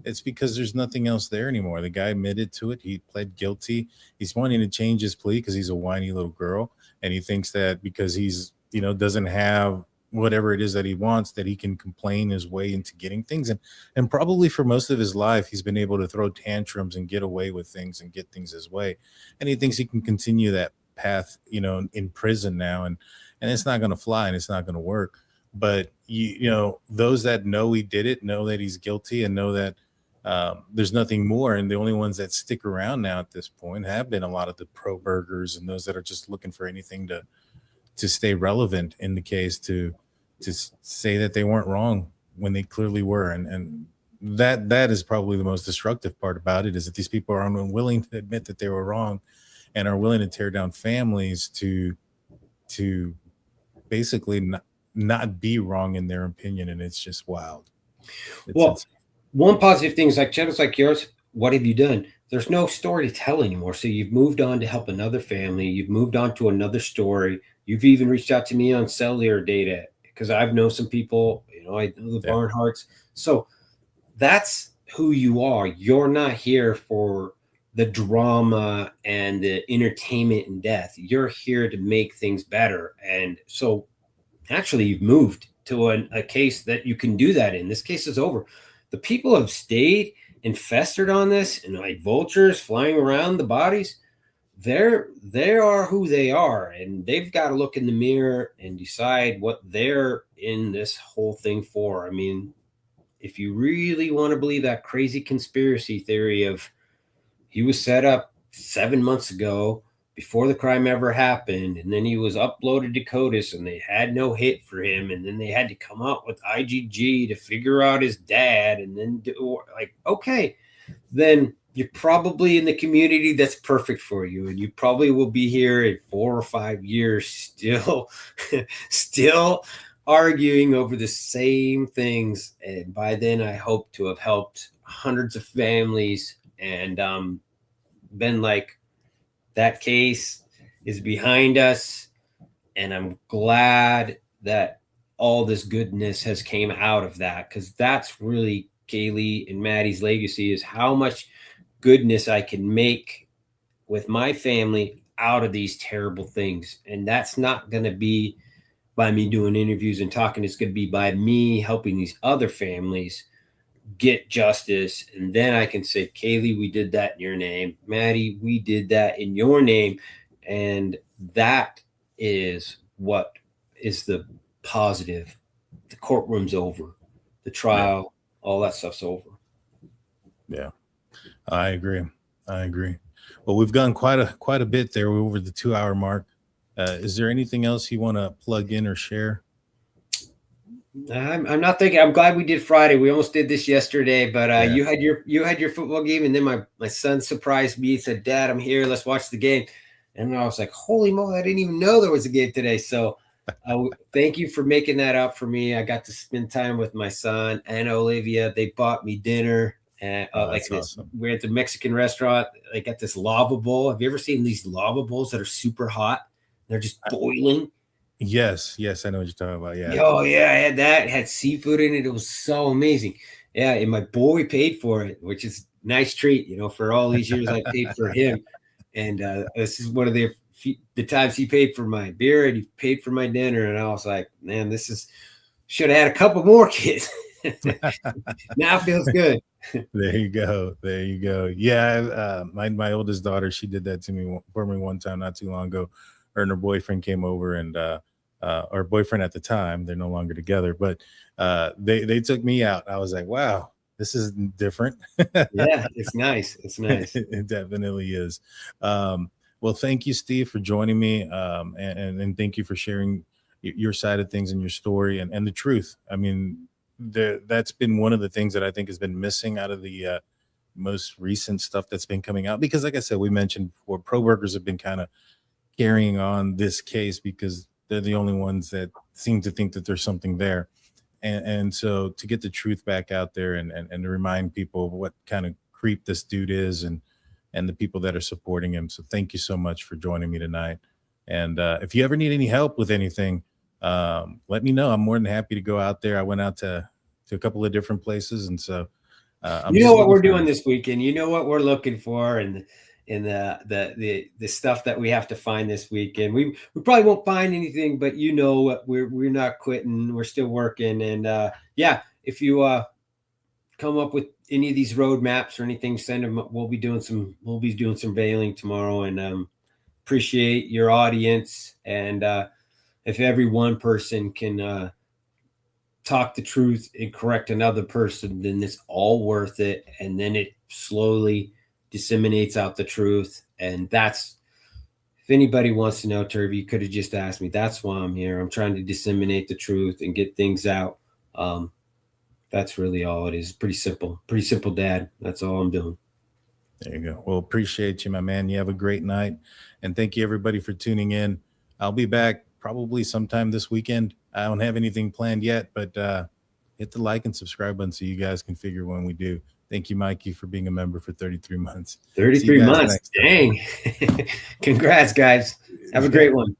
it's because there's nothing else there anymore. The guy admitted to it. He pled guilty. He's wanting to change his plea because he's a whiny little girl. And he thinks that because he's, doesn't have whatever it is that he wants, that he can complain his way into getting things. And probably for most of his life, he's been able to throw tantrums and get away with things and get things his way. And he thinks he can continue that path, in prison now. And it's not going to fly and it's not going to work. But those that know he did it know that he's guilty and know that there's nothing more. And the only ones that stick around now at this point have been a lot of the pro burgers and those that are just looking for anything to stay relevant in the case, to say that they weren't wrong when they clearly were. And that is probably the most destructive part about it, is that these people are unwilling to admit that they were wrong and are willing to tear down families to basically not be wrong in their opinion. And it's just wild. It's one positive thing is like channels like yours. What have you done? There's no story to tell anymore. So you've moved on to help another family. You've moved on to another story. You've even reached out to me on cellular data because I've known some people, I know the Barnharts. So that's who you are. You're not here for the drama and the entertainment and death. You're here to make things better. And so actually you've moved to a case that you can do that in. This case is over. The people have stayed and festered on this, and like vultures flying around the bodies. They are who they are, and they've got to look in the mirror and decide what they're in this whole thing for. I mean, if you really want to believe that crazy conspiracy theory of he was set up 7 months ago before the crime ever happened, and then he was uploaded to CODIS and they had no hit for him, and then they had to come up with IgG to figure out his dad, and then okay, then you're probably in the community that's perfect for you, and you probably will be here in 4 or 5 years still arguing over the same things. And by then I hope to have helped hundreds of families and been like, that case is behind us, and I'm glad that all this goodness has came out of that, because that's really Kaylee and Maddie's legacy, is how much goodness I can make with my family out of these terrible things. And that's not going to be by me doing interviews and talking. It's going to be by me helping these other families get justice. And then I can say, Kaylee, we did that in your name. Maddie, we did that in your name. And that is what is the positive. The courtroom's over. The trial, all that stuff's over. Yeah. I agree. Well, we've gone quite a bit there. We're over the 2-hour mark. Is there anything else you want to plug in or share? I'm not thinking. I'm glad we did Friday. We almost did this yesterday, but you had your football game, and then my son surprised me. He said, "Dad, I'm here. Let's watch the game." And I was like, "Holy moly! I didn't even know there was a game today." So, thank you for making that up for me. I got to spend time with my son and Olivia. They bought me dinner. And awesome. We're at the Mexican restaurant. They got this lava bowl. Have you ever seen these lava bowls that are super hot? They're just boiling. Yes, I know what you're talking about. Yeah. Oh yeah, I had that. It had seafood in it. It was so amazing. Yeah, and my boy paid for it, which is a nice treat. For all these years I paid for him, and this is one of the times he paid for my beer and he paid for my dinner, and I was like, man, should have had a couple more kids. Now it feels good. There you go. Yeah, my oldest daughter, she did that for me one time not too long ago. Her and her boyfriend came over, and our boyfriend at the time, they're no longer together, but they took me out. I was like, wow, this is different. Yeah, it's nice. It definitely is. Well, thank you, Steve, for joining me, and thank you for sharing your side of things and your story and the truth. I mean, that's been one of the things that I think has been missing out of the most recent stuff that's been coming out, because like I said, we mentioned before, pro burgers have been kind of carrying on this case because they're the only ones that seem to think that there's something there. And so to get the truth back out there and to remind people of what kind of creep this dude is and the people that are supporting him. So thank you so much for joining me tonight. And if you ever need any help with anything, let me know. I'm more than happy to go out there. I went out to a couple of different places. And so you know what we're doing this weekend. You know what we're looking for, and the stuff that we have to find this weekend. We probably won't find anything, but we're not quitting. We're still working. And if you come up with any of these roadmaps or anything, send them. We'll be doing some veiling tomorrow, and appreciate your audience. And if every one person can talk the truth and correct another person, then it's all worth it. And then it slowly disseminates out the truth. And that's, if anybody wants to know, Turvey, you could have just asked me. That's why I'm here. I'm trying to disseminate the truth and get things out. That's really all it is. Pretty simple, Dad. That's all I'm doing. There you go. Well, appreciate you, my man. You have a great night. And thank you, everybody, for tuning in. I'll be back probably sometime this weekend. I don't have anything planned yet, but hit the like and subscribe button so you guys can figure when we do. Thank you, Mikey, for being a member for 33 months. 33 months. Dang. Congrats, guys. Have a great one.